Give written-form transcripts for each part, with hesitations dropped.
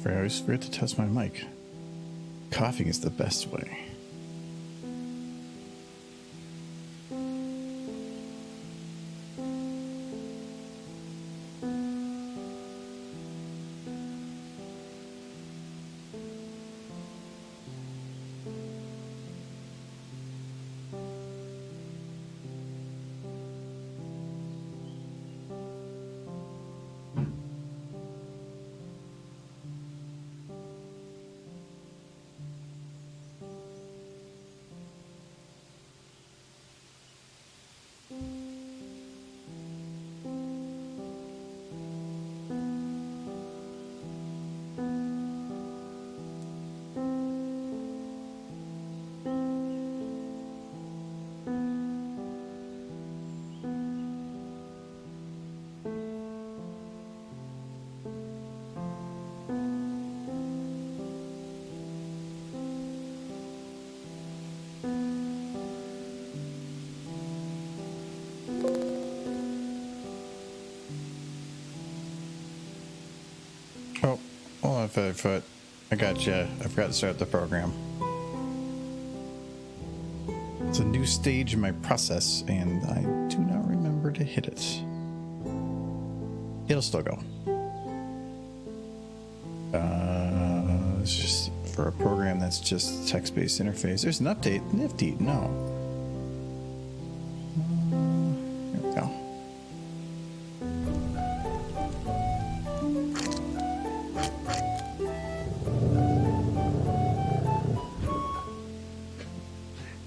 I always forget to test my mic. Coughing is the best way. Oh, hold on, Featherfoot. I got you. I forgot to start the program. It's a new stage in my process, and I do not remember to hit it. It'll still go. It's just for a program that's just text-based interface. There's an update. Nifty. No. Here we go.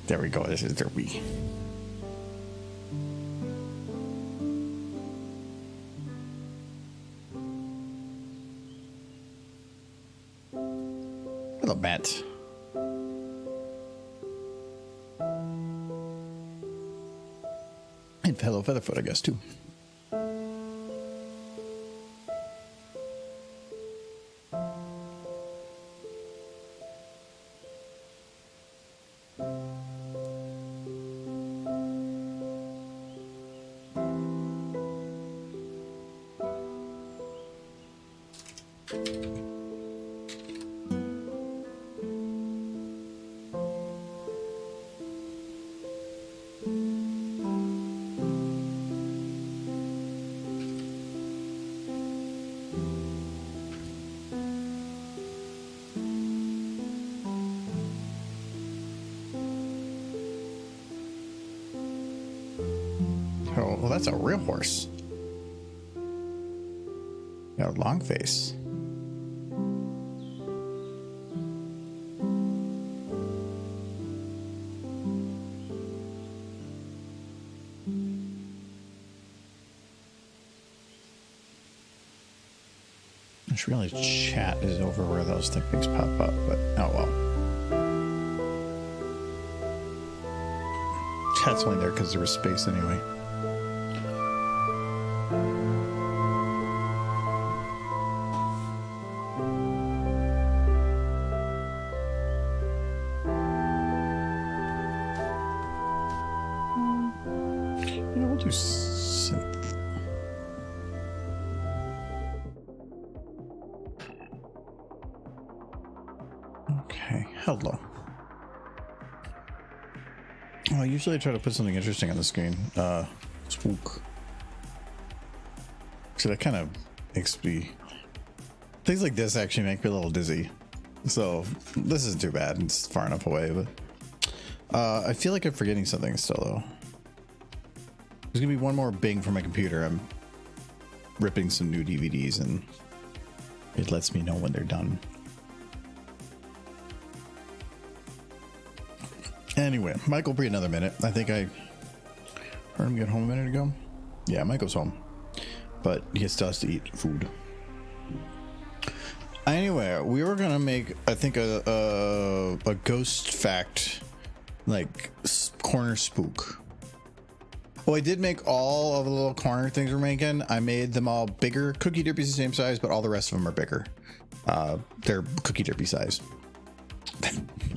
There we go. This is their Wii. Hello, Matt. And hello, Featherfoot, I guess, too. Oh, well, that's a real horse. Got a long face. I should realize chat is over where those things pop up, but oh well. Chat's only there because there was space anyway. We'll do synth. Okay, hello. Well, usually I try to put something interesting on the screen. Spook. So that kind of makes me... Things like this actually make me a little dizzy. So this isn't too bad. It's far enough away, but... I feel like I'm forgetting something still, though. There's gonna be one more bing for my computer. I'm ripping some new DVDs and it lets me know when they're done. Anyway, Mike will be another minute. I think I heard him get home a minute ago. Yeah, Mike goes home, but he still has to eat food. Anyway, we were gonna make, I think, a ghost fact, like corner spook. Well, I did make all of the little corner things we're making. I made them all bigger. Cookie Derpy's the same size, but all the rest of them are bigger. They're Cookie Derpy size.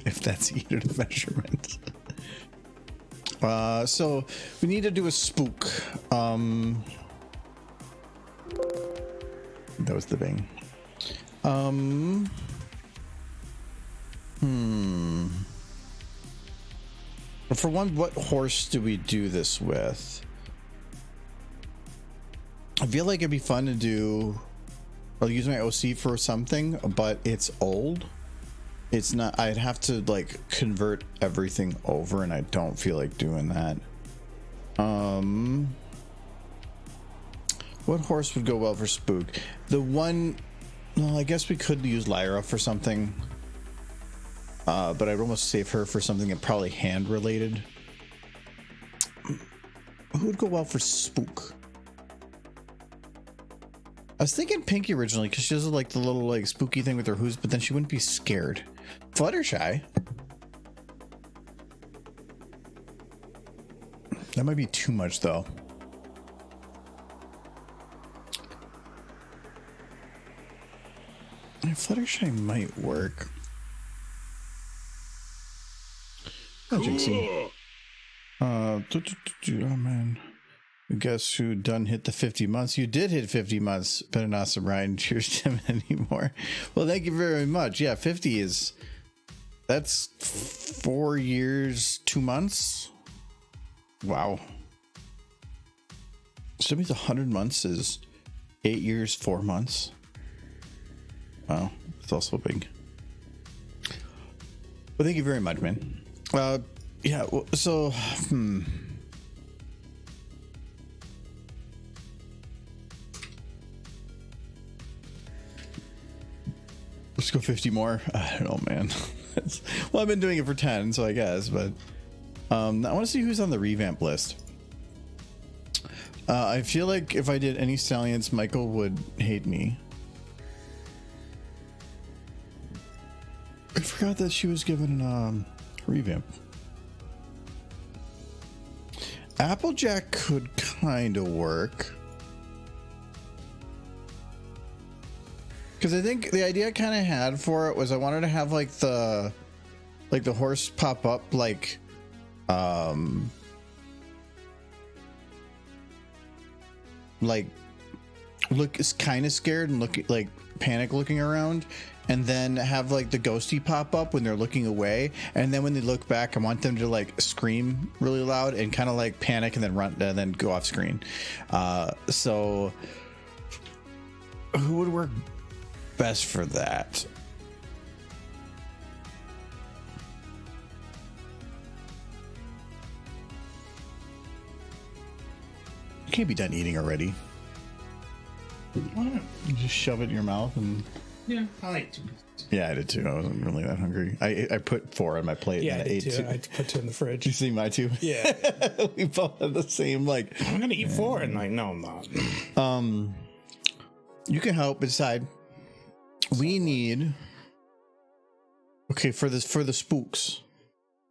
If that's the unit of measurement. So we need to do a spook. That was the bing. For one, what horse do we do this with? I feel like it'd be fun to do. I'll use my OC for something, but it's old. It's not. I'd have to like convert everything over, and I don't feel like doing that. What horse would go well for Spook? The one. Well, I guess we could use Lyra for something. But I'd almost save her for something that probably hand related. Who would go well for Spook? I was thinking Pinky originally because she does like the little like spooky thing with her hooves, but then she wouldn't be scared. Fluttershy. That might be too much though. Fluttershy might work. Oh, Jinxie. Oh man. Guess who done hit the 50 months? You did hit 50 months. Better not some Ryan cheers him anymore. Well, thank you very much. Yeah, 50 is, that's 4 years, 2 months. Wow. So that means 100 months is 8 years, 4 months. Wow, it's also big. Well, thank you very much, man. Yeah, so, let's go 50 more. I don't know, man. Well, I've been doing it for 10, so I guess, but I want to see who's on the revamp list. I feel like if I did any stallions, Michael would hate me. I forgot that she was given revamp. Applejack could kind of work, because I think the idea I kind of had for it was I wanted to have like the horse pop up like look is kind of scared and look like panic looking around, and then have like the ghosty pop up when they're looking away, and then when they look back I want them to like scream really loud and kind of like panic and then run and then go off screen. So who would work best for that? You can't be done eating already. Why not? You just shove it in your mouth and... Yeah, I like 2 pieces. Yeah, I did too. I wasn't really that hungry. I put 4 on my plate. Yeah, and I did ate too. 2. I put 2 in the fridge. You see my 2? Yeah. We both have the same, like... I'm going to eat 4. And like, no, I'm not. You can help decide. We need... Okay, for the spooks.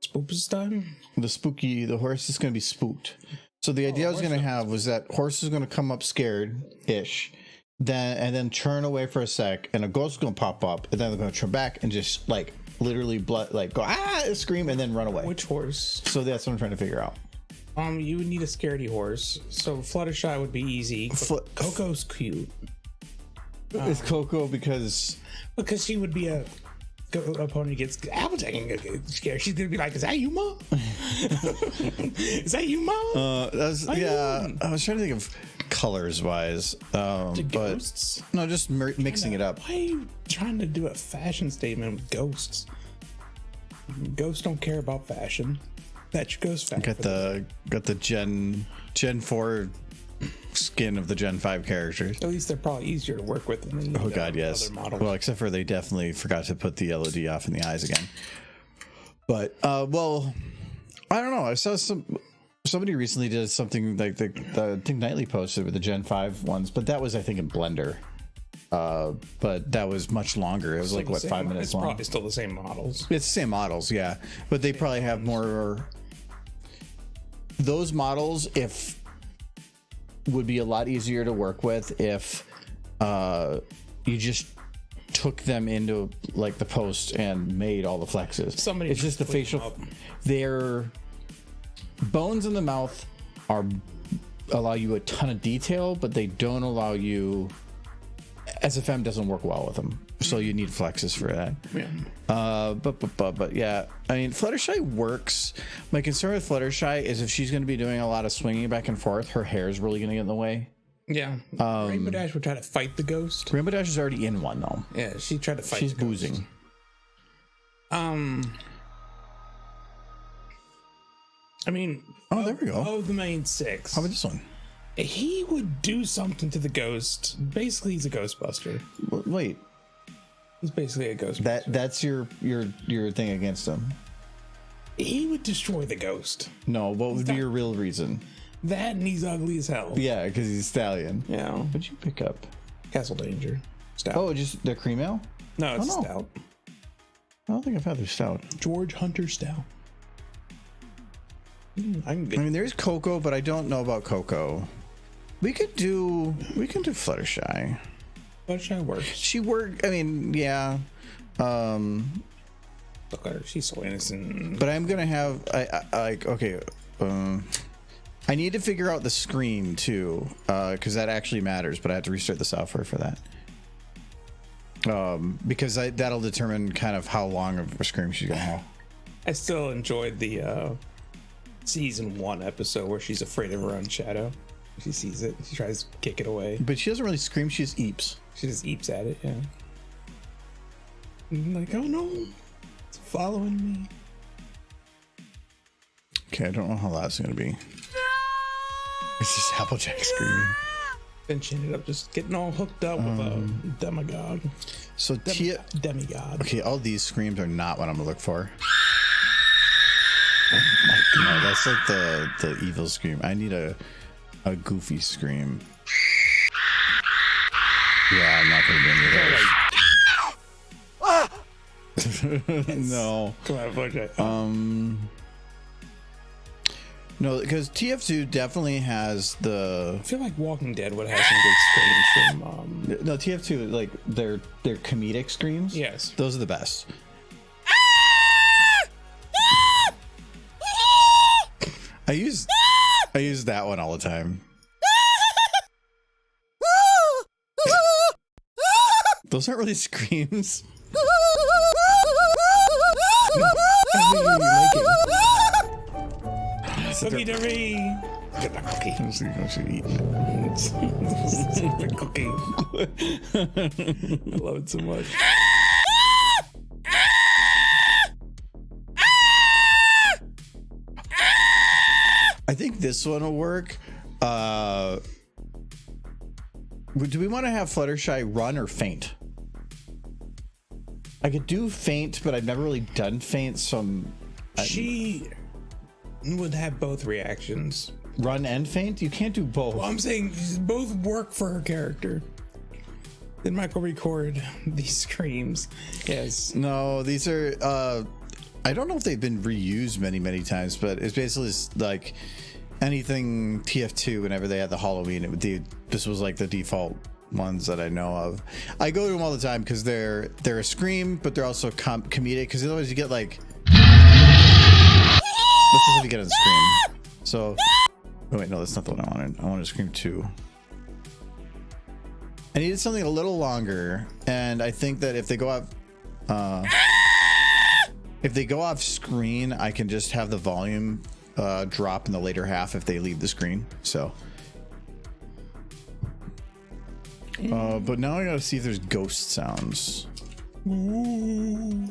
Spooks time? The horse is going to be spooked. So the idea I was going to have was that horse is going to come up scared-ish, then turn away for a sec, and a ghost is going to pop up, and then they're going to turn back and just like literally go scream and then run away. Which horse? So that's what I'm trying to figure out. You would need a scaredy horse. So Fluttershy would be easy. Coco's cute. It's Coco because she would be a opponent gets Applejack and get scared. She's gonna be like, "Is that you, Mom? Is that you, Mom?" I was trying to think of colors wise, but ghosts? No, just mixing it up. Why are you trying to do a fashion statement with ghosts? Ghosts don't care about fashion. That's your ghost fashion. Got the Gen 4 skin of the Gen 5 characters. At least they're probably easier to work with than oh god, yes. Well, except for they definitely forgot to put the LED off in the eyes again. But well, I don't know. I saw somebody recently did something like I think Nightly posted with the Gen 5 ones, but that was I think in Blender. But that was much longer. It was like what 5 minutes long. It's probably still the same models. It's the same models, yeah. But they probably have more. Those models, if would be a lot easier to work with if you just took them into like the post and made all the flexes. It's just the facial. Their bones in the mouth allow you a ton of detail, but they don't allow you SFM doesn't work well with them, so you need flexes for that. Yeah. But yeah, I mean, Fluttershy works. My concern with Fluttershy is if she's going to be doing a lot of swinging back and forth, her hair is really going to get in the way. Yeah. Rainbow Dash would try to fight the ghost. Rainbow Dash is already in one though. Yeah, she tried to fight. She's the ghost. boozing. I mean, oh, there we go. Of the main 6, how about this one? He would do something to the ghost. Basically, he's a Ghostbuster. Wait, he's basically a Ghostbuster. That's your thing against him. He would destroy the ghost. No, what would be your real reason? That, and he's ugly as hell. Yeah, because he's a stallion. Yeah. What'd you pick up? Castle Danger. Stout. Oh, just the cream ale? No, it's stout. I don't think I've had their stout. George Hunter Stout. I mean, there's Coco, but I don't know about Coco. We can do Fluttershy. Fluttershy works. She worked. I mean, yeah. Look at her. She's so innocent. But I'm gonna have okay. I need to figure out the scream too, because that actually matters. But I have to restart the software for that. Because that'll determine kind of how long of a scream she's gonna have. I still enjoyed the season 1 episode where she's afraid of her own shadow. She sees it, she tries to kick it away. But she doesn't really scream, she just eeps. She just eeps at it, yeah. And like, oh no, it's following me. Okay, I don't know how that's gonna be. It's just Applejack screaming. Then she ended up just getting all hooked up with a demigod. So demigod. Okay, all these screams are not what I'm gonna look for. Oh my god. No, that's like the evil scream. I need a goofy scream. Yeah, I'm not gonna do any of those. No. Come on, Fluttershy. No, because TF2 definitely has the. I feel like Walking Dead would have some good screams from. No, TF2 like their comedic screams. Yes, those are the best. I use that one all the time. Those aren't really screams. Cookie Derby. Get the cookie. I'm just gonna eat the cookie. I love it so much. I think this one will work. Do we want to have Fluttershy run or faint? I could do faint, but I've never really done faint, so she would have both reactions. Run and faint? You can't do both. Well, I'm saying both work for her character. Then Michael record these screams. Yes. No, these are I don't know if they've been reused many times, but it's basically like anything TF2 whenever they had the Halloween, this was like the default ones that I know of. I go to them all the time because they're a scream, but they're also comedic, because otherwise you get like this is what you get on the scream. So oh wait, no, that's not the one I wanted. I wanted to scream 2. I needed something a little longer, and I think that if they go off screen, I can just have the volume drop in the later half if they leave the screen. So but now I gotta see if there's ghost sounds. Ooh.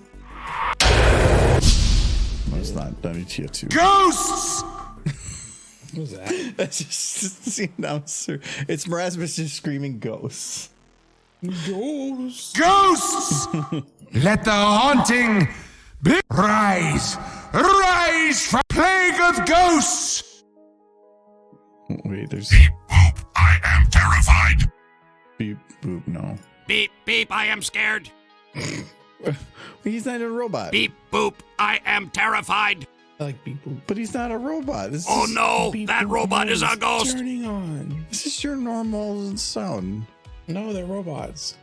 No, it's not WTF2. Ghosts! What was that? That's just the announcer. It's Marasmus just screaming ghosts. Ghosts. Ghosts! Let the haunting be. Rise! Rise from plague of ghosts! Wait, there's Beep, boop, I am terrified. beep boop. No, Beep, beep, I am scared. he's not a robot. Beep, boop, I am terrified. I like beep boop. But he's not a robot. Oh no, Beep that boop robot is a is ghost. Turning on. This is your normal sound. No, they're robots.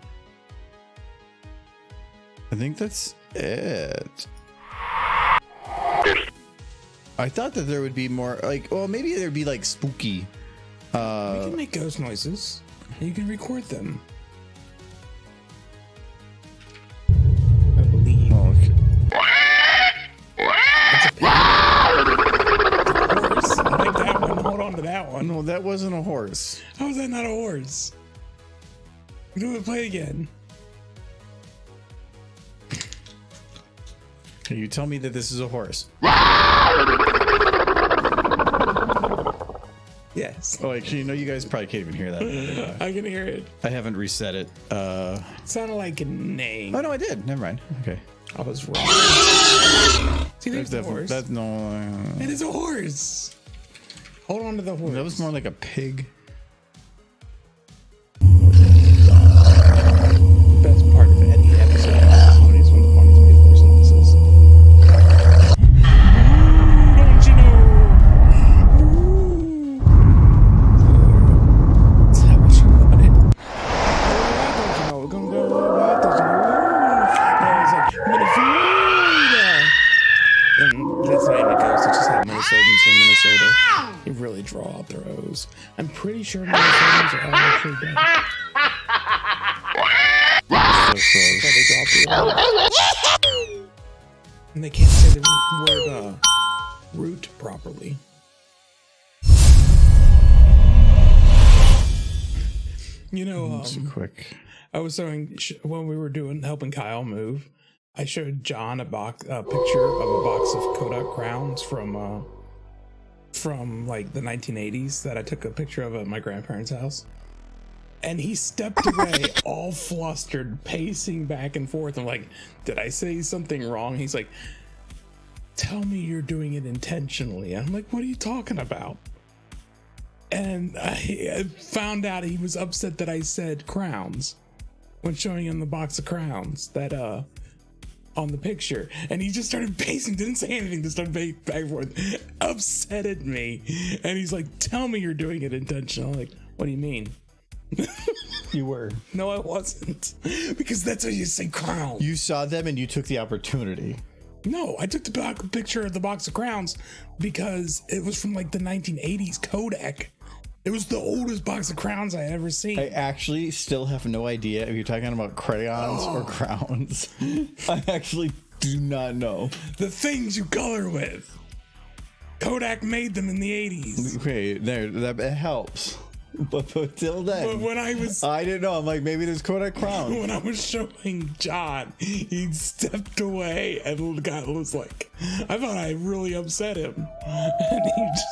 I think that's it. I thought that there would be more like, well, maybe there'd be like spooky. You can make ghost noises. You can record them. this. How is that not a horse? Do it. Play again. Can you tell me that this is a horse? Yes. Oh, actually, you guys probably can't even hear that. I can hear it. I haven't reset it. It sounded like a neighing. Oh no, I did. Never mind. Okay. I was wrong. See, there's the horse. That's no. It is a horse. Hold on to the horse. That was more like a pig. Best part of any episode is when the funniest made horse noises. Don't you know? That's how we should want it. Don't you know? We're gonna go. Don't you know? It's like Minnesota. And that's not even close. It's just how Minnesotans say Minnesota. They really draw out their O's. I'm pretty sure Minnesotans are all actually dead. So they draw out the and they can't say the word root properly. You know, Quick. I was showing when we were helping Kyle move. I showed John a picture of a box of Kodak crowns from like the 1980s that I took a picture of at my grandparents' house. And he stepped away, all flustered, pacing back and forth. I'm like, did I say something wrong? He's like, tell me you're doing it intentionally. I'm like, what are you talking about? And I found out he was upset that I said crowns when showing him the box of crowns that on the picture, and he just started pacing, didn't say anything, just started back and forth, upset at me. And he's like, tell me you're doing it intentional. I'm like, what do you mean? You were. No, I wasn't, because that's how you say crown. You saw them and you took the opportunity. No, I took the picture of the box of crowns because it was from like the 1980s Kodak. It was the oldest box of crowns I had ever seen. I actually still have no idea if you're talking about crayons or crowns. I actually do not know. The things you color with. Kodak made them in the 80s. Okay, there, that it helps. But until then, But when I didn't know. I'm like, maybe there's Kodak crowns. when I was showing John, he stepped away and was like, I thought I really upset him. And he just,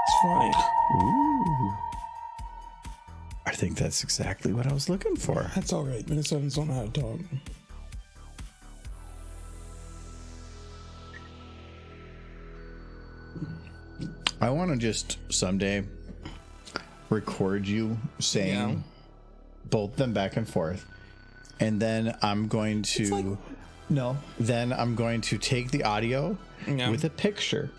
it's funny. Ooh. I think that's exactly what I was looking for. That's all right. Minnesotans don't know how to talk. I want to just someday record you saying both them back and forth, and then I'm going to then I'm going to take the audio with a picture.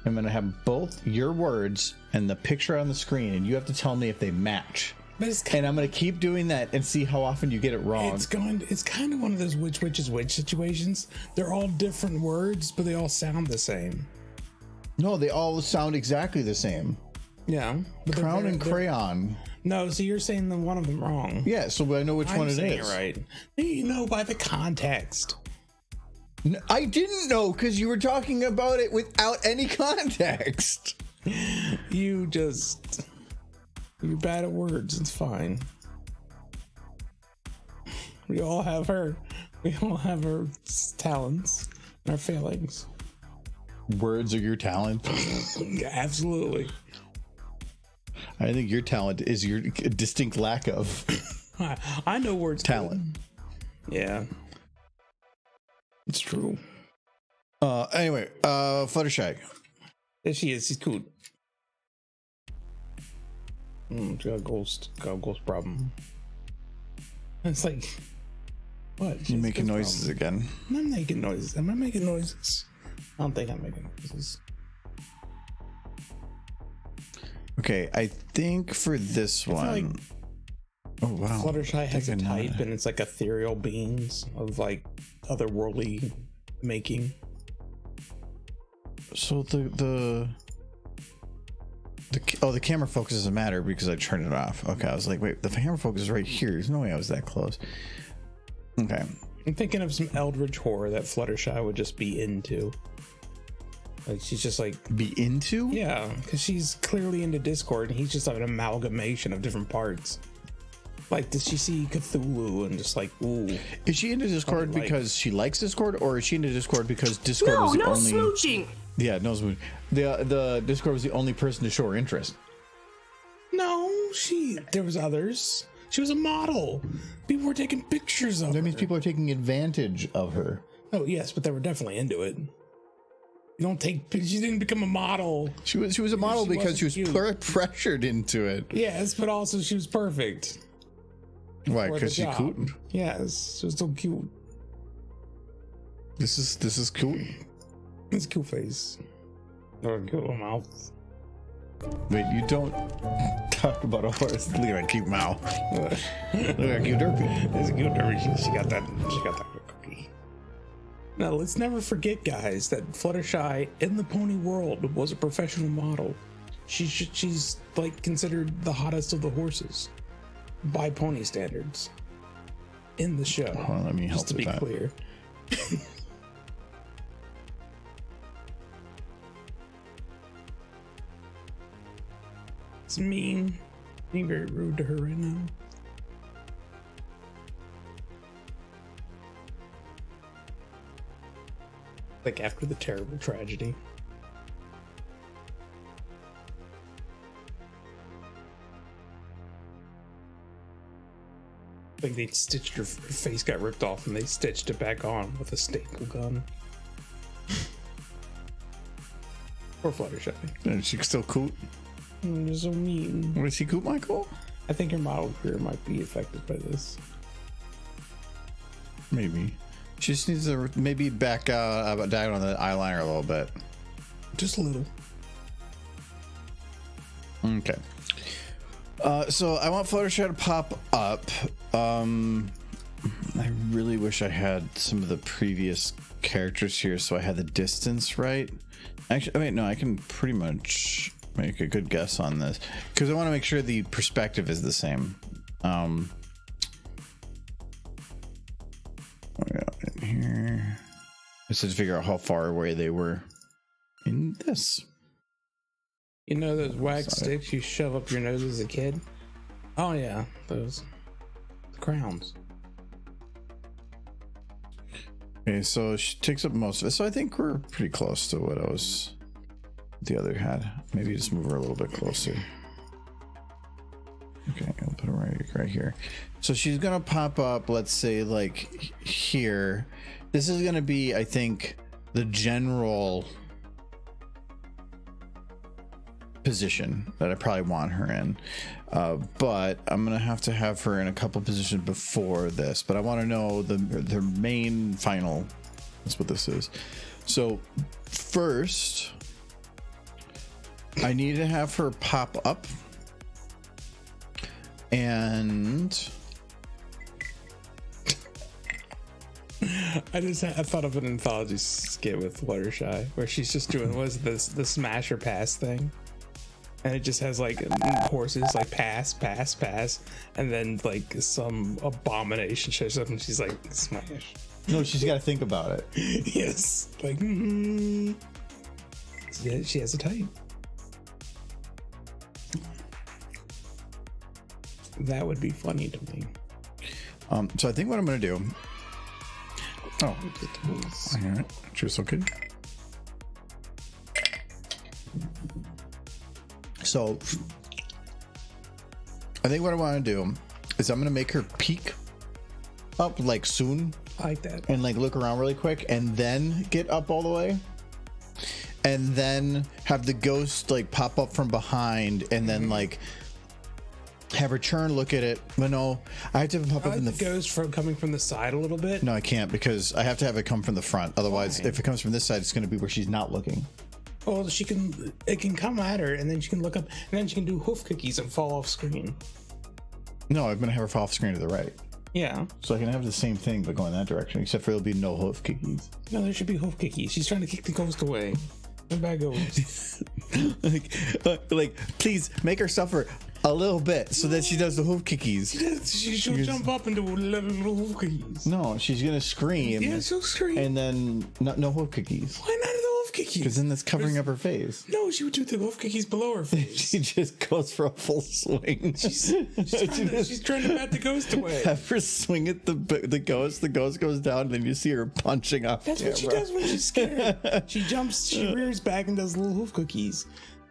I'm going to have both your words and the picture on the screen, and you have to tell me if they match. And I'm going to keep doing that and see how often you get it wrong. It's kind of one of those which is which situations. They're all different words, but they all sound the same. No, they all sound exactly the same. Yeah. But Crown and crayon. No, so you're saying the one of them wrong. Yeah, so I know which one it is. Right. You know by the context. I didn't know because you were talking about it without any context. You're bad at words. It's fine. We all have our talents and our failings. Words are your talent. Yeah, absolutely. I think your talent is your distinct lack of I know words. talent. Good. Yeah. It's true. Anyway, Fluttershy. There she is. She's cool. She got a ghost problem. It's like, what? You're making noises again. I'm not making noises. Am I making noises? I don't think I'm making noises. Okay, I think for this one. Like oh wow. Fluttershy has a type, and it's like ethereal beings of like otherworldly making. So the camera focus doesn't matter because I turned it off. Okay, I was like, wait, the camera focus is right here. There's no way I was that close. Okay. I'm thinking of some eldritch horror that Fluttershy would just be into. Like she's just like, Be into? yeah, because she's clearly into Discord, and he's just an amalgamation of different parts. Like, does she see Cthulhu and just like, ooh? Is she into Discord Like- because she likes Discord, or is she into Discord because Discord was the No only? smooching. Yeah, no smooching. The Discord was the only person to show her interest. No, there was others. She was a model. People were taking pictures of That her. means people are taking advantage of her. Oh yes, but they were definitely into it. You don't take. She didn't become a model. She was a model She because she was wasn't pressured into it. Yes, but also she was perfect. Why? for the Because she job. cute. Yes, she was so cute. This is cute. It's a cute face. Or a cute mouth. Wait, you don't talk about a horse. Look at that cute mouth. Look at that cute derpy. It's a cute derby. She got that cookie. Now let's never forget, guys, that Fluttershy in the pony world was a professional model. She's like considered the hottest of the horses by pony standards in the show. Hold on, let me help just to with be that. clear. It's mean. Being very rude to her right now. Like after the terrible tragedy. Like they stitched her face, got ripped off, and they stitched it back on with a staple gun. Poor Fluttershy. And she's still cool. You're so mean. What is she cool, Michael? I think her model career might be affected by this. Maybe. She just needs to maybe back down on the eyeliner a little bit. Just a little. Okay. So I want Fluttershy to pop up. I really wish I had some of the previous characters here so I had the distance right. Actually, wait, no, I can pretty much make a good guess on this because I want to make sure the perspective is the same. In here, just to figure out how far away they were in this. You know those wax Sorry. sticks you shove up your nose as a kid? Oh yeah, those. The crowns. Okay, so she takes up most of it. So I think we're pretty close to what the other had. Maybe just move her a little bit closer. Okay, I'll put her right here. So she's gonna pop up, let's say like here. This is gonna be, I think, the general position that I probably want her in. But I'm gonna have to have her in a couple positions before this. But I want to know the main final. That's what this is. So first, I need to have her pop up, and I thought of an anthology skit with Fluttershy where she's just doing the smash or pass thing, and it just has like horses like pass, and then like some abomination shows up and she's like smash. no, she's got to think about it. Yes, like yeah, she has a type. That would be funny to me. So I think what I'm gonna do. Oh, all right. Just okay. So I think what I want to do is I'm gonna make her peek up like soon I like that. and like look around really quick and then get up all the way. And then have the ghost like pop up from behind and then like have her turn, look at it. But no, I have to have it pop I up like in the the ghost from coming from the side a little bit. No, I can't because I have to have it come from the front. Otherwise, Why? if it comes from this side, it's going to be where she's not looking. Well, it can come at her, and then she can look up, and then she can do hoof cookies and fall off screen. No, I'm going to have her fall off screen to the right. Yeah. So I can have the same thing, but go in that direction, except for there'll be no hoof kickies. No, there should be hoof cookies. She's trying to kick the ghost away. What bad ghost? like, please make her suffer a little bit so that she does the hoof kickies. She'll jump up and do little hoof cookies. No, she's going to scream. Yeah, she'll scream. And then no hoof kickies. Why not the hoof cookies. Because then that's covering up her face. No, she would do the hoof cookies below her face. She just goes for a full swing. She's trying to bat the ghost away. Have her swing at the ghost. The ghost goes down, and then you see her punching off. That's what she does when she's scared. She jumps, she rears back and does little hoof cookies.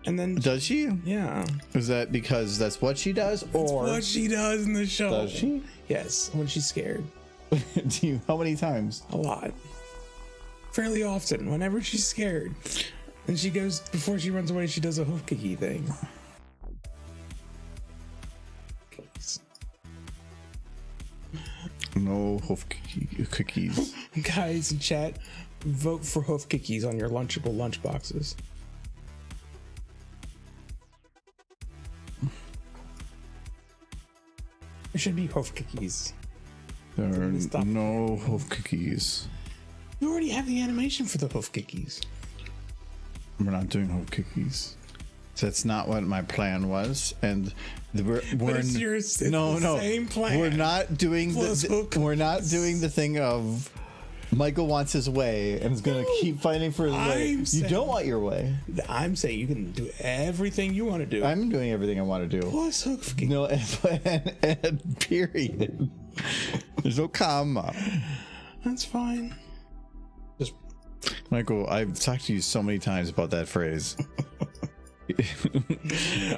And then Does she? yeah. Is that because that's what she does, or What she does in the show. does she? Yes, when she's scared. How many times? A lot. Fairly often, whenever she's scared. And she goes, before she runs away, she does a hoof cookie thing. Please. No hoof cookies. Guys in chat, vote for hoof cookies on your Lunchable lunchboxes. There should be hoof cookies. There are no hoof cookies. You already have the animation for the hoof cookies. We're not doing hoof cookies. That's not what my plan was, and we're it's no. the same plan. We're not doing Plus hook we're not doing the thing of Michael wants his way and is gonna keep fighting for his way. You don't want your way. I'm saying you can do everything you want to do. I'm doing everything I want to do. Plus hoof cookies. No, and period. There's no comma. That's fine. Just Michael, I've talked to you so many times about that phrase.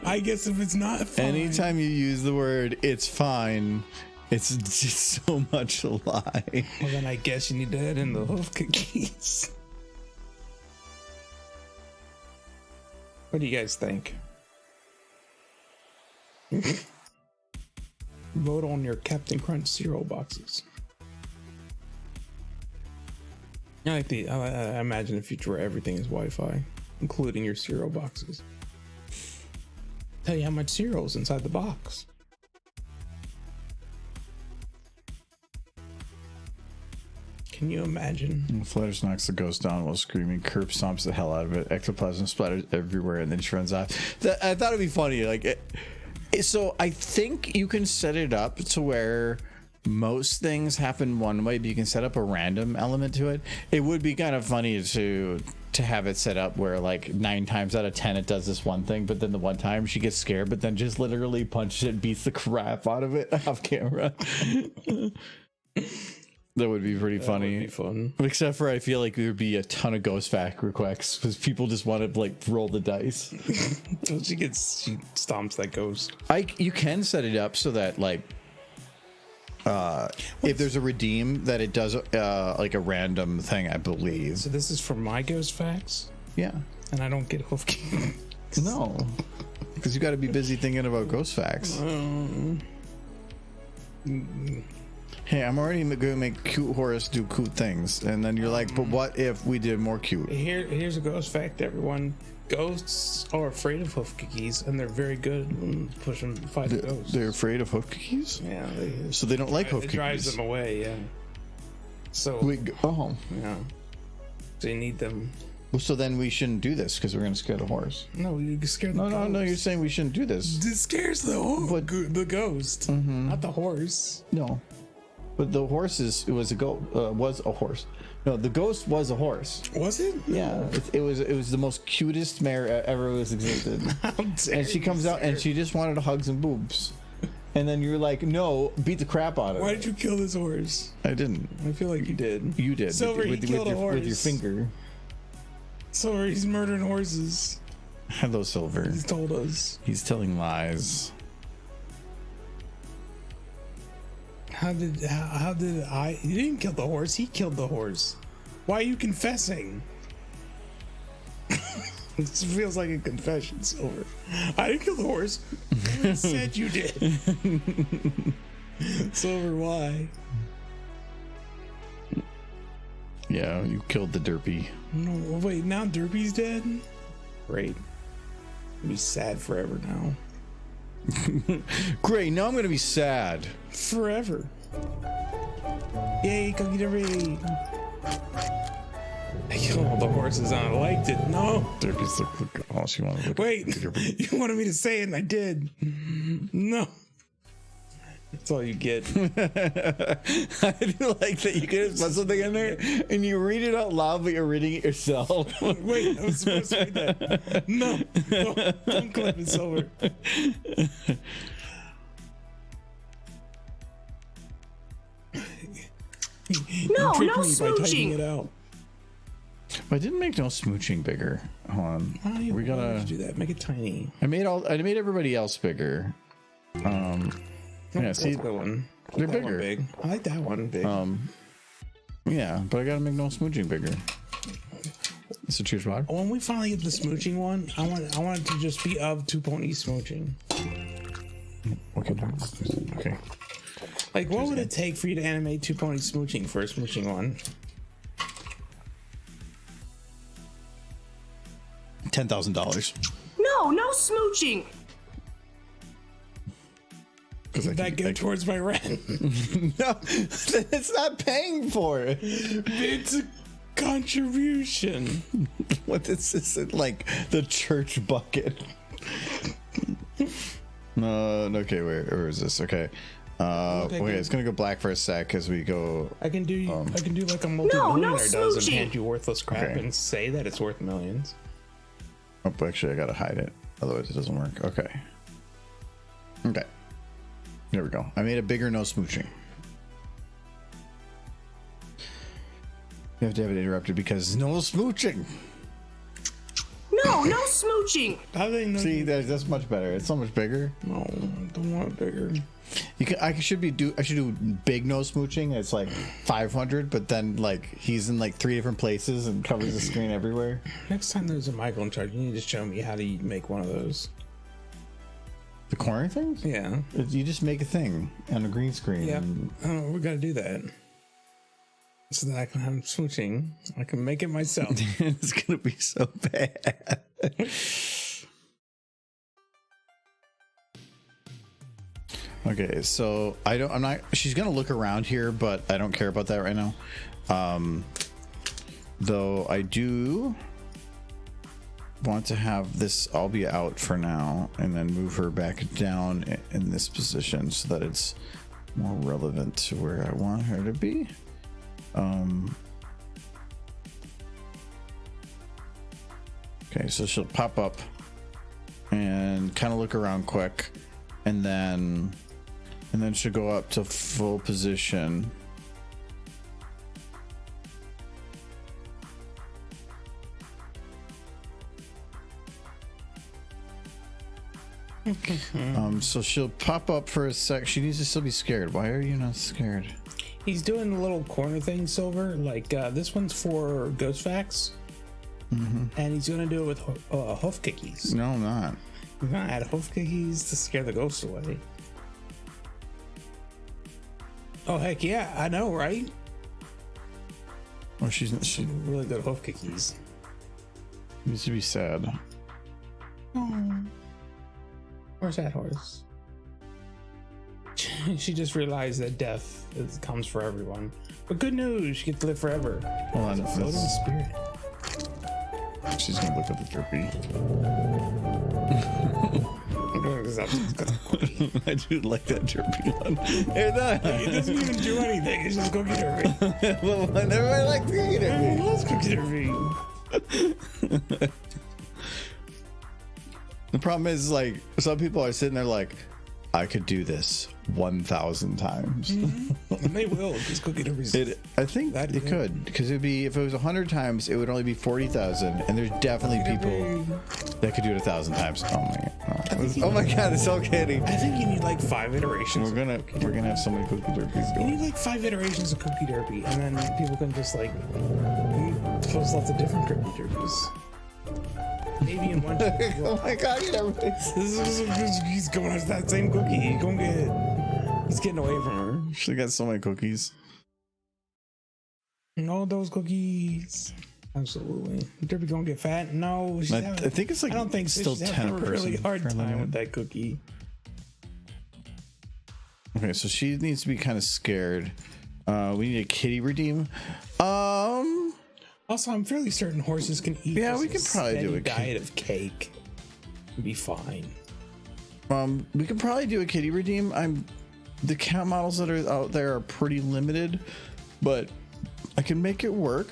I guess if it's not fine. Anytime you use the word "it's fine," it's just so much a lie. Well, then I guess you need to add in the hoof cookies. What do you guys think? Vote on your Captain Crunch cereal boxes. I imagine a future where everything is Wi-Fi, including your cereal boxes. Tell you how much cereal is inside the box. Can you imagine? Flutters knocks the ghost down while screaming. Kerp stomps the hell out of it. Ectoplasm splatters everywhere, and then she runs off. I thought it'd be funny. So I think you can set it up to where most things happen one way, but you can set up a random element to it. It would be kind of funny to have it set up where like 9 times out of 10 it does this one thing, but then the one time she gets scared, but then just literally punches it, beats the crap out of it off camera. That would be pretty funny. Would be fun. Except for I feel like there would be a ton of ghost fact requests because people just want to like roll the dice. She stomps that ghost. You can set it up so that like if there's a redeem that it does like a random thing, I believe. So this is for my ghost facts, Yeah. and I don't get hoof cookies. No. Because you got to be busy thinking about ghost facts. Hey, I'm already going to make cute Horus do cute things. And then you're like, but what if we did more cute? Here's a ghost fact, everyone. Ghosts are afraid of hoof cookies, and they're very good when fighting ghosts. They're afraid of hoof cookies? Yeah. So they don't like hoof It cookies. drives them away, yeah. So, yeah. So you need them. Well, so then we shouldn't do this because we're going to scare the horse. No, you scare the ghost. No, you're saying we shouldn't do this. It scares the ghost, not the horse. No. But the horse was a horse. No, the ghost was a horse. Was it? Yeah, it was the most cutest mare ever was existed. And she comes out and she just wanted hugs and boobs. And then you're like, no, beat the crap out of Why it. did you kill this horse? I didn't. I feel like you did. You did. Silver, he killed a horse. With your finger. Silver, he's murdering horses. Hello, Silver. He's told us. He's telling lies. How did I? You didn't kill the horse. He killed the horse. Why are you confessing? This feels like a confession, Silver. I didn't kill the horse. You said you did. Silver, why? Yeah, you killed the derpy. No, wait. Now Derpy's dead. Great. I'll be sad forever now. Great. Now I'm gonna be sad. Forever. Yay, Cookie Derpy. I killed all the horses and I liked it. No. Derpy's look all she wanted. Wait. You wanted me to say it and I did. No. That's all you get. I do like that you can put something in there and you read it out loud, but you're reading it yourself. Wait, I was supposed to read that. No, don't clip it over. No, You no tricked me by typing it smooching. out. I didn't make no smooching bigger. Hold on. Why We would gotta. you do that? Make it tiny. I made everybody else bigger. Yeah, That's see, a good one. they're That one bigger. big. I like that one big. Yeah, but I gotta make no smooching bigger. So choose one. When we finally get the smooching one, I want it to just be of 2 pony smooching. Okay. Like, what would it take for you to animate 2 pony smooching for a smooching one? $10,000. No, no smooching. Would that go towards my rent? No, it's not paying for it. It's a contribution. What is this? Like the church bucket? No. Okay, where is this? Okay. Okay, Wait, it's gonna go black for a sec as we go. I can do like a multi-millionaire does and smooching. hand you worthless crap Okay. and say that it's worth millions. Oh, actually, I gotta hide it. Otherwise, it doesn't work. Okay. Okay. There we go. I made a bigger no smooching. You have to have it interrupted because no smooching. No, no smooching. How do they know? See, that's much better. It's so much bigger. No, I don't want it bigger. You can. I should do big no smooching. It's like 500, but then like he's in like 3 different places and covers the screen everywhere. Next time there's a Michael in charge, you need to show me how to make one of those. The corner things? Yeah. You just make a thing on a green screen. Yeah. and- Oh, we gotta do that. So that I can have smooching. I can make it myself. It's gonna be so bad. Okay, so I'm not. She's gonna look around here, but I don't care about that right now. Though I do want to have this all be out for now, and then move her back down in this position so that it's more relevant to where I want her to be. Okay, so she'll pop up and kind of look around quick, and then she'll go up to full position. So she'll pop up for a sec. She needs to still be scared. Why are you not scared? He's doing the little corner thing, Silver. Like this one's for ghost facts, and he's gonna do it with hoof kickies. No, I'm not. He's gonna add hoof kickies to scare the ghosts away. Oh heck yeah, I know, right? Oh, she Really good hoof kickies. needs to be sad. Oh, where's that horse? She just realized that death comes for everyone. But good news, she gets to live forever. Hold on, It's a floating that's- spirit. she's gonna look at the derpy. I do like that derpy one. Hey, It doesn't even do anything. It's just cookie derby. well, everybody likes cookie derpy. Everyone loves cookie derby. The problem is, like, some people are sitting there like, I could do this 1,000 times. And they will, because cookie derby's. I think That it good. could, because it'd be, if it was 100 times, it would only be 40,000, and there's definitely people that could do it 1,000 times. Oh my god! Oh my god! It's all kidding. I think you need like 5 iterations. We're gonna have so many cookie derbies You need going. like 5 iterations of cookie derby, and then people can just like post lots of different cookie derbies. Maybe in one. Oh my god! You never. He's going after that same cookie. He's getting away from her. She got so many cookies. No, those cookies. Absolutely. Derby gonna get fat? No. She's I having, think it's like I don't think so. still She's 10 having a a really person hard for a time limit. with that cookie. Okay, so she needs to be kind of scared. We need a kitty redeem. Also, I'm fairly certain horses can eat. Yeah, just we could probably do steady a diet of cake. And be fine. We could probably do a kitty redeem. I'm the cat models that are out there are pretty limited, but I can make it work.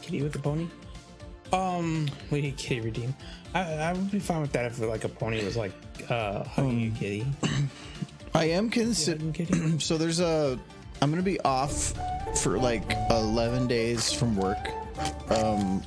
Kitty with the pony? We need kitty redeem. I would be fine with that if like a pony was like hugging a kitty. I am considering. So there's I'm gonna be off for like 11 days from work. And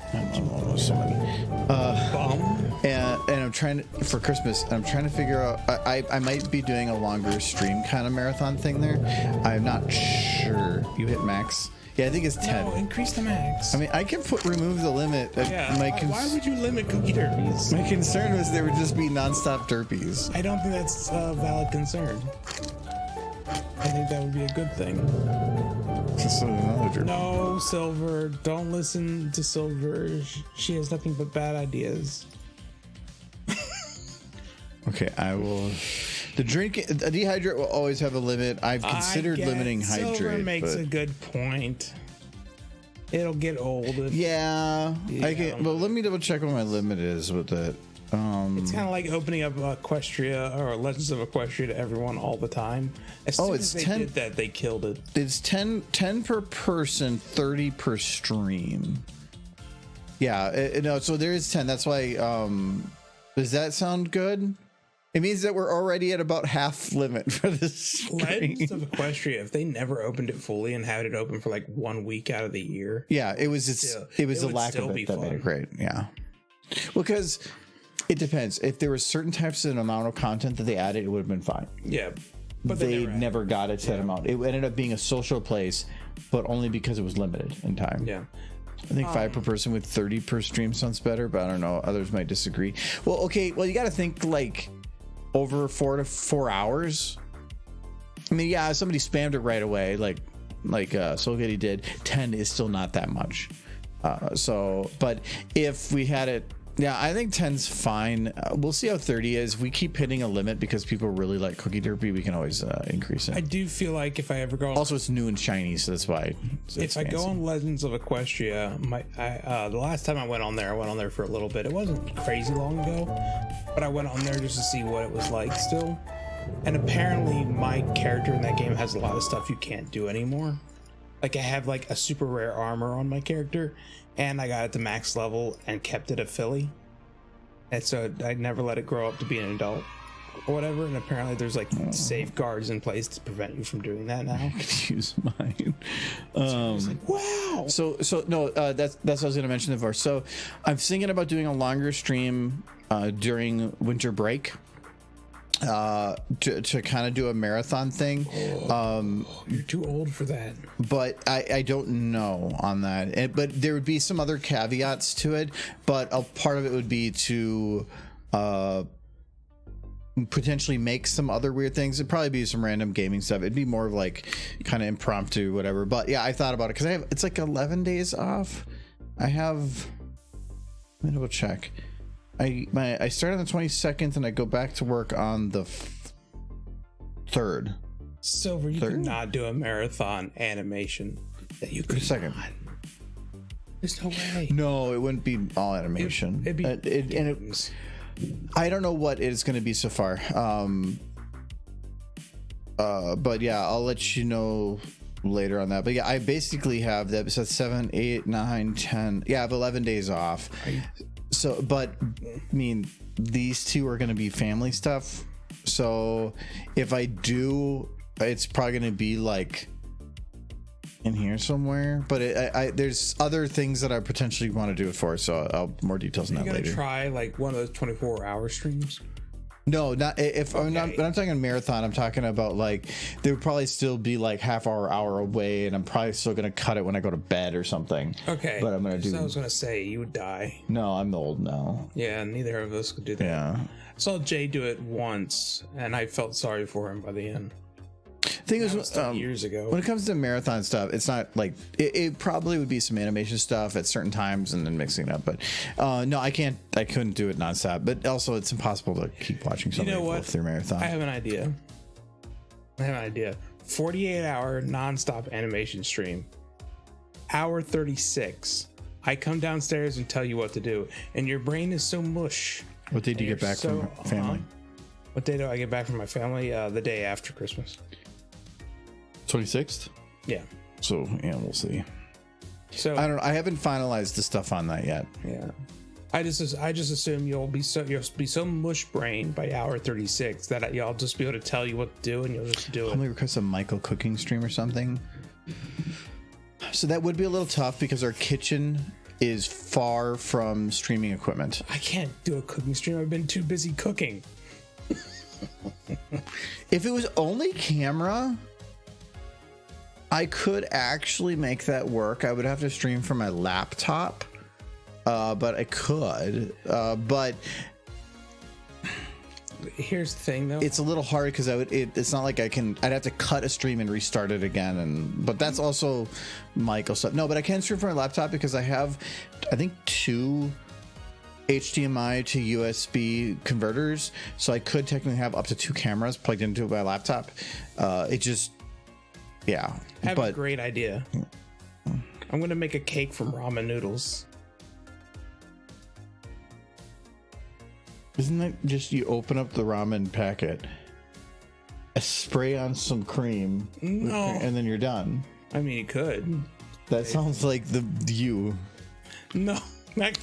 I'm trying to, for Christmas, I'm trying to figure out, I might be doing a longer stream kind of marathon thing there. I'm not sure. You hit max? Yeah, I think it's 10. No, increase the max. I mean, I can remove the limit. Yeah, why would you limit cookie derbies? My concern was they would just be nonstop derbies. I don't think that's a valid concern. I think that would be a good thing. Just another derby. No, Silver, don't listen to Silver. She has nothing but bad ideas. Okay, I will. A dehydrate will always have a limit. I've considered limiting hydrate. Silver makes a good point. It'll get old. Yeah, I can. Well, let me double check what my limit is with it. It's kind of like opening up Equestria or Legends of Equestria to everyone all the time. As soon as they 10. did that, they killed it. It's 10 per person, 30 per stream. Yeah, no. So there is 10. That's why. Does that sound good? It means that we're already at about half limit for this. Legends of Equestria, if they never opened it fully and had it open for like 1 week out of the year. Yeah, it was the lack of it that made it great. Yeah. Well, because it depends. If there were certain types of amount of content that they added, it would have been fine. Yeah. But they never got it to that amount. It ended up being a social place, but only because it was limited in time. Yeah. I think 5 per person with 30 per stream sounds better, but I don't know. Others might disagree. Well, okay. Well, you got to think like over 4 to 4 hours. I mean, yeah, if somebody spammed it right away, like Soul Kitty did, 10 is still not that much. But if we had it, yeah, I think 10's fine. We'll see how 30 is. We keep hitting a limit because people really like Cookie Derby. We can always increase it. I do feel like if I ever go, also it's new and shiny, so that's why. If I go on Legends of Equestria, the last time I went on there for a little bit. It wasn't crazy long ago, but I went on there just to see what it was like still. And apparently, my character in that game has a lot of stuff you can't do anymore. Like I have like a super rare armor on my character, and I got it to max level and kept it a filly, and so I never let it grow up to be an adult or whatever. And apparently there's like safeguards in place to prevent you from doing that now. I could use mine. Wow. So no, that's what I was gonna mention before. So I'm thinking about doing a longer stream during winter break. To kind of do a marathon thing. You're too old for that. But I don't know on that. But there would be some other caveats to it. But a part of it would be to potentially make some other weird things. It'd probably be some random gaming stuff. It'd be more of like kind of impromptu, whatever. But yeah, I thought about it because it's like 11 days off. Let me double check. I start on the 22nd and I go back to work on the 3rd. Silver, you could not do a marathon animation that you could. Second. There's no way. No, it wouldn't be all animation. It'd be I don't know what it's going to be so far. But yeah, I'll let you know later on that. But yeah, I basically have the episode 7, 8, 9, 10. Yeah, I have 11 days off. So, but I mean, these two are going to be family stuff. So if I do, it's probably going to be like in here somewhere. But there's other things that I potentially want to do it for. So I'll more details on that later. You're going to try like one of those 24-hour streams? No, not if I'm not. When I'm talking marathon, I'm talking about like they would probably still be like hour away, and I'm probably still gonna cut it when I go to bed or something. Okay, but I'm gonna do. So I was gonna say you would die. No, I'm old now. Yeah, neither of us could do that. Yeah, I saw Jay do it once, and I felt sorry for him by the end. Thing is, years ago. When it comes to marathon stuff, it's not like it probably would be some animation stuff at certain times and then mixing it up. But no, I couldn't do it nonstop. But also, it's impossible to keep watching somebody go through marathon. I have an idea. 48-hour nonstop animation stream. Hour 36. I come downstairs and tell you what to do, and your brain is so mush. What did you get back from family? What day do I get back from my family? The day after Christmas. 26th. Yeah. So yeah, we'll see. So I haven't finalized the stuff on that yet. yeah. I just assume you'll be so mush brained by hour 36 that y'all just be able to tell you what to do and you'll just do it. Probably request a Michael cooking stream or something. So that would be a little tough because our kitchen is far from streaming equipment. I can't do a cooking stream. I've been too busy cooking. If it was only camera, I could actually make that work. I would have to stream from my laptop. But I could, but here's the thing though. it's a little hard because it's not like I'd have to cut a stream and restart it again. But that's also Michael stuff. No, but I can stream from my laptop because I have, I think 2 HDMI to USB converters. So I could technically have up to 2 cameras plugged into my laptop. It just, yeah. I have a great idea. I'm going to make a cake from ramen noodles. Isn't that just you open up the ramen packet, spray on some cream, and then you're done? I mean, you could. That sounds like you. No.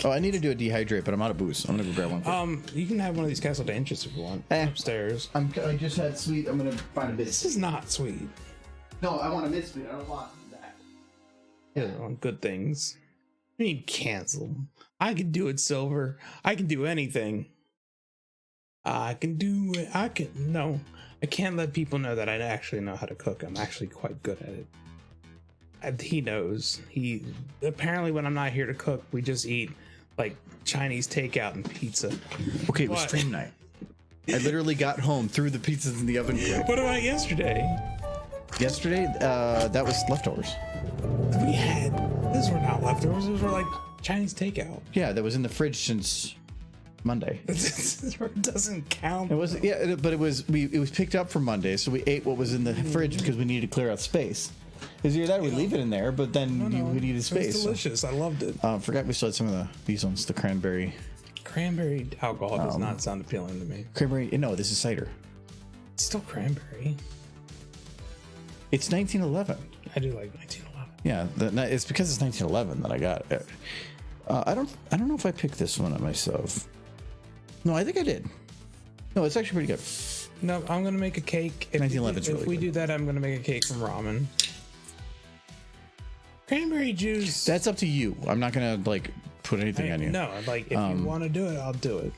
Oh, I need to do a dehydrate, but I'm out of booze. I'm gonna go grab one. You can have one of these Castle Danches if you want. Upstairs. I just had sweet. I'm gonna find a bit. This is not sweet. No, I want a mid sweet. I don't want that. Yeah, on good things. I mean, cancel. I can do it, Silver. I can do anything. I can't let people know that I actually know how to cook. I'm actually quite good at it. He knows. He apparently when I'm not here to cook, we just eat like Chinese takeout and pizza. Okay, it was stream night. I literally got home, threw the pizzas in the oven quick. What about yesterday? Yesterday, that was leftovers. Those were not leftovers. Those were like Chinese takeout. Yeah, that was in the fridge since Monday. It doesn't count. It wasn't. Yeah, but it was picked up from Monday, so we ate what was in the fridge because we needed to clear out space. Because either that, we leave it in there, but then we needed space. It was delicious. I loved it. Forgot we still had some of these ones, the cranberry. Cranberry alcohol does not sound appealing to me. Cranberry. No, this is cider. It's still cranberry. It's 1911. I do like 1911. Yeah, it's because it's 1911 that I got it. I don't know if I picked this one up myself. No, I think I did. No, it's actually pretty good. No, I'm gonna make a cake. If 1911's really If we good. do that, I'm gonna make a cake from ramen. Cranberry juice. That's up to you. I'm not gonna put anything on you. No, like if you want to do it, I'll do it.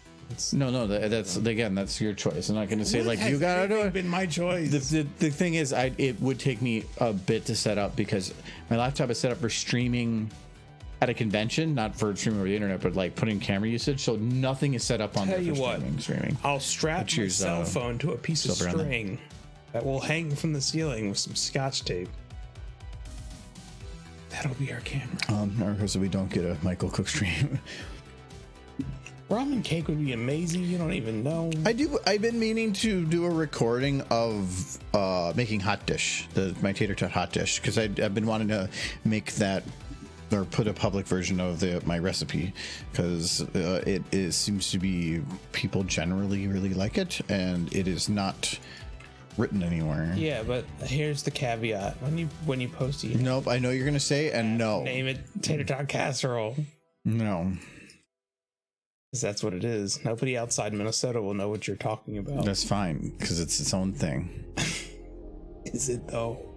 No, that's your choice. I'm not gonna say you gotta do it. Been my choice. The thing is, it would take me a bit to set up because my laptop is set up for streaming at a convention, not for streaming over the internet, but like putting camera usage. So nothing is set up on there for streaming. I'll strap my cell phone to a piece of string that will hang from the ceiling with some Scotch tape. That'll be our camera. So we don't get a Michael Cook stream. Ramen cake would be amazing. You don't even know. I've been meaning to do a recording of making hot dish, my tater tot hot dish, because I've been wanting to make that or put a public version of my recipe because it seems to be people generally really like it, and it is not written anywhere. Yeah, but here's the caveat: when you post it, nope. I know you're gonna say, and no, name it tater tot casserole. No. That's what it is. Nobody outside Minnesota will know what you're talking about. That's fine because it's its own thing. Is it though?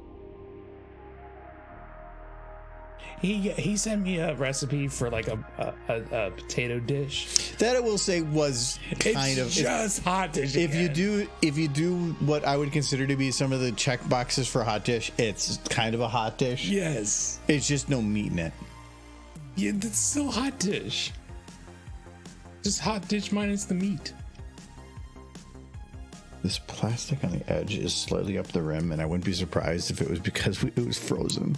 He sent me a recipe for like a potato dish. That I will say was kind of just hot dish. If you do what I would consider to be some of the check boxes for hot dish, it's kind of a hot dish. Yes. It's just no meat in it. Yeah, that's still hot dish. Just hot dish minus the meat. This plastic on the edge is slightly up the rim, and I wouldn't be surprised if it was because it was frozen.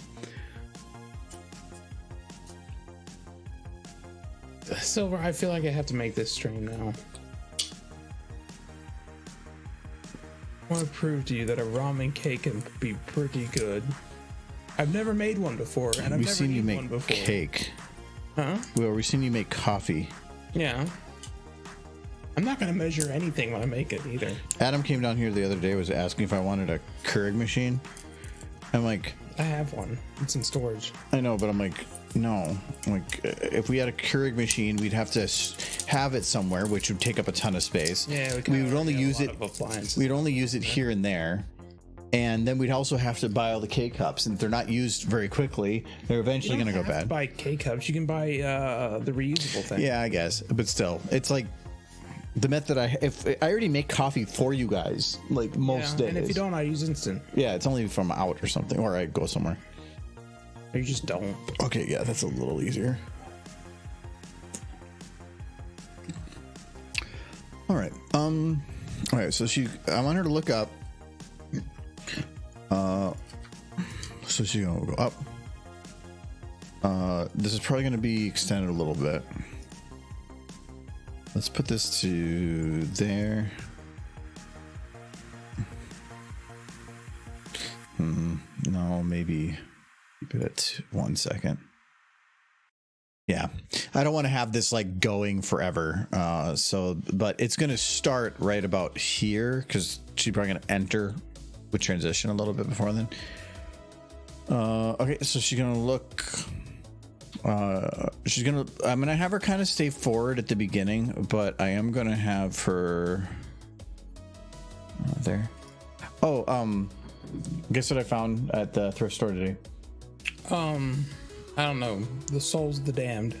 Silver, I feel like I have to make this stream now. I want to prove to you that a ramen cake can be pretty good. I've never made one before, and I've never seen you eaten make one before. Cake. Huh? Well, we've seen you make coffee. Yeah. I'm not gonna measure anything when I make it either. Adam came down here the other day, was asking if I wanted a Keurig machine. I'm like, I have one. It's in storage. I know, but I'm like, no. Like, if we had a Keurig machine, we'd have to have it somewhere, which would take up a ton of space. Yeah, we would only use it. Appliances. We'd only use it here and there. And then we'd also have to buy all the K-cups, and if they're not used very quickly, they're eventually going to go bad. Buy K-cups. You can buy the reusable thing. Yeah, I guess, but still, it's like the method. If I already make coffee for you guys, like most days, and if you don't, I use instant. Yeah, it's only if I'm out or something, or I go somewhere. Or you just don't. Okay, yeah, that's a little easier. All right. All right. So I want her to look up. So she's gonna go up. This is probably gonna be extended a little bit. Let's put this to there. No, maybe keep it at 1 second. Yeah, I don't want to have this like going forever. But it's gonna start right about here because she's probably gonna enter with transition a little bit before then. Okay, so she's gonna look. I'm gonna have her kind of stay forward at the beginning, but I am gonna have her there. Oh, guess what I found at the thrift store today? I don't know. The Souls of the Damned.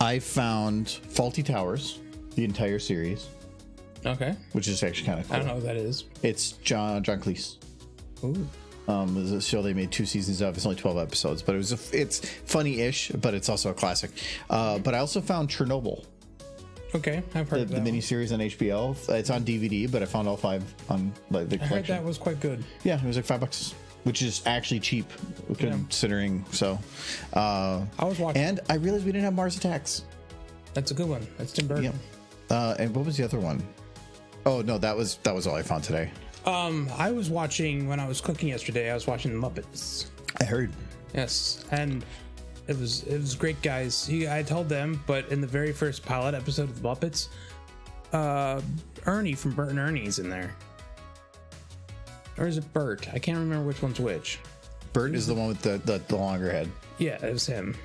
I found Faulty Towers, the entire series. Okay. Which is actually kind of cool. I don't know what that is. It's John Cleese. Ooh. It was a show they made 2 seasons of. It's only 12 episodes, but it's funny-ish, but it's also a classic. But I also found Chernobyl. Okay, I've heard the miniseries on HBO. It's on DVD, but I found all 5 on like the collection. I heard that was quite good. Yeah, it was like $5, which is actually cheap considering. So, I was watching, and I realized we didn't have Mars Attacks. That's a good one. That's Tim Burton. Yep. And what was the other one? Oh no, that was all I found today. I was watching when I was cooking yesterday. I was watching the Muppets. I heard. Yes, and it was great, guys. I told them, but in the very first pilot episode of the Muppets, Ernie from Bert and Ernie's in there. Or is it Bert? I can't remember which one's which. Bert is the one with the longer head. Yeah, it was him.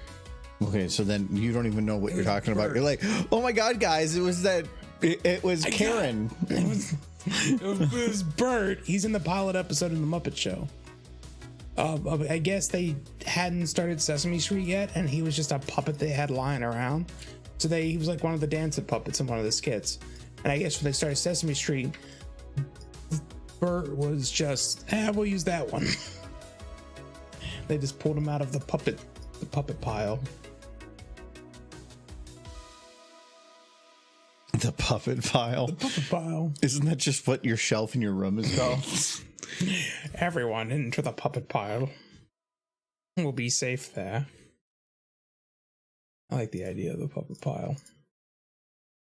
Okay, so then you don't even know what you're talking about. You're like, oh my god, guys, it was that. It was Karen. It was Bert. He's in the pilot episode of the Muppet Show. I guess they hadn't started Sesame Street yet, and he was just a puppet they had lying around. So he was like one of the dancing puppets in one of the skits. And I guess when they started Sesame Street, Bert was just, we'll use that one. They just pulled him out of the puppet pile. The puppet pile. The puppet pile. Isn't that just what your shelf in your room is called? Everyone into the puppet pile. We'll be safe there. I like the idea of the puppet pile.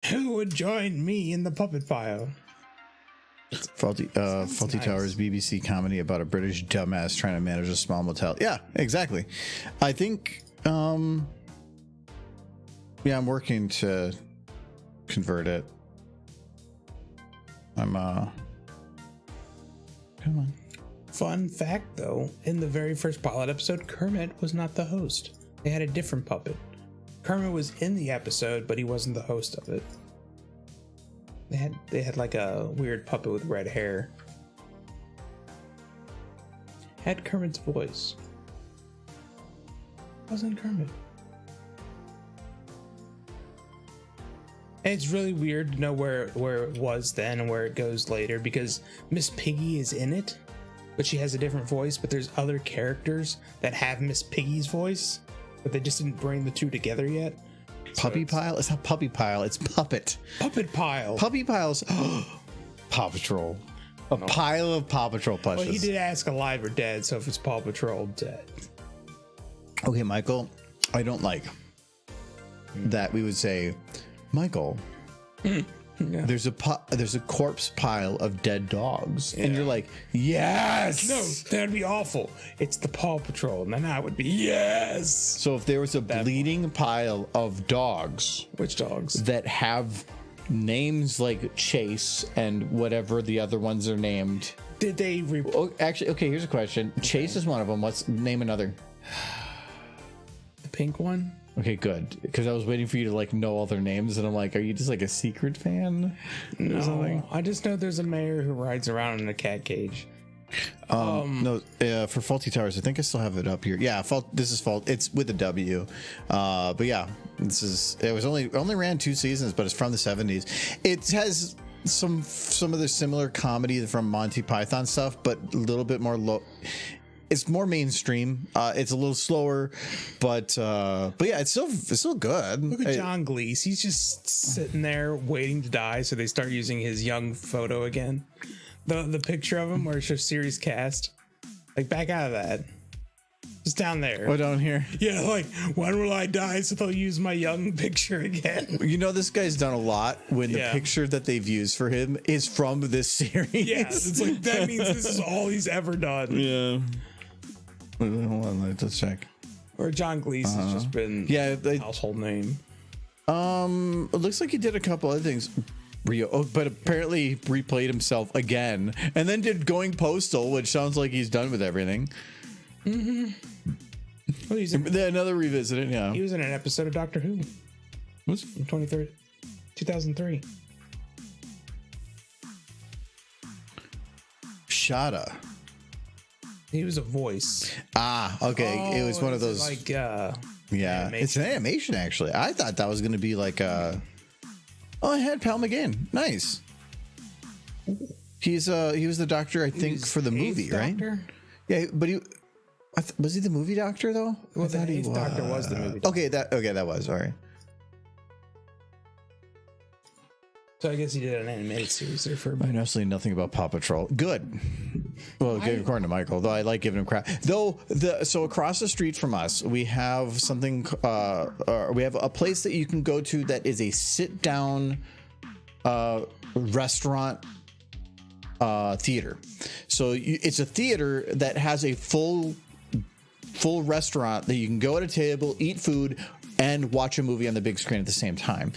Who would join me in the puppet pile? Faulty nice. Towers BBC comedy about a British dumbass trying to manage a small motel. Yeah, exactly. I think I'm working to convert it. Come on. Fun fact though, in the very first pilot episode, Kermit was not the host. They had a different puppet. Kermit was in the episode, but he wasn't the host of it. They had like a weird puppet with red hair. Had Kermit's voice. Wasn't Kermit. And it's really weird to know where it was then and where it goes later, because Miss Piggy is in it, but she has a different voice. But there's other characters that have Miss Piggy's voice, but they just didn't bring the two together yet. Puppy Pile? It's not Puppy Pile, it's Puppet. Puppet Pile. Puppy Pile's Paw Patrol. Pile of Paw Patrol plushes. Well, he did ask alive or dead, so if it's Paw Patrol, dead. Okay, Michael, I don't like that we would say, Michael, there's a corpse pile of dead dogs. And you're like, yes! No, that'd be awful. It's the Paw Patrol, and then I would be, yes! So if there was a bleeding pile of dogs. Which dogs? That have names like Chase and whatever the other ones are named. Did they? Oh, actually, okay. Here's a question. Okay. Chase is one of them. Let's name another. The pink one. Okay, good. Because I was waiting for you to like know all their names, and I'm like, are you just like a secret fan? No, I just know there's a mayor who rides around in a cat cage. No, for Faulty Towers, I think I still have it up here. Yeah, this is Fault. It's with a W. But yeah, it was only ran 2 seasons, but it's from the 70s. It has some of the similar comedy from Monty Python stuff, but a little bit more low. It's more mainstream. It's a little slower, but yeah, it's still good. Look at John Gleese. He's just sitting there waiting to die, so they start using his young photo again. The picture of him where it's just series cast. Like, back out of that. Just down there. Oh, down here. Yeah, like, when will I die so they'll use my young picture again? You know, this guy's done a lot when the picture that they've used for him is from this series. Yeah, it's like, that means this is all he's ever done. Yeah. Hold on, let's check. Or John Gleese has just been a household name. It looks like he did a couple other things. But apparently replayed himself again, and then did Going Postal, which sounds like he's done with everything. Mm-hmm. Well, he's another revisit. Yeah, he was in an episode of Doctor Who. Was 2003. Shada. He was a voice. Okay. It was one of those like animation. It's an animation. animation actually. I thought that was going to be like I had Pal McGann. Nice. He was the doctor, I think, for the movie, right? Doctor? Yeah, but was he the movie doctor though? Well, the Eighth Doctor was the movie doctor. Okay, that was all right. So I guess he did an animated series there for a minute. I know absolutely nothing about Paw Patrol. Good. Well, according to Michael, though I like giving him crap. So across the street from us, we have something. We have a place that you can go to that is a sit-down restaurant theater. So it's a theater that has a full restaurant that you can go at a table, eat food, and watch a movie on the big screen at the same time.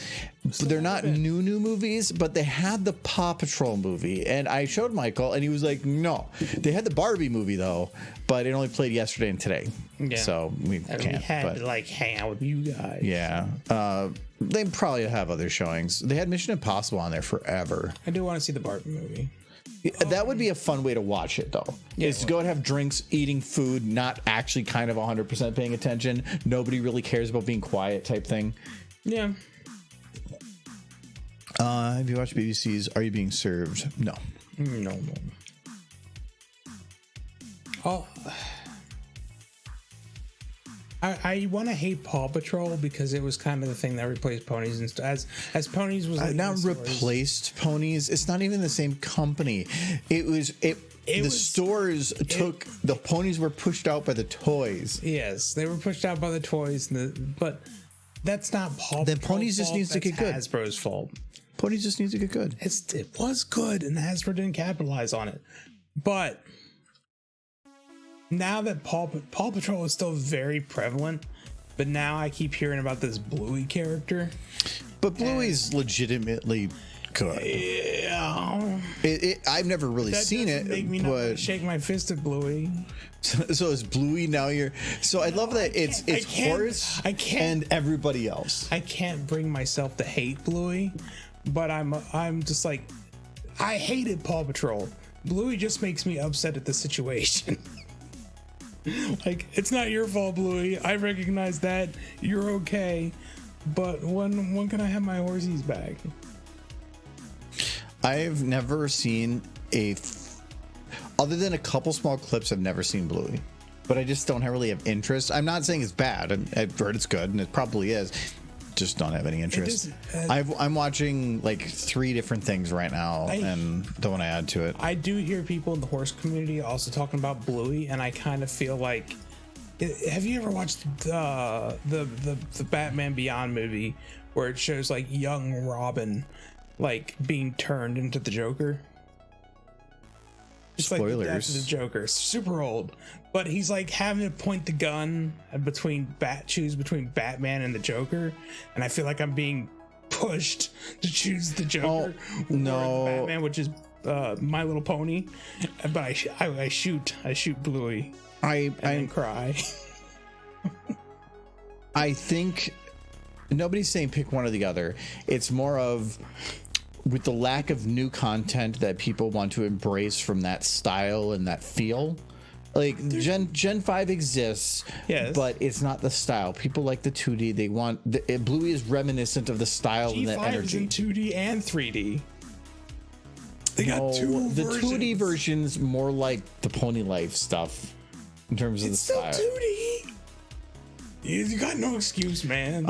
So they're not new movies, but they had the Paw Patrol movie, and I showed Michael, and he was like, "No." They had the Barbie movie though, but it only played yesterday and today, so we can't. We had to like hang out with you guys. Yeah, they probably have other showings. They had Mission Impossible on there forever. I do want to see the Barbie movie. That would be a fun way to watch it, though. Is to go and have drinks, eating food, not actually kind of 100% paying attention. Nobody really cares about being quiet type thing. Yeah. Have you watched BBC's Are You Being Served? No. No. Oh. I want to hate Paw Patrol because it was kind of the thing that replaced ponies and as ponies was like not replaced ponies. It's not even the same company. The stores took the ponies were pushed out by the toys. Yes, they were pushed out by the toys, but that's not Paw Patrol's Then ponies just fault, needs to get good. Hasbro's fault. Ponies just needs to get good. It was good, and Hasbro didn't capitalize on it, but. Now that Paw Patrol is still very prevalent, but now I keep hearing about this Bluey character. But Bluey's legitimately good. Yeah. I've never really seen it. Make me not shake my fist at Bluey. So is Bluey now So I love that it's Horace and everybody else. I can't bring myself to hate Bluey, but I'm just like, I hated Paw Patrol. Bluey just makes me upset at the situation. Like, it's not your fault, Bluey. I recognize that. You're okay. But when can I have my horsies back? I've never seen other than a couple small clips, I've never seen Bluey. But I just don't really have interest. I'm not saying it's bad. I've heard it's good, and it probably is. Just don't have any interest. I'm watching like 3 different things right now and don't want to add to it. I do hear people in the horse community also talking about Bluey, and I kind of feel like, have you ever watched the Batman Beyond movie where it shows like young Robin like being turned into the Joker? Just Spoilers. Like the death of the Joker, super old, but he's like having to point the gun choose between Batman and the Joker, and I feel like I'm being pushed to choose the Joker. Oh, or no. the Batman, which is My Little Pony, but I shoot Bluey and then cry. I think nobody's saying pick one or the other. It's more of, with the lack of new content that people want to embrace from that style and that feel. Like Gen 5 exists, Yes. but it's not the style. People like the 2D. They want Bluey is reminiscent of the style and the G5 is energy. in 2D and 3D. They got No, two the versions. 2D version's more like the Pony Life stuff in terms of It's the still style. 2D. You got no excuse, man.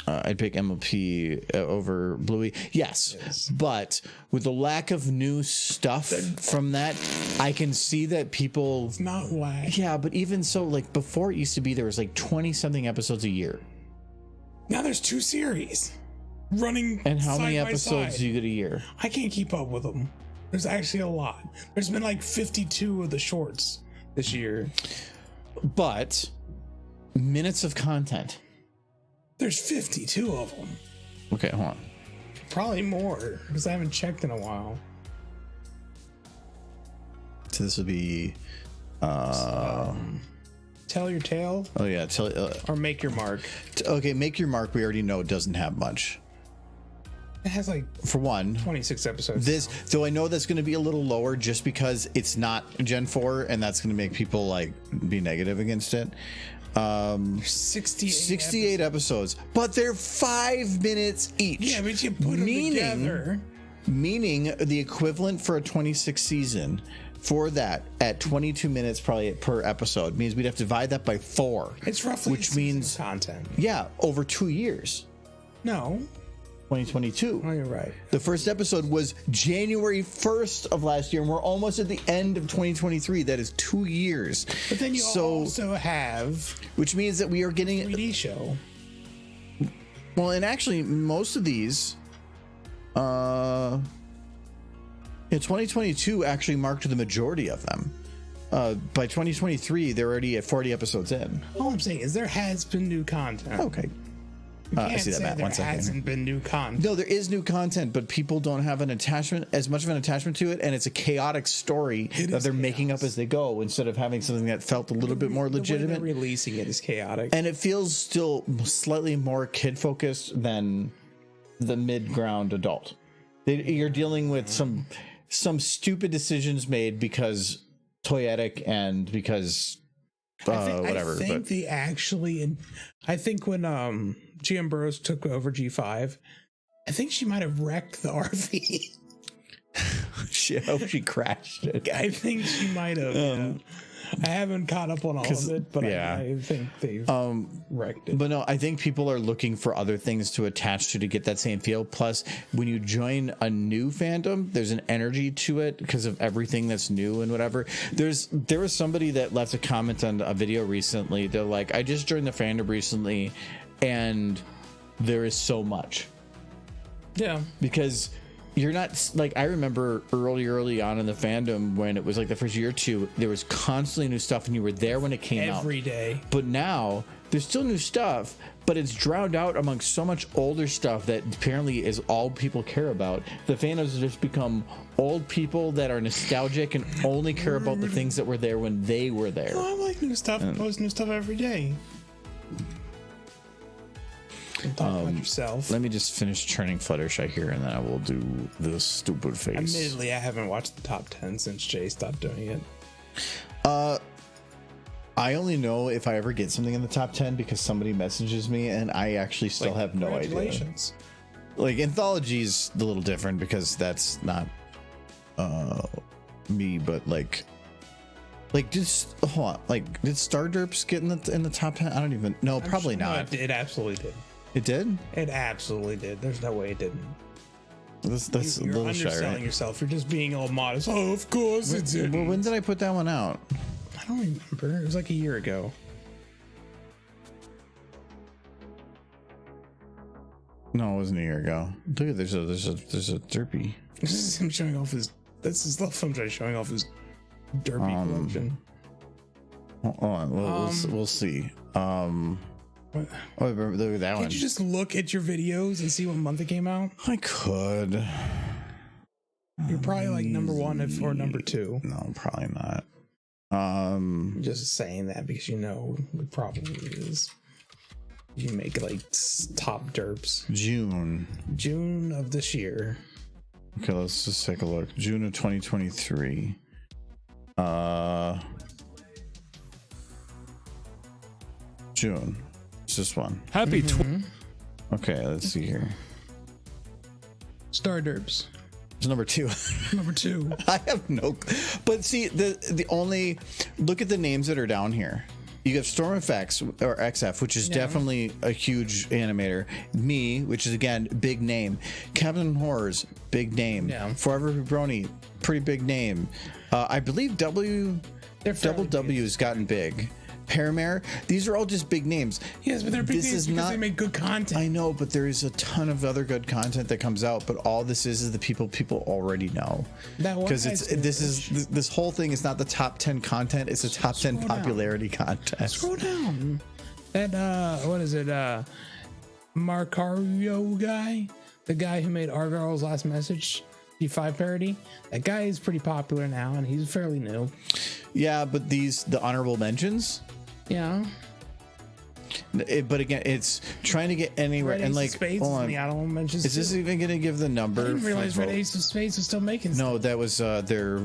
I'd pick MLP over Bluey. Yes, but with the lack of new stuff from that, I can see that people. It's not whack. Yeah, but even so, like before, it used to be there was like 20-something episodes a year. Now there's 2 series running. And how side many by episodes side. do you get a year? I can't keep up with them. There's actually a lot. There's been like 52 of the shorts this year. But minutes of content. There's 52 of them. Okay, hold on. Probably more because I haven't checked in a while. So this would be. Tell your tale Oh yeah, or make your mark. okay. Make your mark. We already know it doesn't have much. It has like For one, 26 episodes. this, though I know that's going to be a little lower just because it's not Gen 4 and that's going to make people like be negative against it. 68 episodes, but they're 5 minutes each. Yeah, but you put them together. Meaning the equivalent for a 26 season for that at 22 minutes probably per episode means we'd have to divide that by 4. It's roughly which a season means of content. yeah, over 2 years. No, 2022. oh, you're right. The first episode was January 1st of last year, and we're almost at the end of 2023. That is 2 years. But then you also have which means that we are getting 3D show. well, and actually most of these, yeah, 2022 actually marked the majority of them. By 2023, they're already at 40 episodes in. All I'm saying is there has been new content. Okay. You I can't see that, say Matt. there 1 second. hasn't been new content. No, there is new content, but people don't have as much of an attachment to it, and it's a chaotic story that they're making up as they go instead of having something that felt a little bit more The way legitimate. they're releasing it is chaotic. And it feels still slightly more kid focused than the mid-ground adult. You're dealing with some stupid decisions made because toyetic and because whatever. I think but they actually, I think when GM Burroughs took over G5, I think she might have wrecked the RV. I hope she crashed it. I think she might have. Yeah. I haven't caught up on all of it, but yeah. I think they've wrecked it. But no, I think people are looking for other things to attach to get that same feel. Plus, when you join a new fandom, there's an energy to it because of everything that's new and whatever. There was somebody that left a comment on a video recently. They're like, I just joined the fandom recently, and there is so much. Yeah. Because you're not like, I remember early on in the fandom when it was like the first year or two, there was constantly new stuff and you were there when it came out. Every day. But now there's still new stuff, but it's drowned out amongst so much older stuff that apparently is all people care about. The fandoms have just become old people that are nostalgic and only care about the things that were there when they were there. Oh, I like new stuff. I post new stuff every day. Talk about yourself. Let me just finish churning Fluttershy here and then I will do the stupid face. Admittedly, I haven't watched the top 10 since Jay stopped doing it. I only know if I ever get something in the top 10 because somebody messages me and I actually still have no idea. Congratulations. Like anthology's a little different because that's not me, but like did hold on, like did Star Derps get in the top 10? I don't even know. Probably not. No, it absolutely did. It did? It absolutely did. There's no way it didn't. That's a You're little shy, underselling right? yourself. You're just being all modest. Oh, of course it did. Well, when did I put that one out? I don't remember. It was like a year ago. No, it wasn't a year ago. Look at there's a derpy. This is him showing off his. This is the film trying showing off his derpy collection. Hold on, we'll see. Oh, look at that one. Can't you just look at your videos and see what month it came out? I could. You're probably like number 1 or number 2. No, probably not. I'm just saying that because you know it probably is. You make like top derps. June of this year. Okay, let's just take a look. June of 2023. June. It's this one. Happy Okay, let's see here. Star derps. It's number 2. Number 2. I have no. But see, the only look at the names that are down here. You have Storm FX or XF, which is definitely a huge animator. Me, which is again big name. Captain Horrors, big name. Yeah. Forever Brony, pretty big name. I believe Double W's gotten big. Paramare, these are all just big names. Yes, but they're big names because they make good content. I know, but there is a ton of other good content that comes out. But all this is the people already know. Because this whole thing is not the top 10 content; it's the top 10 popularity contest. Scroll down. That what is it? Marcario guy, the guy who made Argyle's Last Message, D5 parody. That guy is pretty popular now, and he's fairly new. Yeah, but the honorable mentions. Yeah. But again, it's trying to get anywhere. Red and Ace like, of Spades hold is on. in the honorable mentions. Is this even going to give the number? I didn't realize Red vote? Ace of Spades was still making stuff. No, that was their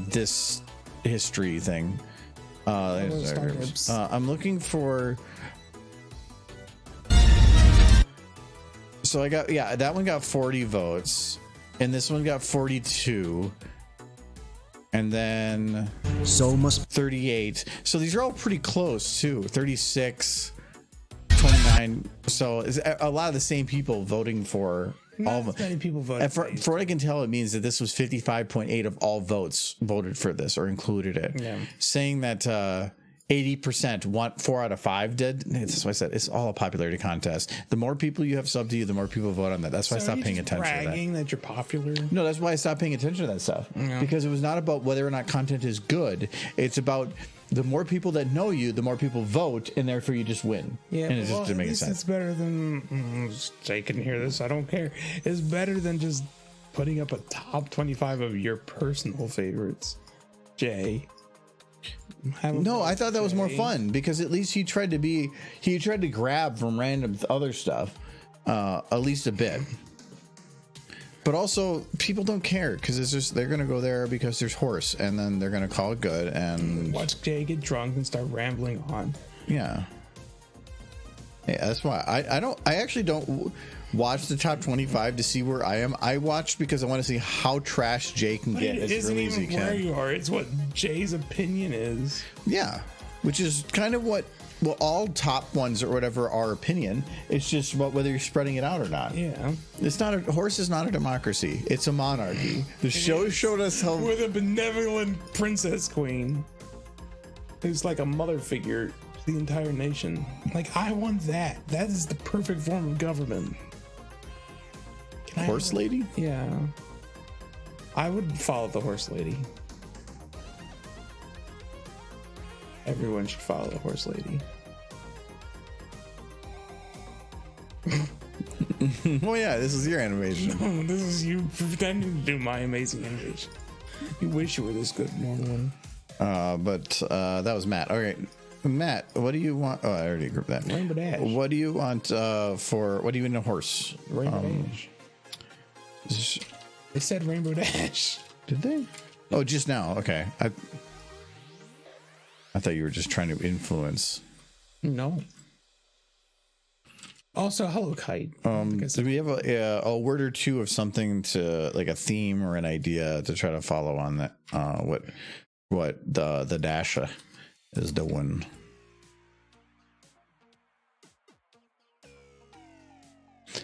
this history thing. I'm looking for. So I got that one got 40 votes, and this one got 42. And then 38. So these are all pretty close too. 36, 29. So it's a lot of the same people voting for all of them. Many people voted. For what I can tell, it means that this was 55.8 of all votes voted for this or included it. Yeah. Saying that 80% want 4 out of 5 did. That's why I said it's all a popularity contest. The more people you have sub to you, the more people vote on that. That's why I stopped paying attention to that. Bragging that you're popular. No, that's why I stopped paying attention to that stuff. Yeah. Because it was not about whether or not content is good. It's about the more people that know you, the more people vote, and therefore you just win. Yeah, and it just didn't make sense. It's better than Jay can hear this. I don't care. It's better than just putting up a top 25 of your personal favorites, Jay. No, I thought that was more fun because at least he tried to grab from random other stuff, at least a bit. But also, people don't care because it's just they're gonna go there because there's horse, and then they're gonna call it good and watch Jay get drunk and start rambling on. Yeah, that's why I actually don't watch the top 25 to see where I am. I watched because I want to see how trash Jay can get as early as he can. Where you are, it's what Jay's opinion is. Yeah, which is kind of what all top ones or whatever are opinion. It's just about whether you're spreading it out or not. Yeah, it's not horse is not a democracy. It's a monarchy. The show showed us how with a benevolent princess queen who's like a mother figure to the entire nation. Like I want that. That is the perfect form of government. Horse lady? Yeah. I would follow the horse lady. Everyone should follow the horse lady. Oh yeah, this is your animation. No, this is you pretending to do my amazing animation. You wish you were this good, Mormon. But that was Matt. All right. Matt, what do you want? Oh, I already grouped that. Rainbow Dash. What do you want what do you in a horse? Rainbow Dash. They said Rainbow Dash. Did they? Oh, just now. Okay. I thought you were just trying to influence. No. Also, hello, Kite. Do we have a word or two of something to like a theme or an idea to try to follow on that? What the dash is doing?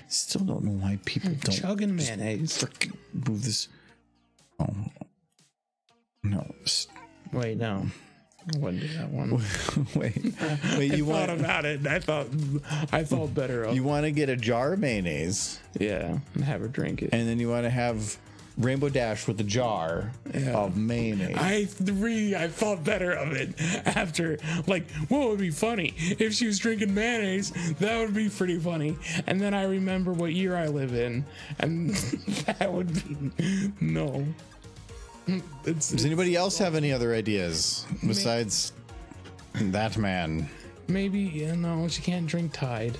Still don't know why people don't chugging mayonnaise. Freaking move this. Oh no! Wait, no. I wouldn't do that one. wait. You thought about it. I thought better of. You want to get a jar of mayonnaise, yeah, and have her drink it, and then you want to have Rainbow Dash with a jar of mayonnaise. I thought better of it after, like, what would be funny if she was drinking mayonnaise? That would be pretty funny. And then I remember what year I live in, and that would be no. Does anybody else have any other ideas besides that man? Maybe no, she can't drink Tide,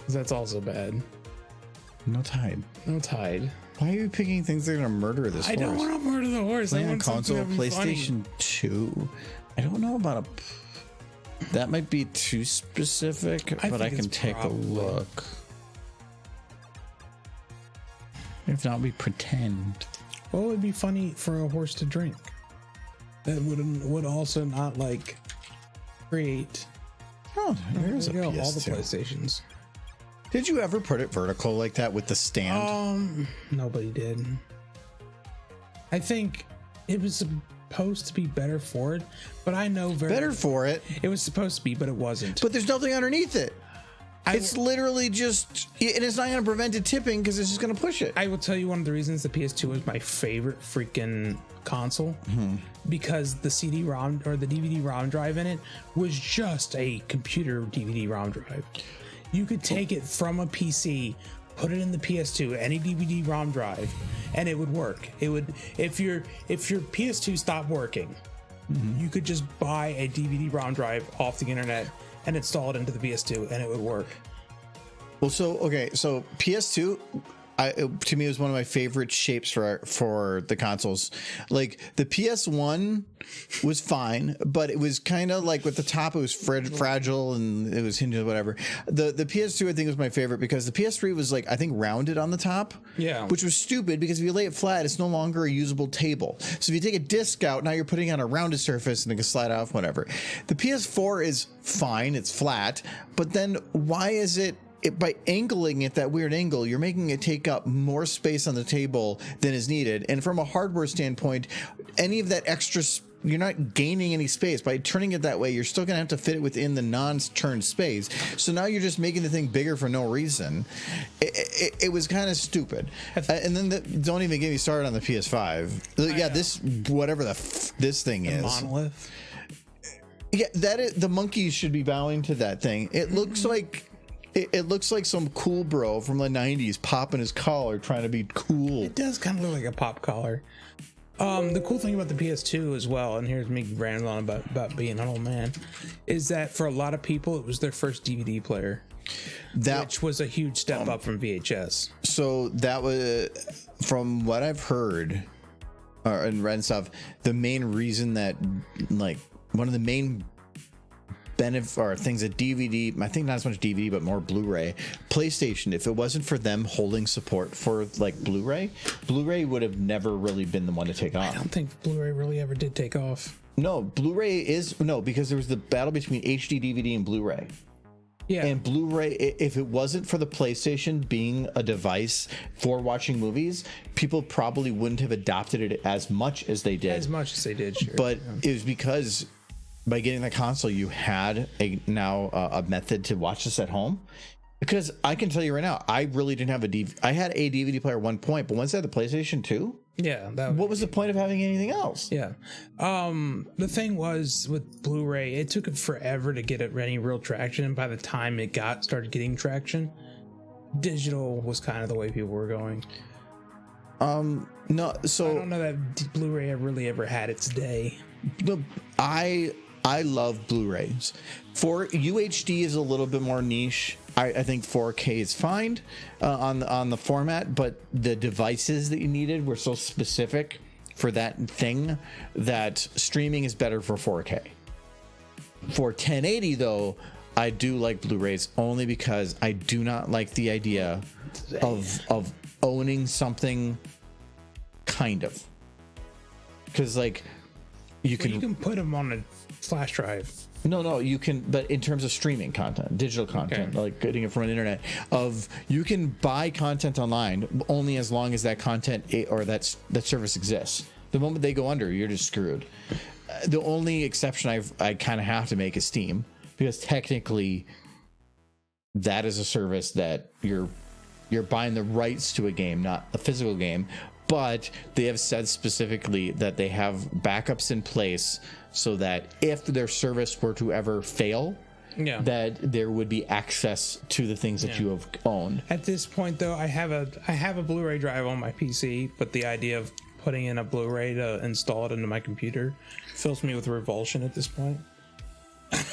'cause that's also bad. No Tide. No Tide. Why are you picking things that are gonna murder this I horse? don't want to murder the horse. I Playing on want something console, that'd be funny. PlayStation 2. I don't know about that might be too specific, but I think can it's take probably- a look. If not, we pretend. What would be funny for a horse to drink? That would also not like create. Oh, there's a There you go, all the PS2. PlayStations. Did you ever put it vertical like that with the stand? Nobody did. I think it was supposed to be better for it, but I know Better for it, It was supposed to be, but it wasn't. but there's nothing underneath it. It's literally just, and it's not going to prevent it tipping because it's just going to push it. I will tell you one of the reasons the PS2 was my favorite freaking console, because the CD-ROM or the DVD-ROM drive in it was just a computer DVD-ROM drive. You could take it from a PC, put it in the PS2, any DVD-ROM drive, and it would work. It would, if your PS2 stopped working, you could just buy a DVD-ROM drive off the internet and install it into the PS2, and it would work. Well, so PS2, to me, was one of my favorite shapes for the consoles. Like the PS1 was fine, but it was kind of like with the top, it was fragile and it was hinged or whatever. The PS2, I think, was my favorite because the PS3 was like, I think, rounded on the top. Yeah. Which was stupid because if you lay it flat, it's no longer a usable table. So if you take a disc out, now you're putting it on a rounded surface and it can slide off, whatever. The PS4 is fine, it's flat, but then why is it? By angling it that weird angle, you're making it take up more space on the table than is needed. And from a hardware standpoint, any of that extra, you're not gaining any space. By turning it that way, you're still going to have to fit it within the non-turned space. So now you're just making the thing bigger for no reason. It was kind of stupid. And then don't even get me started on the PS5. Yeah, this, whatever this thing is. Monolith. Yeah, the monkeys should be bowing to that thing. It looks like... It looks like some cool bro from the 90s popping his collar trying to be cool. It does kind of look like a pop collar. The cool thing about the PS2 as well, and here's me rambling on about being an old man, is that for a lot of people, it was their first DVD player, which was a huge step up from VHS. So that was, from what I've heard and read and stuff, the main reason that, like, one of the main benefit or things that DVD, I think not as much DVD but more Blu-ray, PlayStation, if it wasn't for them holding support for like Blu-ray would have never really been the one to take off. I don't think Blu-ray really ever did take off. No, because there was the battle between HD DVD and Blu-ray. Yeah. And Blu-ray, if it wasn't for the PlayStation being a device for watching movies, people probably wouldn't have adopted it as much as they did. As much as they did, sure. But it was because by getting the console, you had a method to watch this at home. Because I can tell you right now, I really didn't have I had a DVD player at one point, but once I had the PlayStation 2, yeah, what was the point of having anything else? Yeah. The thing was with Blu-ray, it took it forever to get any real traction. And by the time it started getting traction, digital was kind of the way people were going. No, so I don't know that Blu-ray really ever had its day. I love Blu-rays. For UHD is a little bit more niche. I think 4K is fine on the format, but the devices that you needed were so specific for that thing that streaming is better for 4K. For 1080 though, I do like Blu-rays only because I do not like the idea of owning something, kind of, because like you can put them on a flash drive. No, you can, but in terms of streaming content, digital content, like getting it from an internet, you can buy content online only as long as that content or that service exists. The moment they go under, you're just screwed. The only exception I kind of have to make is Steam, because technically that is a service that you're buying the rights to a game, not a physical game. But they have said specifically that they have backups in place so that if their service were to ever fail, that there would be access to the things that you have owned. At this point, though, I have a Blu-ray drive on my PC, but the idea of putting in a Blu-ray to install it into my computer fills me with revulsion at this point.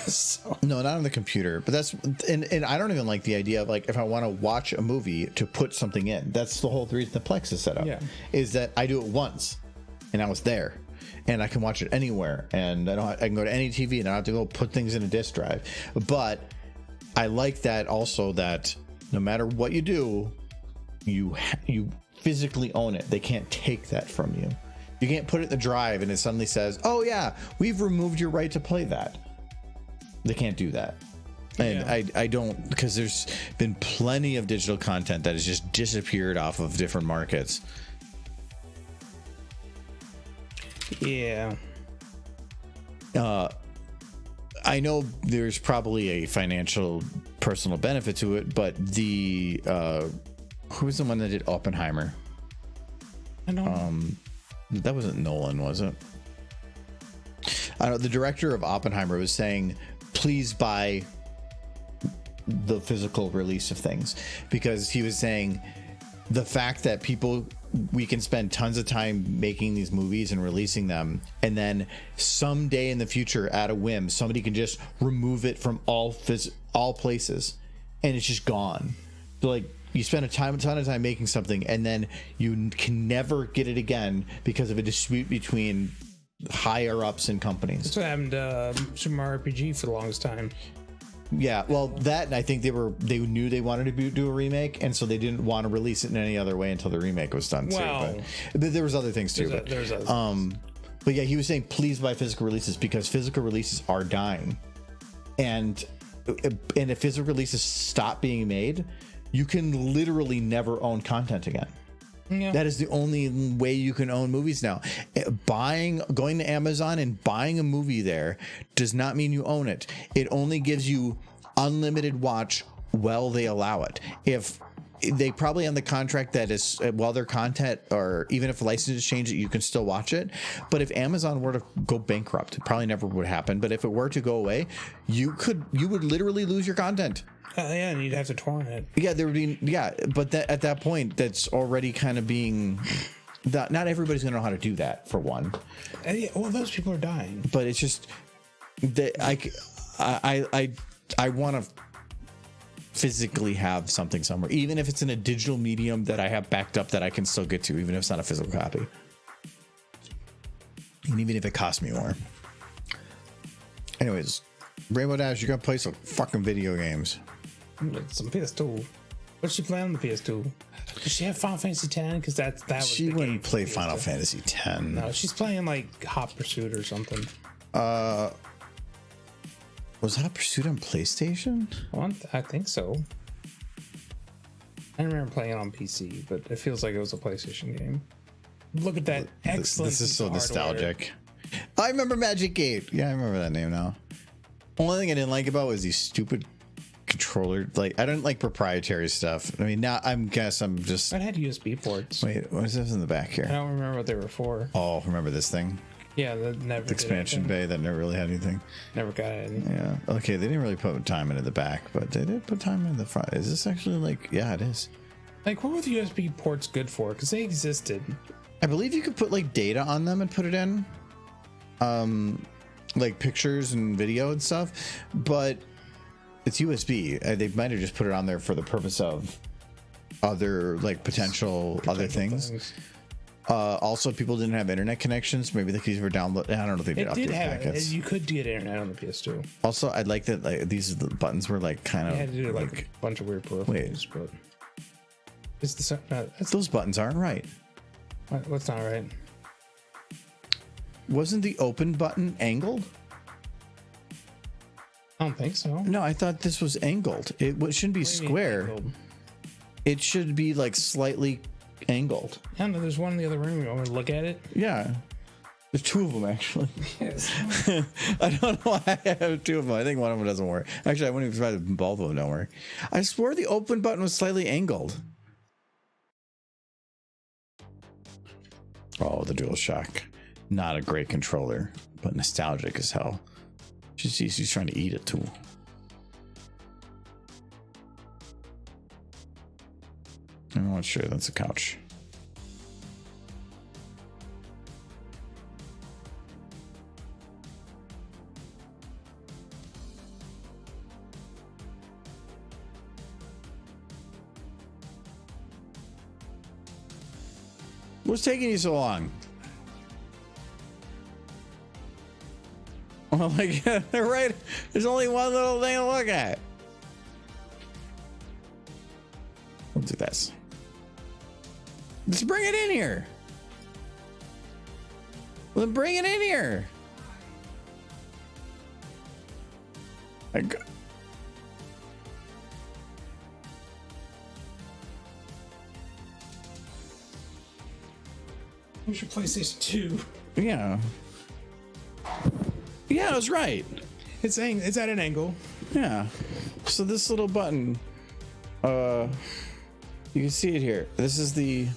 So. No, not on the computer, but that's and I don't even like the idea of like if I want to watch a movie to put something in. That's the whole reason the Plex is set up. Is that I do it once and I was there and I can watch it anywhere and I can go to any TV and I don't have to go put things in a disk drive. But I like that also that no matter what you do, you physically own it. They can't take that from you. You can't put it in the drive and it suddenly says, "Oh yeah, we've removed your right to play that." They can't do that. And I don't, because there's been plenty of digital content that has just disappeared off of different markets. Yeah. I know there's probably a financial personal benefit to it, but the who was the one that did Oppenheimer? I know. That wasn't Nolan, was it? I don't know. The director of Oppenheimer was saying, please buy the physical release of things, because he was saying the fact that we can spend tons of time making these movies and releasing them, and then someday in the future at a whim somebody can just remove it from all places and it's just gone. So like you spend a ton of time making something and then you can never get it again because of a dispute between higher ups in companies. That's what happened to Super Mario RPG for the longest time. Yeah, well, that I think they knew they wanted to do a remake, and so they didn't want to release it in any other way until the remake was done too. But there was other things too. But yeah, he was saying please buy physical releases because physical releases are dying, and if physical releases stop being made, you can literally never own content again. Yeah. That is the only way you can own movies now. Going to Amazon and buying a movie there does not mean you own it. It only gives you unlimited watch while they allow it. If they probably on the contract that is while their content, or even if licenses change it, you can still watch it. But if Amazon were to go bankrupt, it probably never would happen. But if it were to go away, you would literally lose your content. Yeah, and you'd have to torrent it. Yeah, there would be. Yeah, but at that point, that's already kind of being. Not everybody's gonna know how to do that. For one. Yeah, well, those people are dying. But it's just that I want to physically have something somewhere, even if it's in a digital medium that I have backed up that I can still get to, even if it's not a physical copy, and even if it costs me more. Anyways, Rainbow Dash, you're gonna play some fucking video games. Some PS2. What's she playing on the PS2? Does she have Final Fantasy X? Because that was she wouldn't play Final Fantasy X. No, she's playing like Hot Pursuit or something. Was Hot Pursuit on PlayStation? Well, I think so. I remember playing it on PC, but it feels like it was a PlayStation game. Look at that excellent. This is so nostalgic. I remember Magic 8. Yeah, I remember that name now. Only thing I didn't like about was these stupid controller. Like, I don't like proprietary stuff. I mean, now I'm just. It had USB ports. Wait, what is this in the back here? I don't remember what they were for. Oh, remember this thing? Yeah, that never. The expansion bay that never really had anything. Never got it. Yeah. Okay, they didn't really put time into the back, but they did put time in the front. Is this actually like? Yeah, it is. Like, what were the USB ports good for? Because they existed. I believe you could put like data on them and put it in. Like pictures and video and stuff, but it's USB. They might have just put it on there for the purpose of other like potential other things. Also, people didn't have internet connections. Maybe the keys were download. I don't know if they did update packets. You could get internet on the PS2. Also, I'd like that like these buttons were like kind of. You had to do like a bunch of weird peripherals. But it's those buttons aren't right. What's not right? Wasn't the open button angled? I don't think so. No, I thought this was angled. It shouldn't be square. It should be like slightly angled. Yeah, no, there's one in the other room. You want me to look at it? Yeah. There's two of them, actually. Yes. I don't know why I have two of them. I think one of them doesn't work. Actually, I wouldn't even try that both of them don't work. I swore the open button was slightly angled. Oh, the DualShock. Not a great controller, but nostalgic as hell. She's trying to eat it too. I'm not sure that's a couch. What's taking you so long? Well, like, they're right. There's only one little thing to look at. We'll do this. Let's bring it in here. Well, then bring it in here. Where's your PlayStation 2? Yeah. Yeah, I was right. It's at an angle. Yeah. So this little button, you can see it here. This is the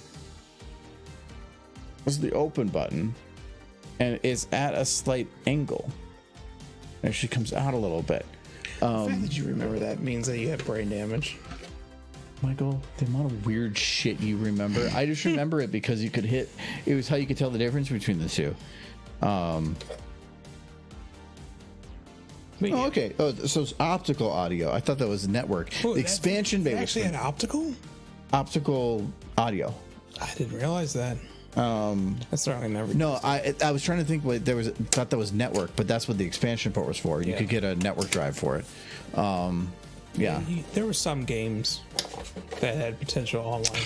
open button, and it's at a slight angle. It actually comes out a little bit. The fact that you remember that means that you have brain damage. Michael, the amount of weird shit you remember. I just remember it because you could hit. It was how you could tell the difference between the two. Oh, okay. Oh, so it's optical audio. I thought that was network. Oh, the expansion bay was actually had optical audio. I didn't realize that. That's certainly never. No, I was trying to think what there was. Thought that was network, but that's what the expansion port was for. You could get a network drive for it. Yeah. There were some games that had potential online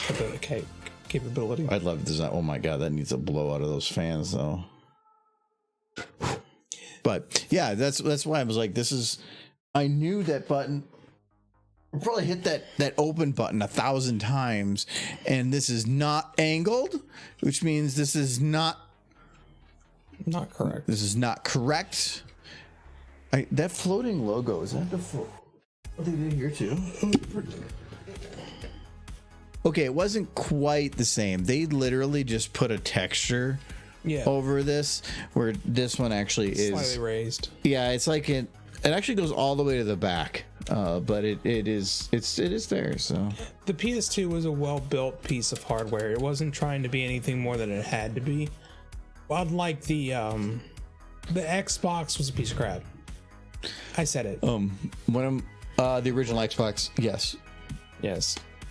capability. I'd love to design. Oh my god, that needs to blow out of those fans though. But yeah, that's why I was like, this is. I knew that button. I probably hit that open button 1,000 times, and this is not angled, which means this is not correct. This is not correct. That floating logo, is that the what they did here too? Okay, it wasn't quite the same. They literally just put a texture over this, where this one actually is slightly raised. Yeah, it's like it actually goes all the way to the back, but it is there. So the PS2 was a well-built piece of hardware. It wasn't trying to be anything more than it had to be. Unlike the Xbox was a piece of crap. I said it. when the original Xbox, yes.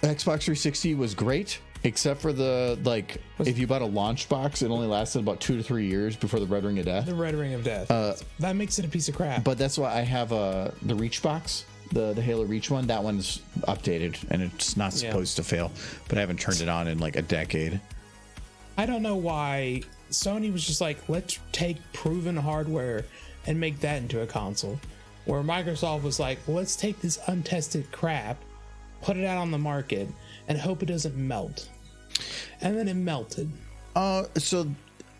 Xbox 360 was great, except for if you bought a launch box, it only lasted about 2 to 3 years before the Red Ring of Death. The Red Ring of Death. That makes it a piece of crap. But that's why I have the Reach box, the Halo Reach one. That one's updated, and it's not supposed to fail, but I haven't turned it on in like a decade. I don't know why Sony was just like, let's take proven hardware and make that into a console. Where Microsoft was like, let's take this untested crap, put it out on the market, and hope it doesn't melt. And then it melted. So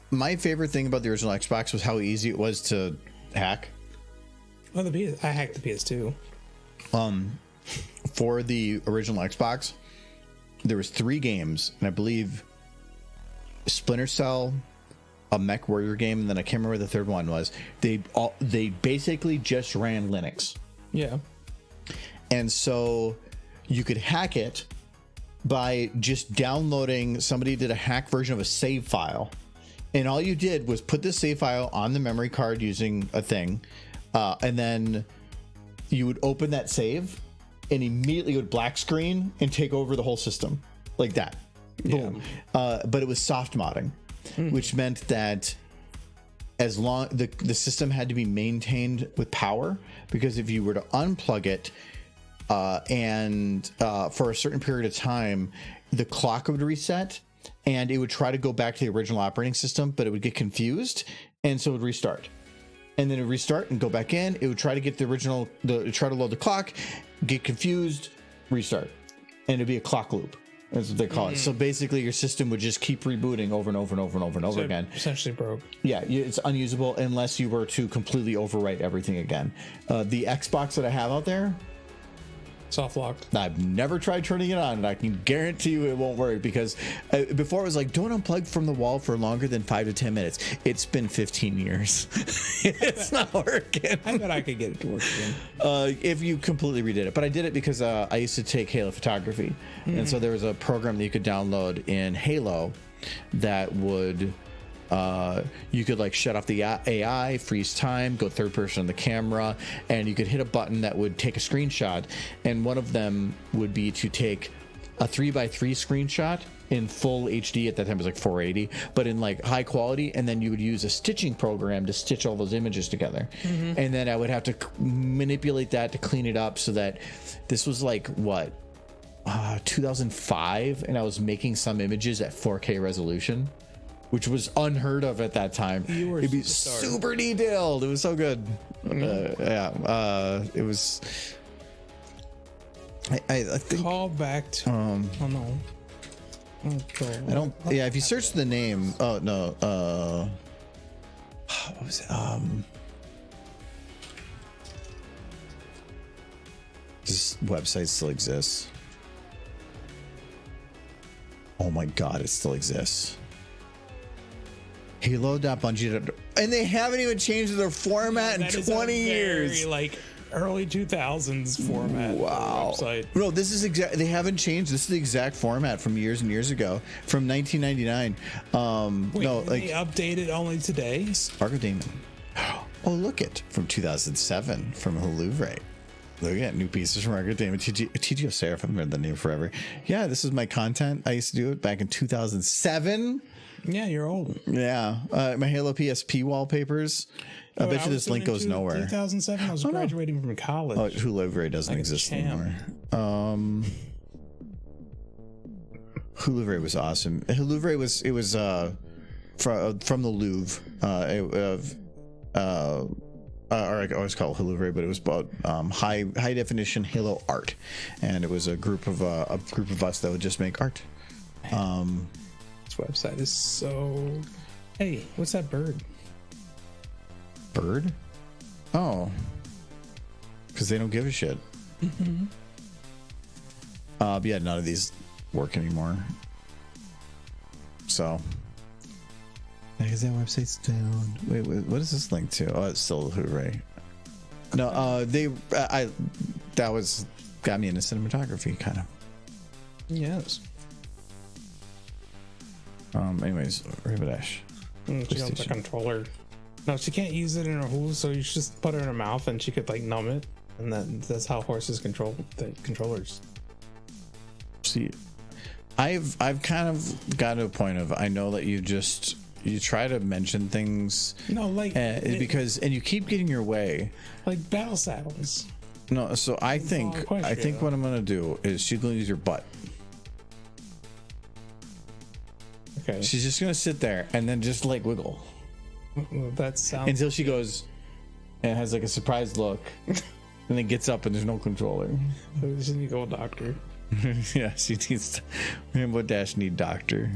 my favorite thing about the original Xbox was how easy it was to hack. Well, I hacked the PS2. For the original Xbox, there was 3 games, and I believe Splinter Cell, a mech warrior game, and then I can't remember what the third one was. They basically just ran Linux. Yeah. And so you could hack it by just downloading. Somebody did a hack version of a save file, and all you did was put the save file on the memory card using a thing, and then you would open that save, and immediately it would black screen and take over the whole system like that. Boom. But it was soft modding, which meant that as long the system had to be maintained with power, because if you were to unplug it and for a certain period of time, the clock would reset and it would try to go back to the original operating system, but it would get confused, and so it would restart. And then it would restart and go back in. It would try to get try to load the clock, get confused, restart. And it'd be a clock loop. That's what they call it. So basically your system would just keep rebooting over and over and over and over and over again. Essentially broke. Yeah, it's unusable unless you were to completely overwrite everything again. The Xbox that I have out there, Soft locked. I've never tried turning it on, and I can guarantee you it won't work because before it was like, don't unplug from the wall for longer than 5 to 10 minutes. It's been 15 years. It's not working. I bet I could get it to work again. If you completely redid it. But I did it because I used to take Halo photography. And so there was a program that you could download in Halo that would... you could like shut off the AI, freeze time, go third person on the camera, and you could hit a button that would take a screenshot. And one of them would be to take a 3x3 screenshot in full HD. At that time it was like 480, but in like high quality. And then you would use a stitching program to stitch all those images together. And then I would have to manipulate that to clean it up so that this was like what 2005, and I was making some images at 4K resolution, which was unheard of at that time. It'd be super detailed. It was so good. It was. I think. Call back to. Oh no. Okay. I don't. Yeah, if you search the name. Oh no. What was it? This website still exists. Oh my god, it still exists. Halo.bungie, and they haven't even changed their format in 20 years. Like early 2000s format. Wow. Website. No, this is exact. They haven't changed. This is the exact format from years and years ago, from 1999. Wait, no, like they updated only today. Arcademon. Oh, look it from 2007 from Louvre. Look at new pieces from Arcademon. TGO Seraphim, I've heard the name forever. Yeah, this is my content. I used to do it back in 2007. Yeah, you're old. Yeah, my Halo PSP wallpapers. I bet you this link goes nowhere. 2007. I was graduating from college. Oh, Hulu doesn't exist anymore. Hulu was awesome. Hulu was from the Louvre. Or I always call it Hulu, but it was about high definition Halo art, and it was a group of us that would just make art. This website is so. Hey, what's that bird? Bird? Oh, because they don't give a shit. But yeah, none of these work anymore. So. Is that website's down? Wait, what is this link to? Oh, it's still Hooray. No, that got me into cinematography, kind of. Yes. Anyways, Rabidash. She has the controller. No, she can't use it in her hooves, so you just put her in her mouth and she could like numb it, and that's how horses control the controllers. See, I've kind of got to a point of I know that you try to mention things. No, like because you keep getting your way. Like battle saddles. No, so I think what I'm gonna do is she's gonna use your butt. Okay. She's just gonna sit there and then just like wiggle. Well, that sounds until she goes and has like a surprised look, and then gets up and there's no controller. So she needs to go doctor. Yeah, she needs to. Rainbow Dash need doctor.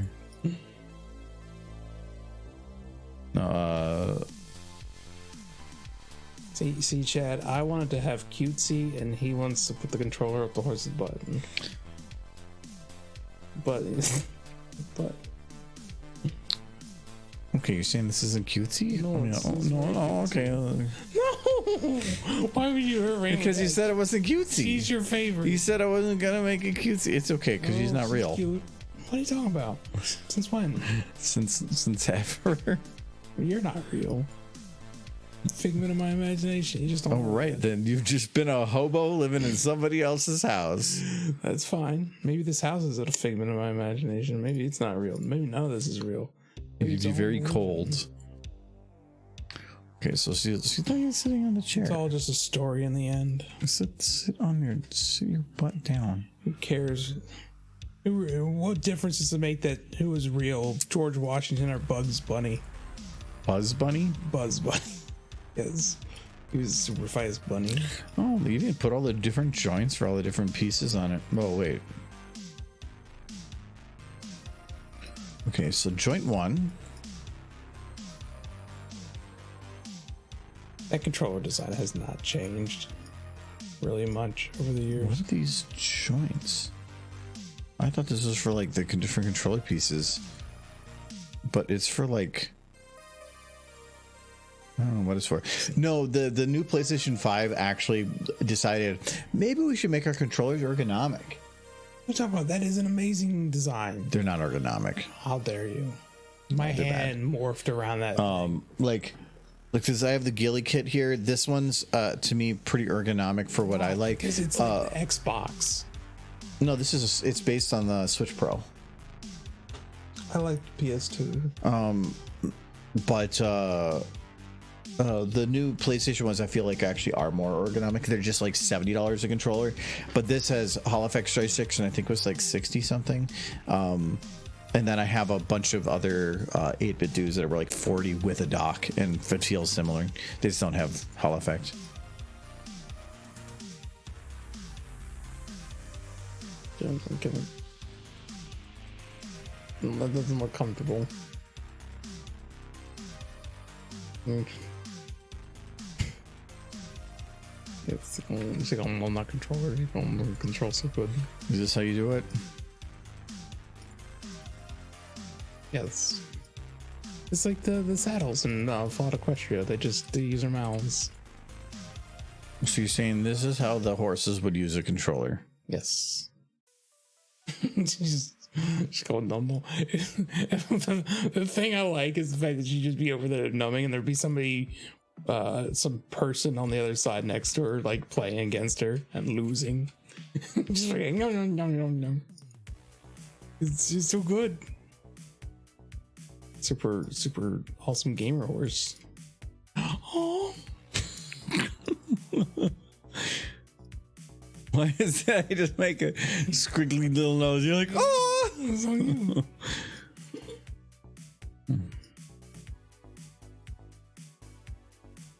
See, Chad, I wanted to have cutesy, and he wants to put the controller up the horse's butt. But. Okay, you're saying this isn't cutesy? No, no, okay. No! Why would you hurt Rainbow? Because you said it wasn't cutesy. She's your favorite. You said I wasn't gonna make it cutesy. It's okay, because she's not real. Cute. What are you talking about? Since when? Since ever. You're not real. Figment of my imagination. You just don't. Oh, right. Then you've just been a hobo living in somebody else's house. That's fine. Maybe this house is a figment of my imagination. Maybe it's not real. Maybe none of this is real. You'd be very cold. Okay, so she's sitting on the chair. It's all just a story in the end. Sit your butt down. Who cares? What difference does it make that who was real, George Washington or Bugs Bunny? Buzz Bunny? Buzz Bunny. Yes. He was a super fast bunny. Oh, you didn't put all the different joints for all the different pieces on it. Oh, wait. Okay, so joint 1. That controller design has not changed. really much over the years. What are these joints? I thought this was for like the different controller pieces, but it's for like, I don't know what it's for. No, the new PlayStation 5 actually decided maybe we should make our controllers ergonomic. We're talking about that is an amazing design. They're not ergonomic. How dare you? My they're hand morphed around that. Like because I have the Ghillie kit here. This one's to me pretty ergonomic for what I like. Because it's like the Xbox. No, this is it's based on the Switch Pro. I like PS2. But the new PlayStation ones I feel like actually are more ergonomic. They're just like $70 a controller, but this has Hall effects joysticks and I think it was like 60 something. And then I have a bunch of other 8-bit dudes that were like 40 with a dock and it feels similar. They just don't have Hall effect. That doesn't look comfortable. It's like I'm not controller. You don't control so good. Is this how you do it? Yes. It's like the saddles in Fallout Equestria. They use their mouths. So you're saying this is how the horses would use a controller? Yes. She's going numble. The thing I like is the fact that she'd just be over there numbing and there'd be somebody, some person on the other side next to her, like playing against her and losing. Just like, no. It's just so good. Super awesome gamer horse. Oh. Why is that? You just make a squiggly little nose. You're like, oh! It's on you.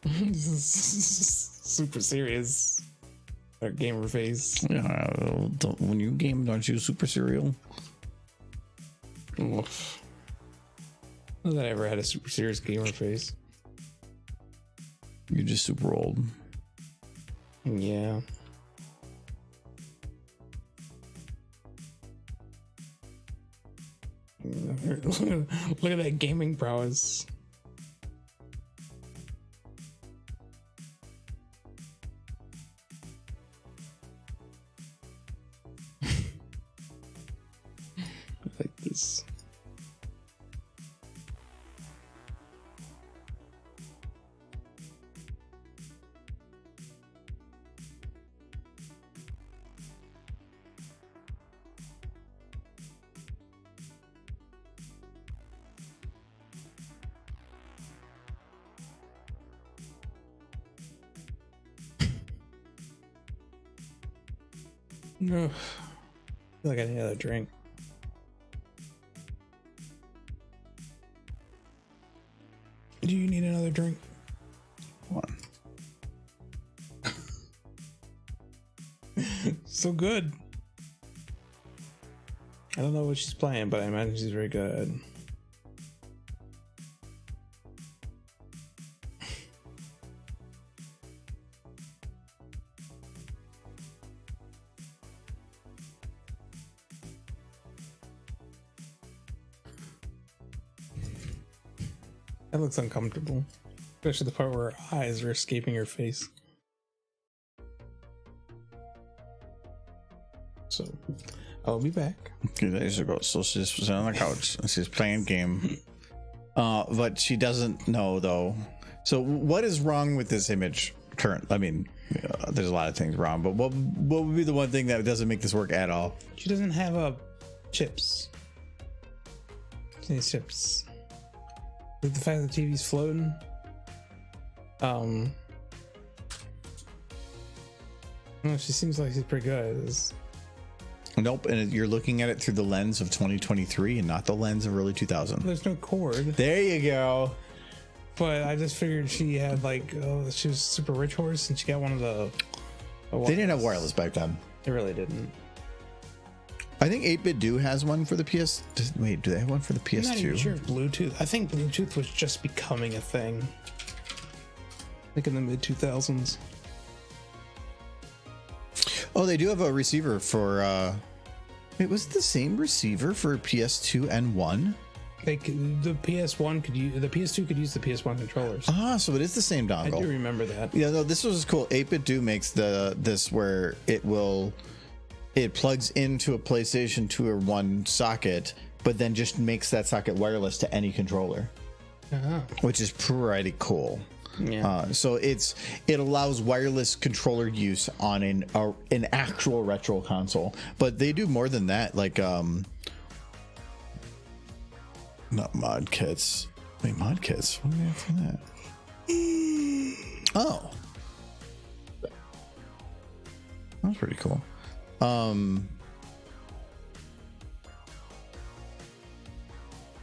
This is super serious. Our gamer face. Yeah, when you game, don't you super serial? Oof. Not that I ever had a super serious gamer face. You're just super old. Yeah. Look at that gaming prowess. Like this. No, I feel like I need another drink. Do you need another drink? One. So good. I don't know what she's playing, but I imagine she's very good. That looks uncomfortable, especially the part where her eyes are escaping her face. So, I'll be back. Okay, there you go. So she's sitting on the couch and she's playing a game. But she doesn't know though. So what is wrong with this image? I mean, there's a lot of things wrong, but what would be the one thing that doesn't make this work at all? She doesn't have chips. She needs chips. With the fact that the TV's floating. No, she seems like she's pretty good at this. Nope, and you're looking at it through the lens of 2023 and not the lens of early 2000. There's no cord. There you go. But I just figured she had she was super rich horse and she got one of the They didn't have wireless back then. They really didn't. I think 8-Bit Do has one for the PS. Wait, do they have one for the PS2? I'm not even sure if Bluetooth. I think Bluetooth was just becoming a thing. Like in the mid 2000s. Oh, they do have a receiver for. Wait, was it the same receiver for PS2 and 1? The PS1 could use the PS2 could use the PS1 controllers. Ah, so it is the same I dongle. do remember that. Yeah, no, this was cool. 8-Bit Do makes this where it plugs into a PlayStation 2 or 1 socket, but then just makes that socket wireless to any controller, which is pretty cool. Yeah. So it allows wireless controller use on an actual retro console, but they do more than that. Like not mod kits. Wait, mod kits? What do we have for that? Oh, that's pretty cool.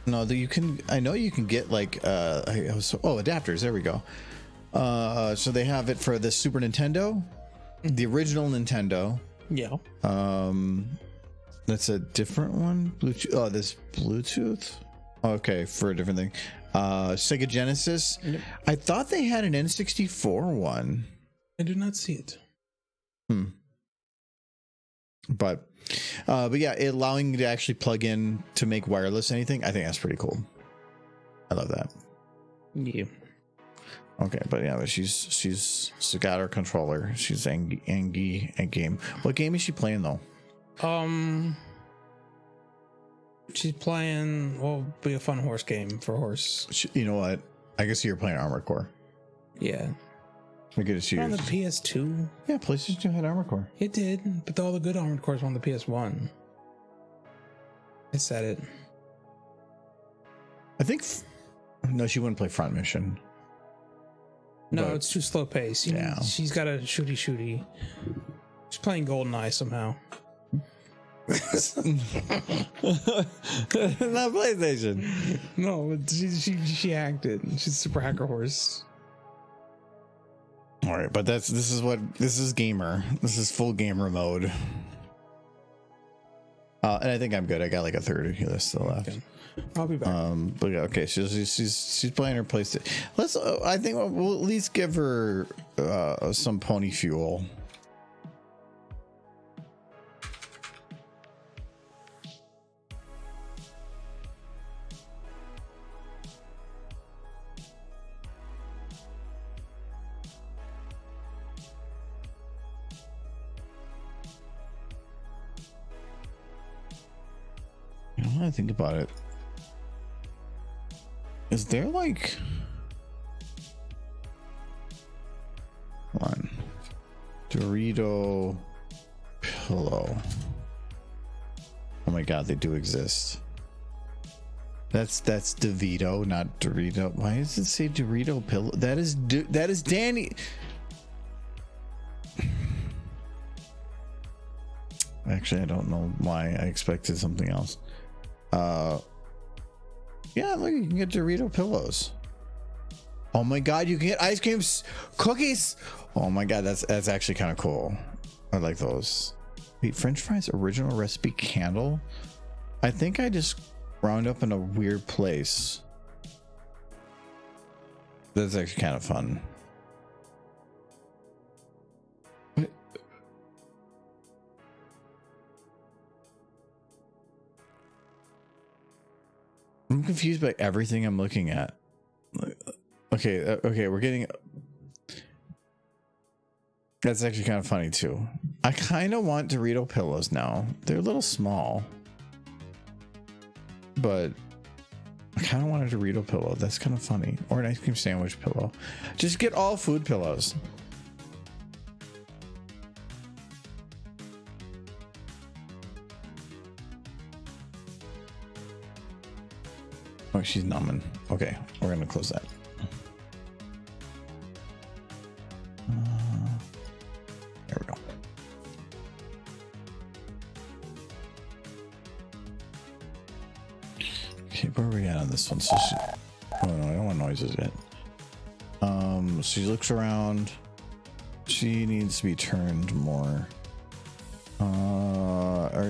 No, you can. I know you can get like adapters. There we go. So they have it for the Super Nintendo, the original Nintendo. Yeah. That's a different one. Bluetooth. Oh, this Bluetooth. Okay, for a different thing. Sega Genesis. Yep. I thought they had an N64 one. I do not see it. But yeah, allowing you to actually plug in to make wireless anything, I think that's pretty cool. I love that. Yeah. Okay, but yeah, but she's got her controller. She's Angie at game. What game is she playing though? She's playing. Well, be a fun horse game for horse. You know what? I guess you're playing Armored Core. Yeah. We get to on the PS2. Yeah, PlayStation 2 had Armored Core. It did, but all the good Armored Cores were on the PS1. I said it. I think. No, she wouldn't play Front Mission. No, it's too slow paced. Yeah. She's got a shooty. She's playing GoldenEye somehow. Not PlayStation. No, but she hacked it. She's Super Hacker Horse. All right, but this is gamer. This is full gamer mode. And I think I'm good. I got like a third of you still left. Okay. I'll be back. But yeah, okay. She's playing her PlayStation. Let's. I think we'll at least give her some pony fuel. You know, when I think about it, is there like one Dorito pillow? Oh my god, they do exist. That's DeVito, not Dorito. Why does it say Dorito pillow? That is Danny. Actually, I don't know why I expected something else. Yeah, look, you can get Dorito pillows. Oh my god, you can get ice cream cookies. Oh my god, that's actually kind of cool. I like those. Wait, French fries original recipe candle? I think I just wound up in a weird place. That's actually kind of fun. I'm confused by everything I'm looking at. Okay, we're getting. That's actually kind of funny too. I kind of want Dorito pillows now. They're a little small, but I kind of want a Dorito pillow. That's kind of funny, or an ice cream sandwich pillow. Just get all food pillows. Oh, she's numbing. Okay, we're gonna close that. There we go. Okay, where are we at on this one? So oh no, I don't want noises yet. She looks around. She needs to be turned more.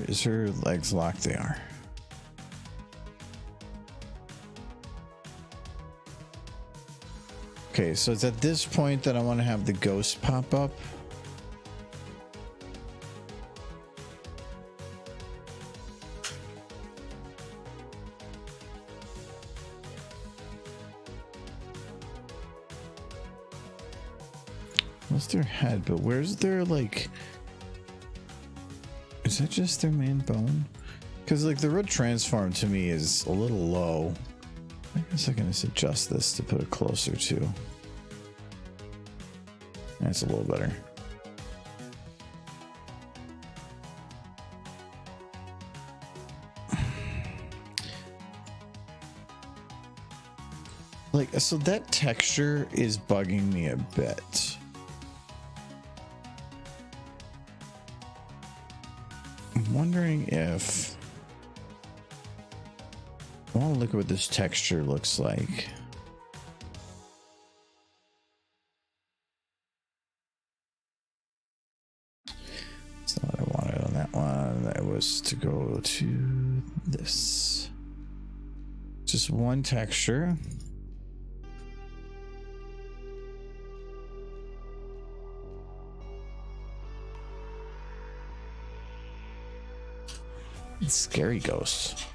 Is her legs locked? They are. Okay, so it's at this point that I want to have the ghost pop up. What's their head? But where's their like? Is that just their main bone? Because like the root transform to me is a little low. I guess I can just adjust this to put it closer to. That's a little better. Like, so that texture is bugging me a bit. I'm wondering if I want to look at what this texture looks like. That's not what I wanted on that one. That was to go to this. Just one texture. Scary ghost.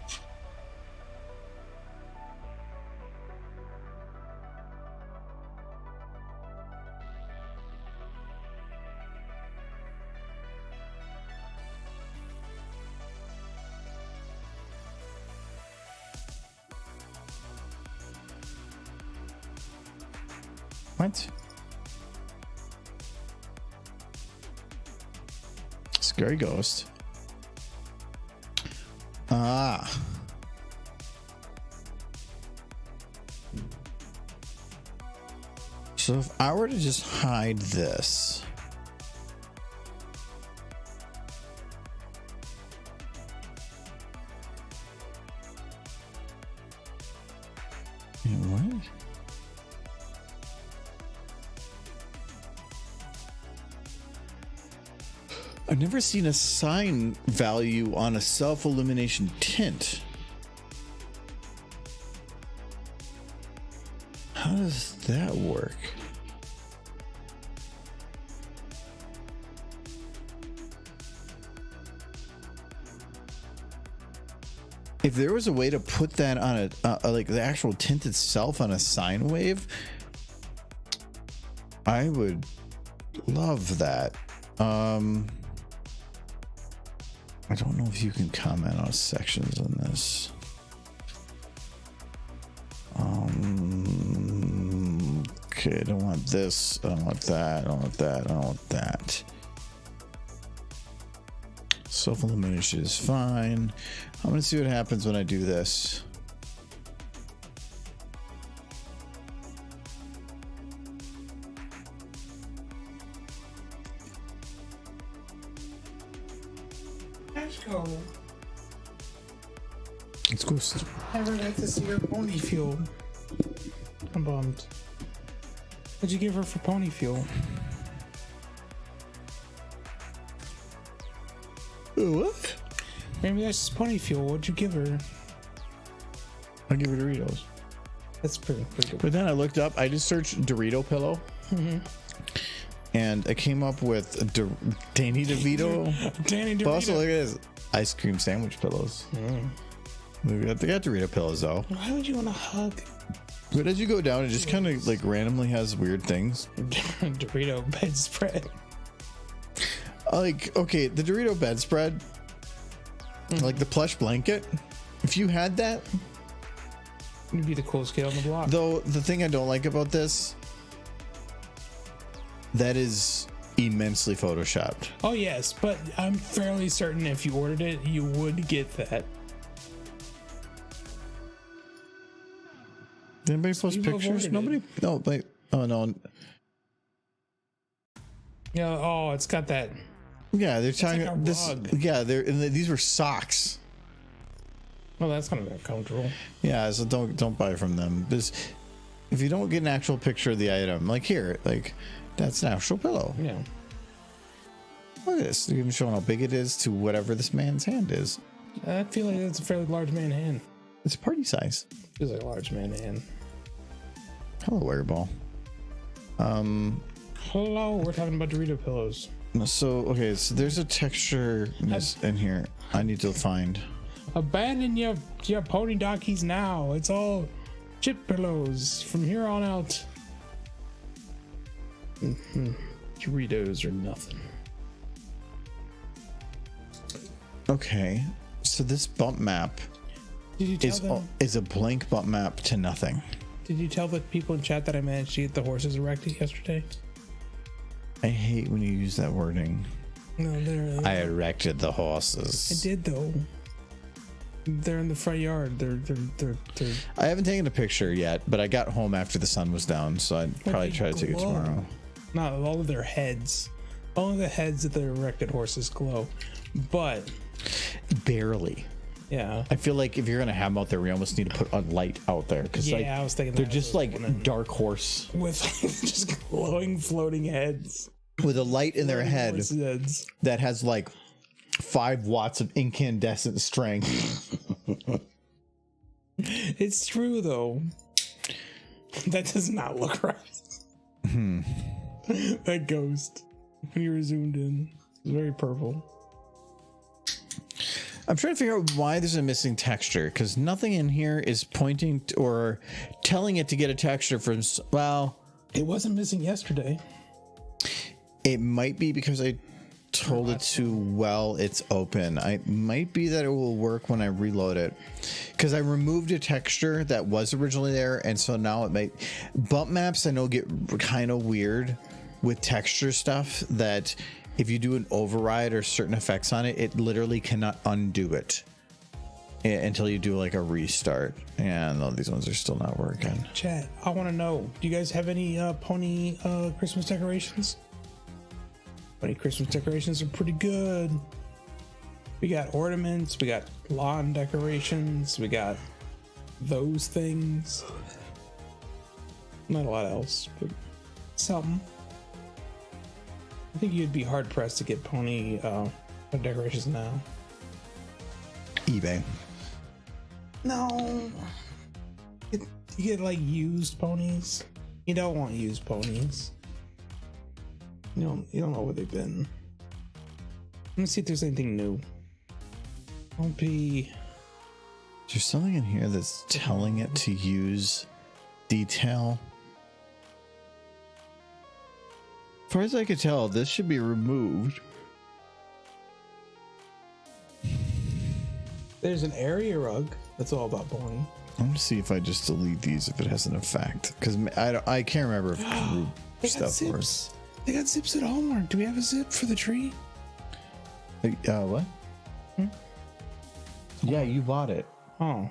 What? Scary ghost. Ah. So if I were to just hide this. What? I've never seen a sign value on a self-illumination tint. How does that work? If there was a way to put that on a like the actual tint itself on a sine wave, I would love that. I don't know if you can comment on sections on this. Okay, I don't want this. I don't want that. I don't want that. I don't want that. Self-illumination is fine. I'm gonna see what happens when I do this. Let's go. Let's go. I never got to see her pony fuel. I'm bummed. What'd you give her for pony fuel? What? Maybe that's just pony fuel. What'd you give her? I'll give her Doritos. That's pretty good. But then I looked up. I just searched Dorito pillow. And I came up with Danny DeVito. Danny DeVito. But also, look at this. Ice cream sandwich pillows. They got Dorito pillows, though. Why would you want to hug But as you go down, it just kind of like randomly has weird things. Dorito bedspread? Like, okay, the Dorito bedspread, like the plush blanket, if you had that. You'd be the coolest kid on the block. Though, the thing I don't like about this, that is immensely photoshopped. Oh, yes, but I'm fairly certain if you ordered it, you would get that. Did anybody post People have pictures? ordered Nobody? No, wait. Oh, no. Yeah, oh, it's got that. Yeah, they're talking like a this. rug. Yeah, these were socks. Well, that's kind of uncomfortable. Yeah, so don't buy from them. This, if you don't get an actual picture of the item, like here, like that's an actual pillow. Yeah. Look at this. They're even showing how big it is to whatever this man's hand is. I feel like that's a fairly large man hand. It's party size. Feels like a large man hand. Hello, wearable. Hello, we're talking about Dorito pillows. So okay, so there's a texture in here. I need to find. Abandon your pony dockies now. It's all chip pillows from here on out. Doritos or nothing. Okay, so this bump map Did you tell them? is a blank bump map to nothing. Did you tell the people in chat that I managed to get the horses erected yesterday? I hate when you use that wording. No, they're. I erected the I horses. did though. They're in the front yard. They're. I haven't taken a picture yet, but I got home after the sun was down, so I'd probably try to take it tomorrow. Not all of their heads. Only the heads of the erected horses glow, but Barely. yeah. I feel like if you're gonna have them out there, we almost need to put a light out there because Yeah, like I was thinking they're that just was like one of- dark horse with just glowing floating heads. with a light in their head Horse heads. that has like 5 watts of incandescent strength. It's true though. That does not look right. That ghost when you were zoomed in, it's very purple. I'm trying to figure out why there's a missing texture because nothing in here is pointing to, or telling it to get a texture from. Well, It wasn't missing yesterday. it might be because I told it to it's open. I might be that it will work when I reload it because I removed a texture that was originally there, and so now it might. Bump maps I know get kind of weird with texture stuff that. If you do an override or certain effects on it, it literally cannot undo it until you do like a restart. And all these ones are still not working. Chat, I want to know, do you guys have any pony Christmas decorations? Pony Christmas decorations are pretty good. We got ornaments, we got lawn decorations, we got those things. Not a lot else, but something. I think you'd be hard pressed to get pony decorations now. eBay. No, you get like used ponies. You don't want used ponies. You don't know where they've been. Let me see if there's anything new. Won't be. Is there something in here that's telling it to use detail? As far as I could tell, this should be removed. There's an area rug that's all about pony. I'm gonna see if I just delete these if it has an effect, because I can't remember if group They got stuff zips. works. They got zips at Hallmark. Do we have a zip for the tree? What? Yeah, you bought it. Oh,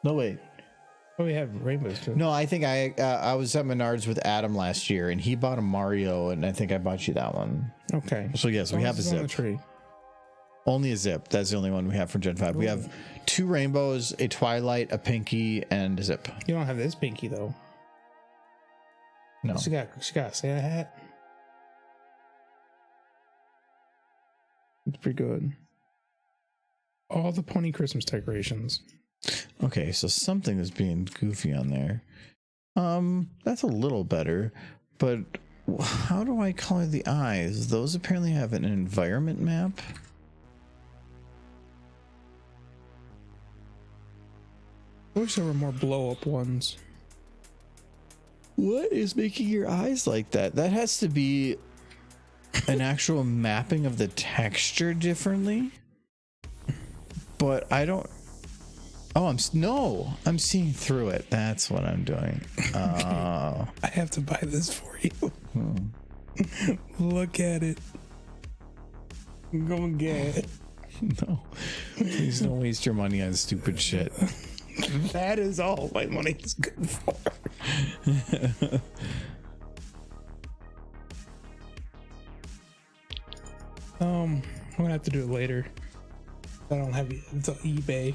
No, wait. oh, we have rainbows too. No, I think I was at Menards with Adam last year, and he bought a Mario, and I think I bought you that one. Okay. So yes, we have a This is on the zip. tree. Only a zip. That's the only one we have for Gen 5. We have 2 rainbows, a Twilight, a Pinky, and a zip. You don't have this pinky though. No. She got a Santa hat. It's pretty good. All the pony Christmas decorations. Okay, so something is being goofy on there. That's a little better, but how do I color the eyes? Those apparently have an environment map. I wish there were more blow up ones. What is making your eyes like that? That has to be an actual mapping of the texture differently. But I don't. Oh, I'm seeing through it. That's what I'm doing. I have to buy this for you. Look at it. Go and get it. No, please don't waste your money on stupid shit. That is all my money is good for. I'm gonna have to do it later. I don't have it's on eBay.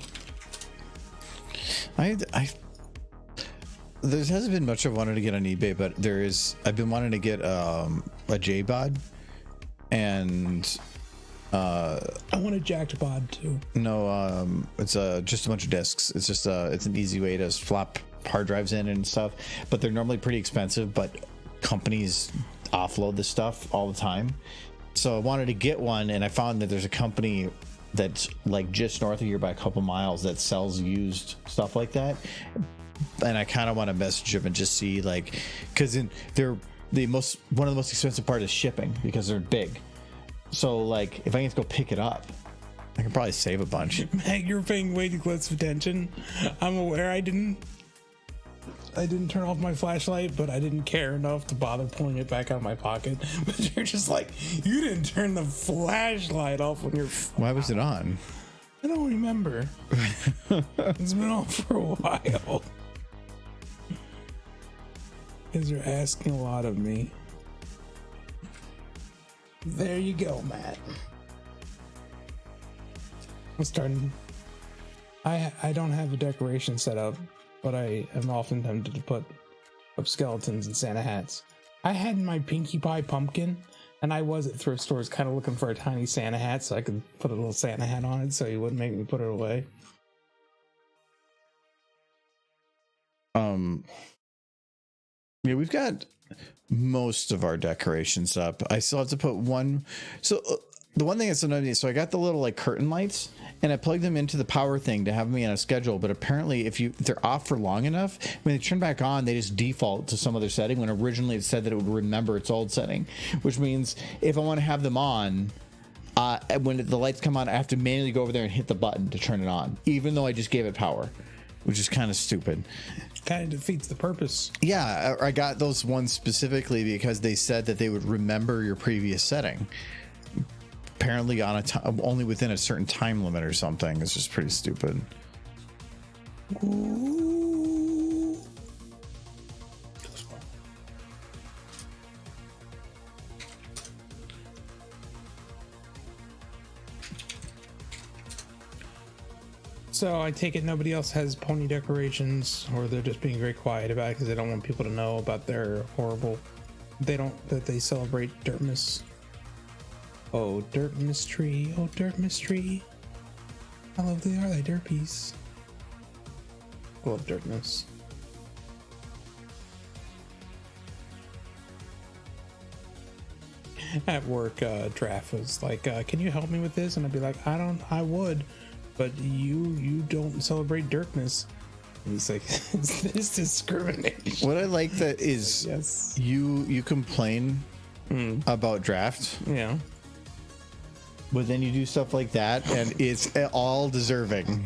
There hasn't been much I've wanted to get on eBay, but I've been wanting to get a J-Bod, and I want a jacked bod too. no, it's just a bunch of discs. It's just it's an easy way to swap hard drives in and stuff, but they're normally pretty expensive, but companies offload this stuff all the time. So I wanted to get one, and I found that there's a company that's like just north of here by a couple miles that sells used stuff like that. And I kind of want to message them and just see, like, because they're one of the most expensive part is shipping because they're big. So like if I can just go pick it up, I can probably save a bunch. Matt, you're paying way too close attention. I'm aware I didn't turn off my flashlight, but I didn't care enough to bother pulling it back out of my pocket. But you're just like, you didn't turn the flashlight off when you're. Why was it on? I don't remember. It's been on for a while. Because you're asking a lot of me. There you go, Matt. I'm starting. I don't have a decoration set up, but I am often tempted to put up skeletons and Santa hats. I had my Pinkie Pie pumpkin, and I was at thrift stores kind of looking for a tiny Santa hat so I could put a little Santa hat on it so he wouldn't make me put it away. Yeah, we've got most of our decorations up. I still have to put one. So the one thing that's annoying me, so I got the little like curtain lights and I plugged them into the power thing to have me on a schedule. But apparently if they're off for long enough, when they turn back on, they just default to some other setting when originally it said that it would remember its old setting, which means if I want to have them on, when the lights come on, I have to manually go over there and hit the button to turn it on, even though I just gave it power, which is kind of stupid. Kind of defeats the purpose. Yeah, I got those ones specifically because they said that they would remember your previous setting. Apparently on only within a certain time limit or something. It's just pretty stupid. Ooh. So I take it nobody else has pony decorations, or they're just being very quiet about it because they don't want people to know about their horrible. That they celebrate Dirtmas. Oh, Dirtmas tree. Oh, Dirtmas tree. How lovely are they, Derpies? I love Dirtmas. At work, Draft was like, can you help me with this? And I'd be like, I would, but you don't celebrate Dirtmas. And he's like, is this discrimination? What I like that is Yes. you complain about Draft, Yeah. but then you do stuff like that and it's all deserving.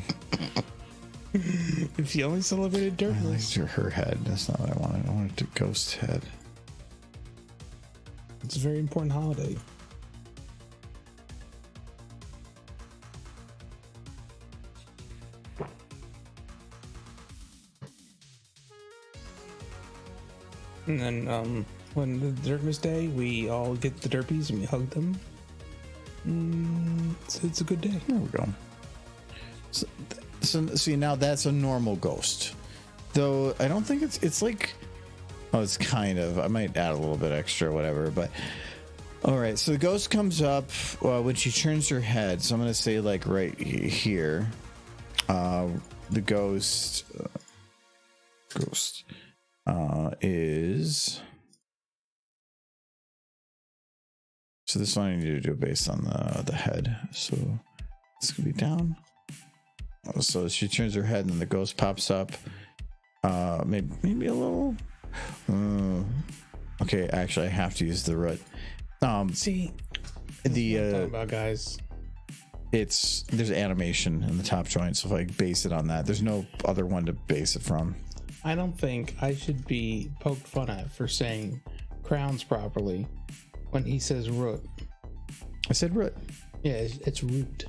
If you only celebrated I Dirtmas. liked her head. That's not what I wanted. I wanted to ghost head. It's a very important holiday. And then when the Dirtmas Day, we all get the Derpies and we hug them. It's a good day. There we go. So see, now that's a normal ghost, though. I don't think it's like, oh, it's kind of, I might add a little bit extra, whatever, but all right. So the ghost comes up when she turns her head. So I'm going to say like right here, the ghost is, so this one I need to do based on the head. So it's going to be down. So she turns her head and the ghost pops up. Maybe a little. Okay, actually, I have to use the root. See, the what I'm talking about, guys. there's animation in the top joint. So if I base it on that, there's no other one to base it from. I don't think I should be poked fun at for saying crowns properly when he says root. I said root. Yeah, it's root.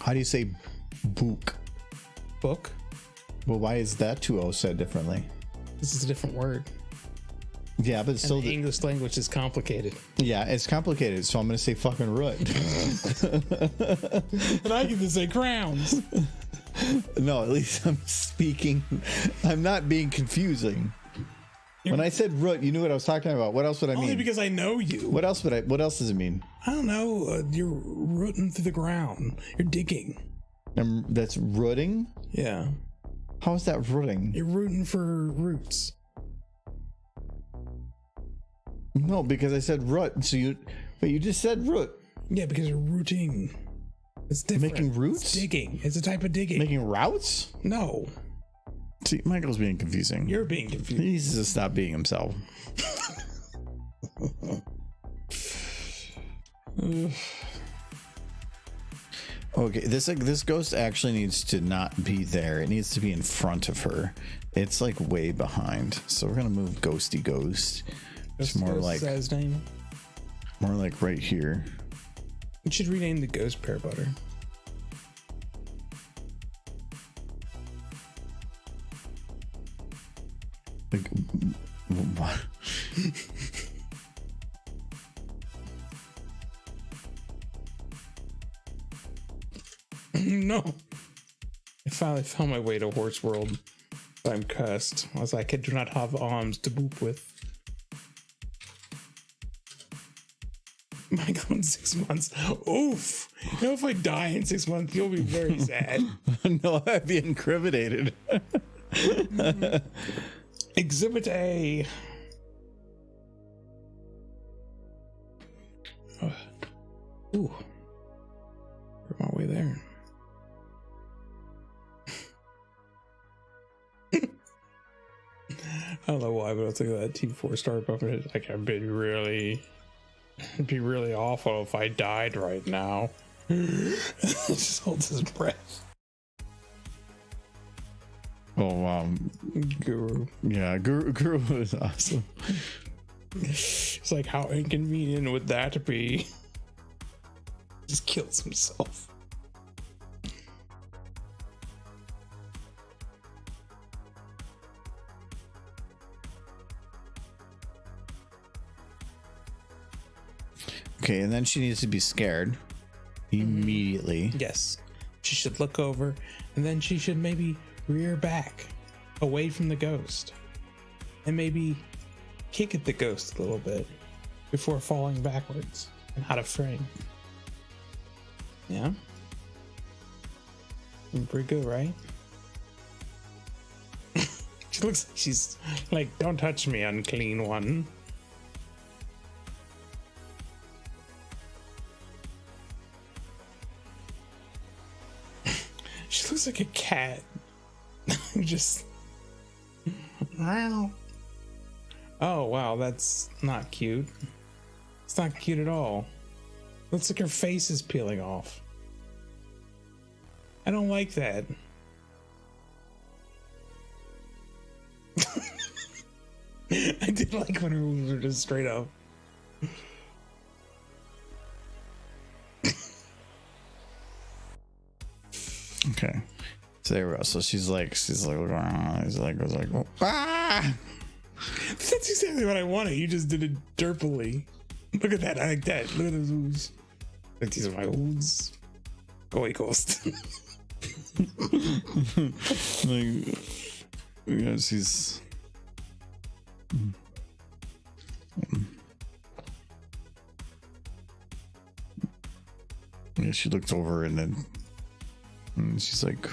How do you say book? Book. Well, why is that 2O said differently? This is a different word. Yeah, but it's still And the English language is complicated. yeah, it's complicated. So I'm gonna say fucking root. And I get to say crowns. No, at least I'm speaking. I'm not being confusing. When I said root, you knew what I was talking about. What else would I Only mean? because I know you. What else does it mean? I don't know. You're rooting through the ground. You're digging. That's rooting? Yeah. How is that rooting? You're rooting for roots. No, because I said root. So you just said root. Yeah, because you're rooting. It's different. Making roots? It's digging. It's a type of digging. Making routes? No, See, Michael's being confusing. you're being confused. He needs to stop being himself. Okay, this ghost actually needs to not be there. It needs to be in front of her. It's like way behind. So we're gonna move Ghosty Ghost. It's more like his name. more like right here. You should rename the ghost pear butter. Like what? No. I finally found my way to Horse World. I'm cursed. I was like, I do not have arms to boop with. Michael in 6 months. Oof. You know, if I die in 6 months, you'll be very sad. No, I'd be incriminated. Exhibit A. Ooh. Work my way there. I don't know why, but I was looking at that Team 4-star buff and it's like, it'd be really awful if I died right now. Just holds his breath. Oh, Guru. yeah, Guru is awesome. It's like, how inconvenient would that be? Just kills himself. Okay, and then she needs to be scared immediately. Yes. She should look over and then she should maybe rear back away from the ghost and maybe kick at the ghost a little bit before falling backwards and out of frame. Yeah. Pretty good, right? She looks like she's like, don't touch me, unclean one. She looks like a cat. Just. Wow. Oh, wow, that's not cute. It's not cute at all. Looks like her face is peeling off. I don't like that. I did like when her moves were just straight up. Okay, so there we go. So she's like, oh, ah! That's exactly what I wanted. You just did it derpily. Look at that. I like that. Look at those ooze. Like, these are my ooze. Go away, ghost. Like, yeah, she's. Yeah, she looks over and then she's like,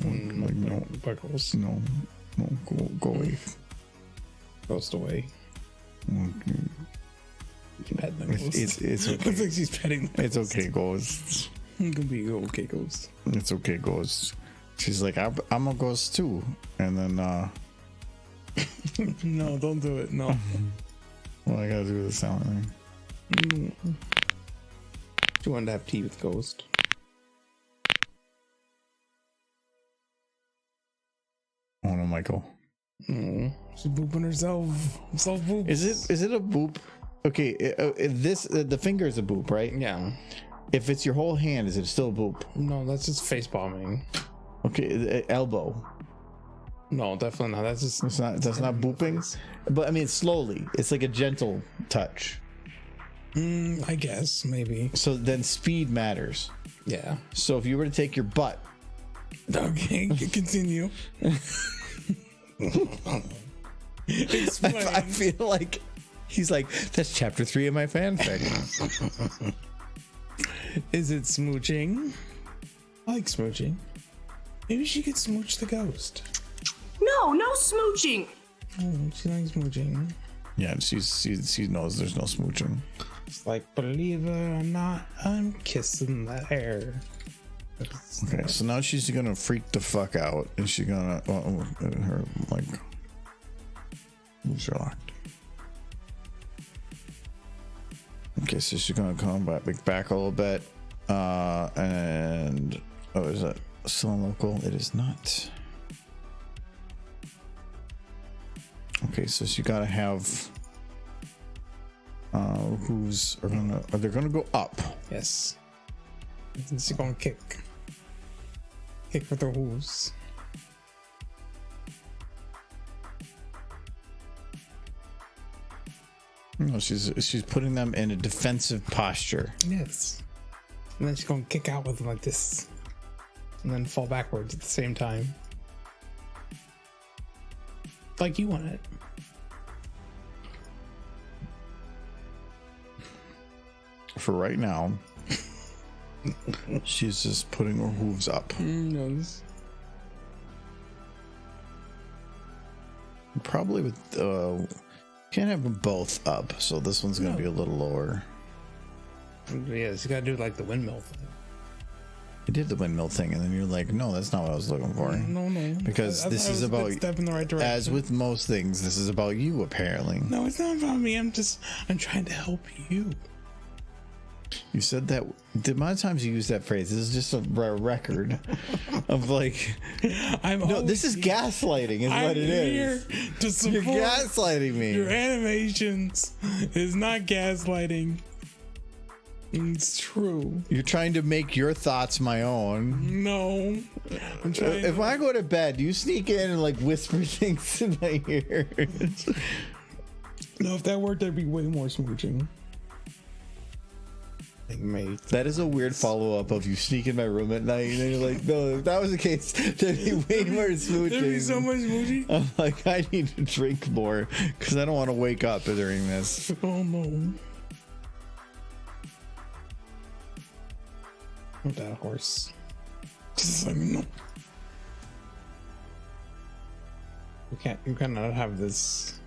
no, Buckles. no, go away. Ghost away. Okay. Pet the ghost. It's okay. Looks like she's petting the It's ghost. okay, ghost. It can be okay, ghost. It's okay, ghost. She's like, I'm a ghost too. And then, No, don't do it. No. well, I gotta do the sound thing. She wanted to have tea with ghost. Oh no, Michael. She's booping herself. Self boop. Is it a boop? Okay, the finger is a boop, right? Yeah. If it's your whole hand, is it still a boop? No, that's just face bombing. Okay, elbow. No, definitely not. That's just. That's not booping. But I mean, slowly. It's like a gentle touch. I guess maybe. So then speed matters. Yeah. So if you were to take your butt, Okay, continue. Explain. I feel like he's like, that's chapter 3 of my fanfic. Is it smooching? I like smooching. Maybe she could smooch the ghost. No, no smooching. Oh, she likes smooching. Yeah, she knows there's no smooching. It's like, believe it or not, I'm kissing the air. Okay, so now she's gonna freak the fuck out, and she's gonna her like moves are locked. Okay, so she's gonna come back a little bit, and is that still local? It is not. Okay, so she gotta have hooves are they're gonna go up. Yes. She's gonna kick with her hooves. No, she's putting them in a defensive posture. Yes. And then she's gonna kick out with them like this, and then fall backwards at the same time, like you want it. For right now, she's just putting her hooves up. Probably with can't have them both up, so this one's gonna be a little lower. Yes, you gotta do like the windmill thing. I did the windmill thing, and then you're like, no, that's not what I was looking for. No. Because this is about, a step in the right direction. as with most things, this is about you, apparently. No, it's not about me. I'm trying to help you. You said that the amount of times you use that phrase, this is just a record of like, no, this is gaslighting, is what it is. To support You're gaslighting me. your animations. Is not gaslighting. It's true. You're trying to make your thoughts my own. No, I'm trying. If I go to bed, you sneak in and like whisper things in my ear. No, if that worked, there'd be way more smooching. Like, mate. That is a weird follow-up of you sneak in my room at night and then you're like, no, if that was the case, there'd be way more smooching. There'd be so much smooching. I'm like, I need to drink more because I don't want to wake up during this. Oh no. With that horse. Just let me know. You cannot have this.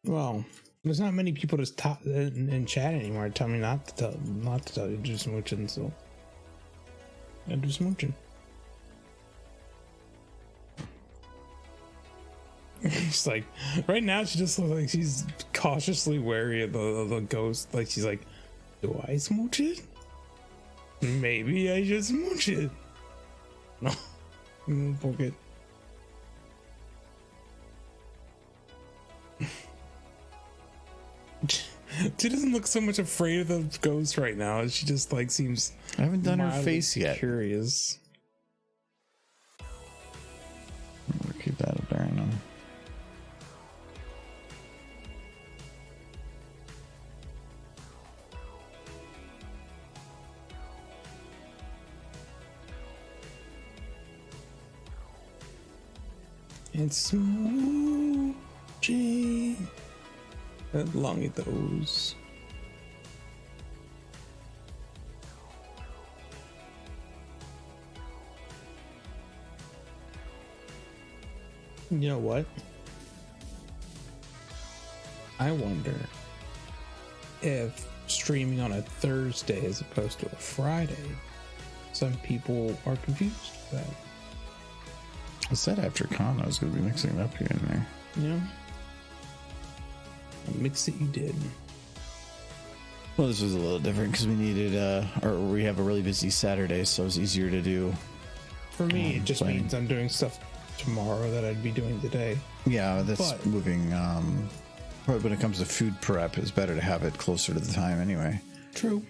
Well, there's not many people to talk in chat anymore. Tell me not to tell you to do smooching, so I do smooching. She's like, right now she just looks like she's cautiously wary of the ghost. Like she's like, do I smooch it? Maybe I should smooch it. No, I'm gonna poke it. She doesn't look so much afraid of the ghost right now. She just like seems. I haven't done her face yet. Curious. I'm gonna keep that up there now. It's smooching along with those. You know what? I wonder if streaming on a Thursday as opposed to a Friday, some people are confused with that. I said after con I was going to be mixing it up here and there. Yeah. Mix it, you did. Well, this was a little different because we needed, or we have a really busy Saturday, so it's easier to do. For me, it just means I'm doing stuff tomorrow that I'd be doing today. Yeah, that's moving. But when it comes to food prep, it's better to have it closer to the time anyway. True.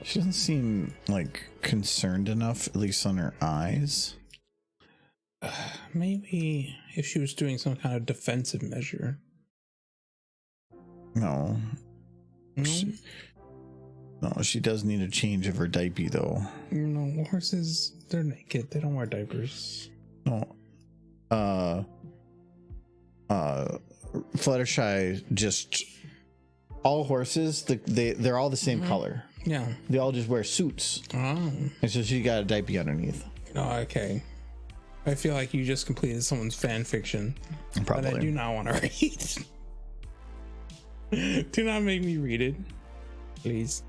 She doesn't seem like concerned enough, at least on her eyes. Maybe if she was doing some kind of defensive measure. No. She does need a change of her diaper though. No, horses, they're naked. They don't wear diapers. No. Fluttershy just all horses. They're all the same color. Yeah. They all just wear suits. Oh. And so she got a diaper underneath. Oh, okay. I feel like you just completed someone's fan fiction. Probably. That I do not want to read. Do not make me read it, please.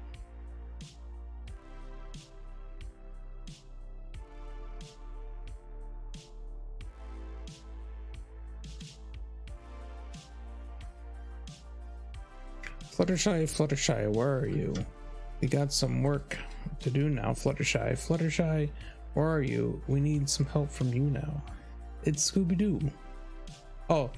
Fluttershy, Fluttershy, where are you? We got some work to do now, Fluttershy. Fluttershy, where are you? We need some help from you now. It's Scooby-Doo. Oh,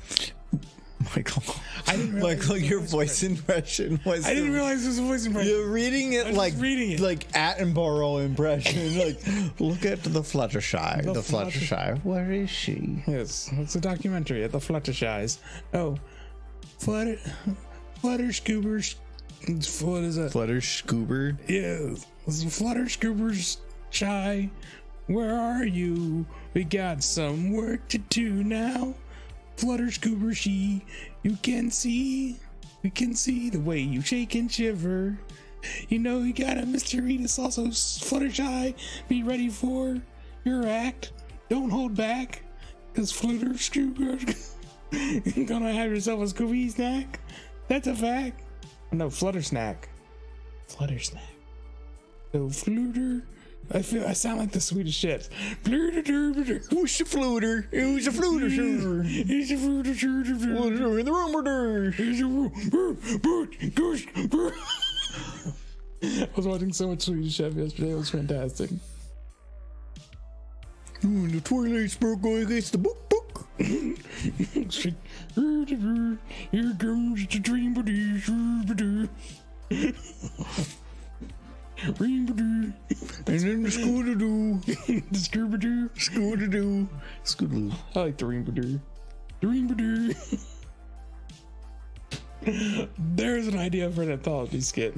Michael. I didn't realize Michael, your voice impression was. I didn't realize it was a voice impression. You're reading it like reading it. like Attenborough impression. Like, look at the Fluttershy. The Fluttershy. Where is she? Yes, it's a documentary at the Fluttershies. Oh, Flutter Scoobers. What is that? Flutter Scoober. Yes, Flutter Scoobers Shy. Where are you? We got some work to do now. Flutter Scoober She. We can see the way you shake and shiver. You know you got a mysterious also Fluttershy. Be ready for your act. Don't hold back, cause Flutter Scoober gonna have yourself a Scooby snack. That's a fact. No, Flutter Snack. Flutter Snack. So Flutter. I sound like the Swedish chefs. Who's the fluter? Who's the fluter? He's a fluter. In the room. I was watching so much Swedish Chef yesterday. It was fantastic. The Twilight Sparkle against the book. Here comes the dream buddy. And then the Scooter-Doo. The Scooby-Doo. Scooter-Doo. Scooter-Doo. I like the Ream-Badoo. The Ream-Badoo. There's an idea for an anthology skit.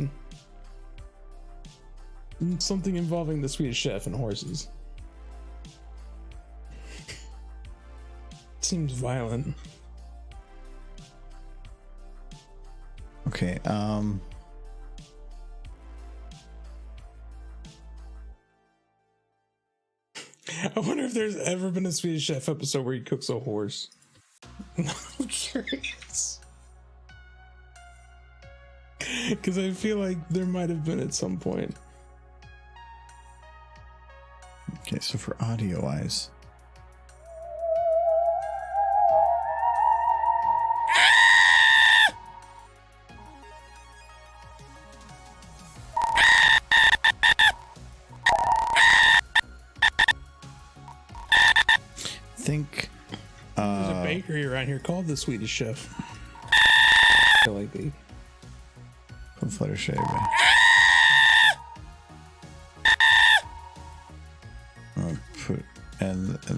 Something involving the Swedish Chef and horses. Seems violent. Okay, I wonder if there's ever been a Swedish Chef episode where he cooks a horse. I'm curious. Because I feel like there might have been at some point. okay, so for audio wise. Think There's a bakery around here called the Swedish Chef. I feel like they. Fluttershy. I'll put and then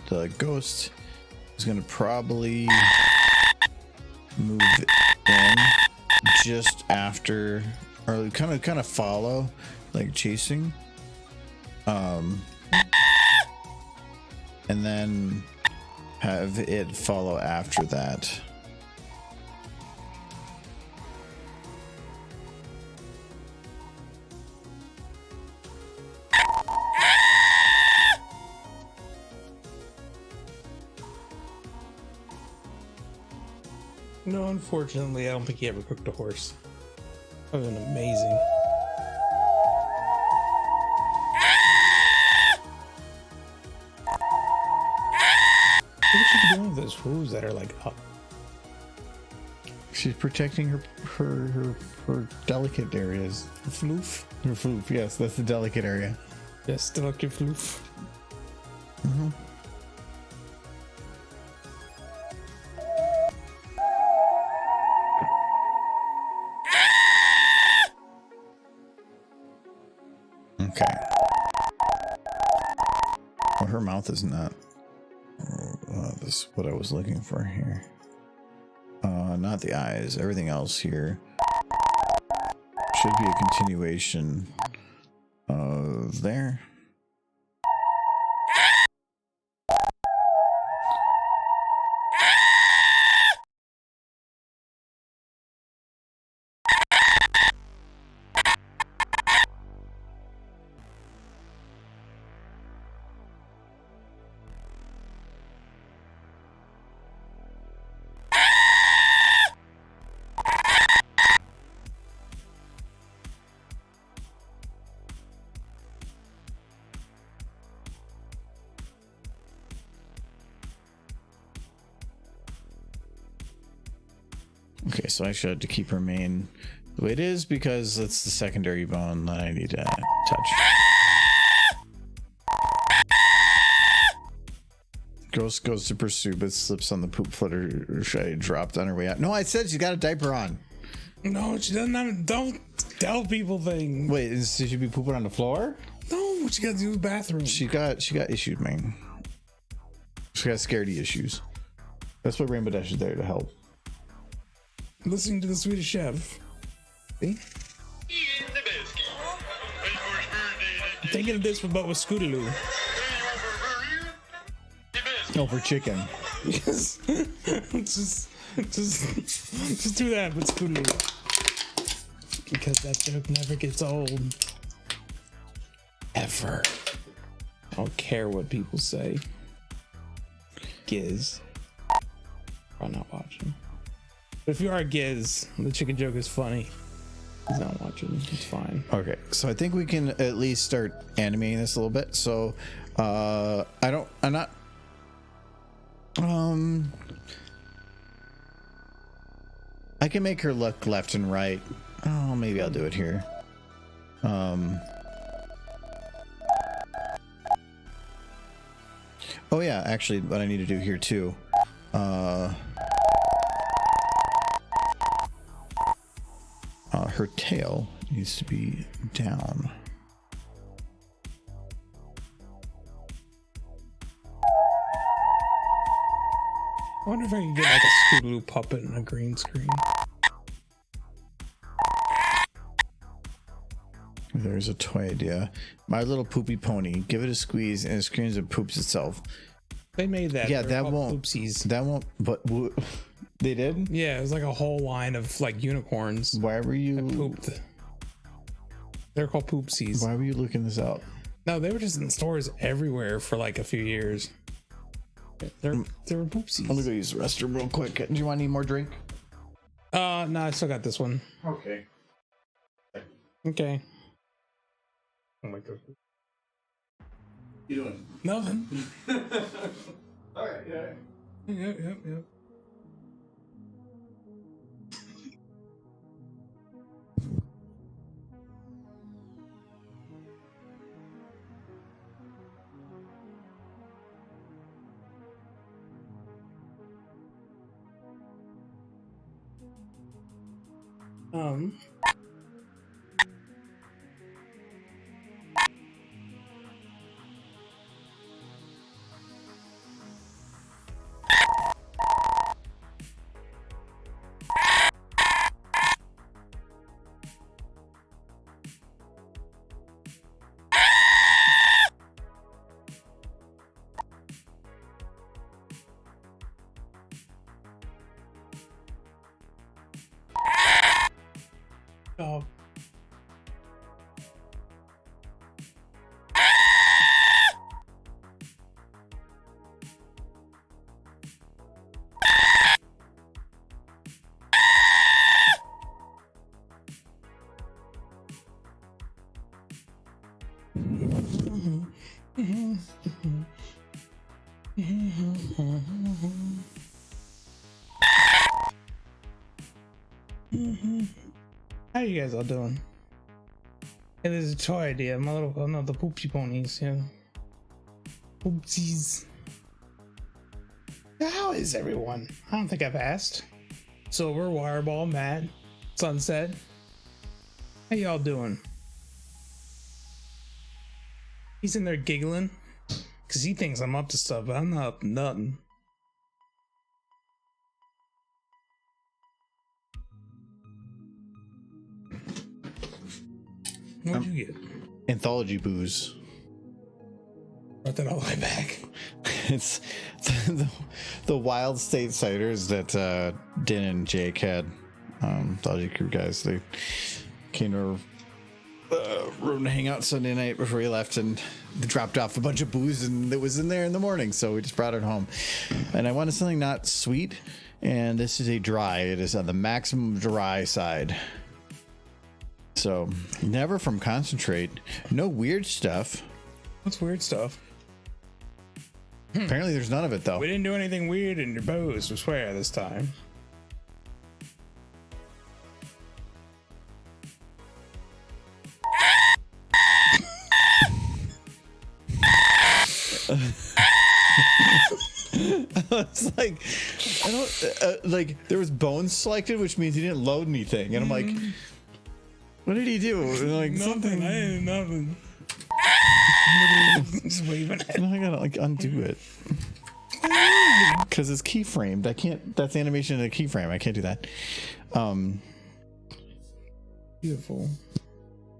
the ghost is gonna probably move in just after, or kind of follow, like chasing, and then have it follow after that. No, unfortunately, I don't think he ever cooked a horse. That would have been amazing. What should be doing with those hooves that are like up? She's protecting her delicate areas. Floof? Her floof, yes, that's the delicate area. Yes, delicate floof. Okay. Well, her mouth is not. This is what I was looking for here. Not the eyes. Everything else here should be a continuation of there. Okay, so I should have to keep her mane the way it is because it's the secondary bone that I need to touch. Ghost goes to pursue but slips on the poop footer she dropped on her way out. No, I said she got a diaper on. No, she doesn't have. Don't tell people things. Wait, should she be pooping on the floor? No, she got to use the bathroom. She got issues, man. She got scaredy issues. That's why Rainbow Dash is there to help. Listening to the Swedish Chef. See? Thinking of this, but with Scootaloo. No, for chicken. Yes. just do that with Scootaloo. Because that joke never gets old. Ever. I don't care what people say. Giz. I'm not watching. But if you are Giz, the chicken joke is funny. He's not watching. It's fine. Okay, so I think we can at least start animating this a little bit. So, I'm not. I can make her look left and right. Oh, maybe I'll do it here. Oh yeah, actually, what I need to do here too. Her tail needs to be down. I wonder if I can get like a Scootaloo puppet and a green screen. There's a toy idea. My Little Poopy Pony. Give it a squeeze and it screams and poops itself. They made that. Yeah, They're that called won't. Poopsies. That won't. But they did. Yeah, it was like a whole line of like unicorns. Why were you Pooped. They're called Poopsies. Why were you looking this up? No, they were just in stores everywhere for like a few years. They were Poopsies. Let me go use the restroom real quick. Do you want any more drink? No, I still got this one. Okay. Okay. Oh my god. You doing? Nothing. All right. Yeah. Yep. Oh. How you guys all doing? Yeah, there's a toy idea. My little, no, the poopy ponies, yeah. Poopsies. How is everyone? I don't think I've asked. Silver, Wireball, Matt, Sunset. How y'all doing? He's in there giggling because he thinks I'm up to stuff, but I'm not up to nothing. What'd you get? Anthology booze. Brought that all the way back. It's the Wild State ciders that Din and Jake had. Anthology crew guys. They came to room to hang out Sunday night before we left, and they dropped off a bunch of booze, and it was in there in the morning, so we just brought it home. And I wanted something not sweet, and this is a dry. It is on the maximum dry side. So never from concentrate. No weird stuff. What's weird stuff? Apparently there's none of it though. We didn't do anything weird in your bows, I swear, this time. It's like I don't like there was bones selected, which means he didn't load anything, and I'm like, what did he do? And like Nothing. I ain't nothing. Just waving at I gotta like undo it because it's keyframed. I can't. That's animation in a keyframe. I can't do that. Beautiful.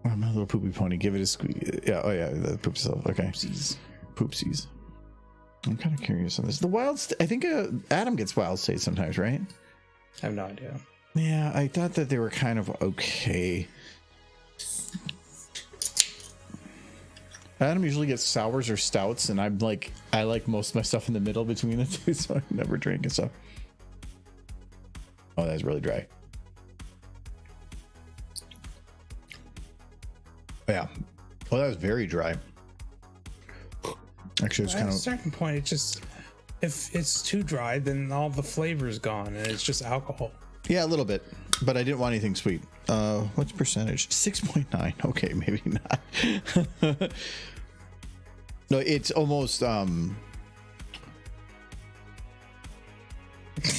Oh, my little poopy pony. Give it a squeeze. Yeah. Oh yeah. The poop stuff. Okay. Oopsies. Poopsies. I'm kind of curious on this. The wild. I think Adam gets wild state sometimes, right? I have no idea. Yeah. I thought that they were kind of okay. Adam usually gets sours or stouts, and I'm like, I like most of my stuff in the middle between the two, so I never drink it. So, oh, that's really dry. Yeah, well, that was very dry. Actually, it's At kind a of certain point, it just if it's too dry, then all the flavor is gone, and it's just alcohol. yeah, a little bit, but I didn't want anything sweet. What's percentage? 6.9. Okay, maybe not. No, it's almost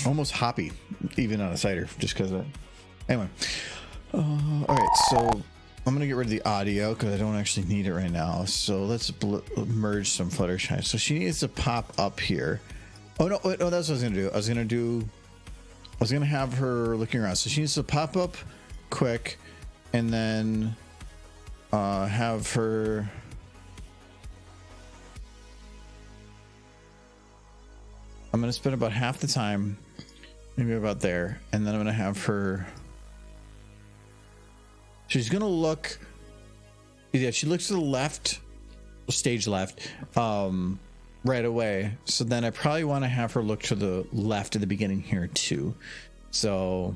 almost hoppy, even on a cider, just because of it. Anyway, all right, so I'm gonna get rid of the audio because I don't actually need it right now. So let's merge some Fluttershy. So she needs to pop up here. Oh no, wait, no, that's what I was gonna do. I was gonna have her looking around. So she needs to pop up quick, and then have her. I'm gonna spend about half the time, maybe about there, and then I'm gonna have her. She's gonna look. Yeah, she looks to the left, stage left, right away. So then I probably want to have her look to the left at the beginning here too. So,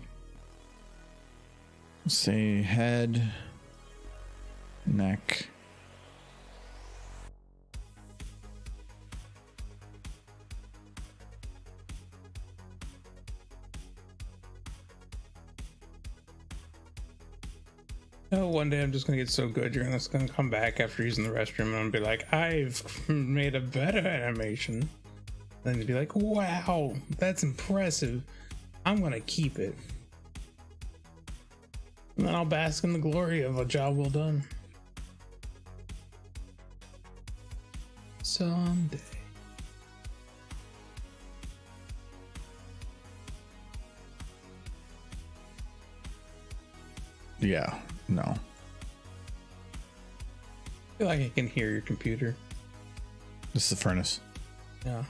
say head, neck. Oh, one day I'm just gonna get so good, you're just gonna come back after using the restroom and be like, I've made a better animation. Then you'd be like, wow, that's impressive. I'm gonna keep it. And then I'll bask in the glory of a job well done. Someday. Yeah, no. I feel like I can hear your computer. This is the furnace. Yeah.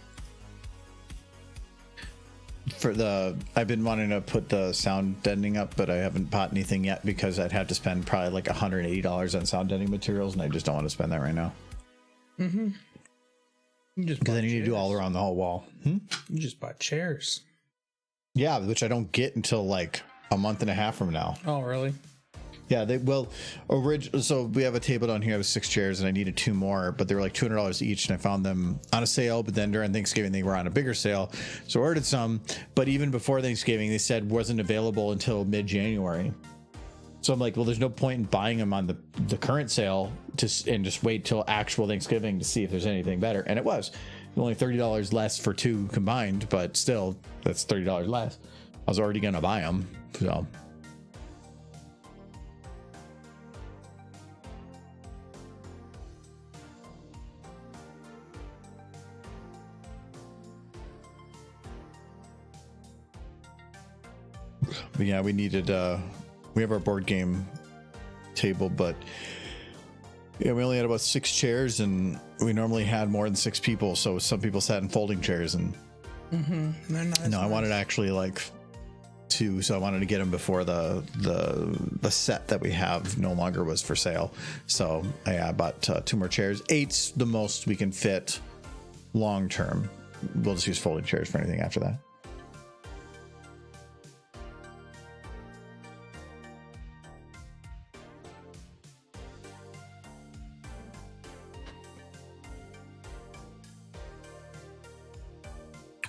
I've been wanting to put the sound deadening up, but I haven't bought anything yet because I'd have to spend probably like $180 on sound deadening materials, and I just don't want to spend that right now. Mm-hmm. You just Because then you need to do all around the whole wall. You just bought chairs. Yeah, which I don't get until like a month and a half from now. Oh, really? Yeah, so we have a table down here with 6 chairs, and I needed 2 more, but they were like $200 each, and I found them on a sale. But then during Thanksgiving, they were on a bigger sale, so I ordered some. But even before Thanksgiving, they said wasn't available until mid-January. So I'm like, well, there's no point in buying them on the current sale and just wait till actual Thanksgiving to see if there's anything better. And it was only $30 less for 2 combined, but still, that's $30 less. I was already gonna buy them, so. But yeah, we needed we have our board game table, but yeah, we only had about 6 chairs, and we normally had more than 6 people, so some people sat in folding chairs, and They're nice. I wanted actually like 2, so I wanted to get them before the set that we have no longer was for sale. So yeah, I bought 2 more chairs. 8's the most we can fit long term. We'll just use folding chairs for anything after that.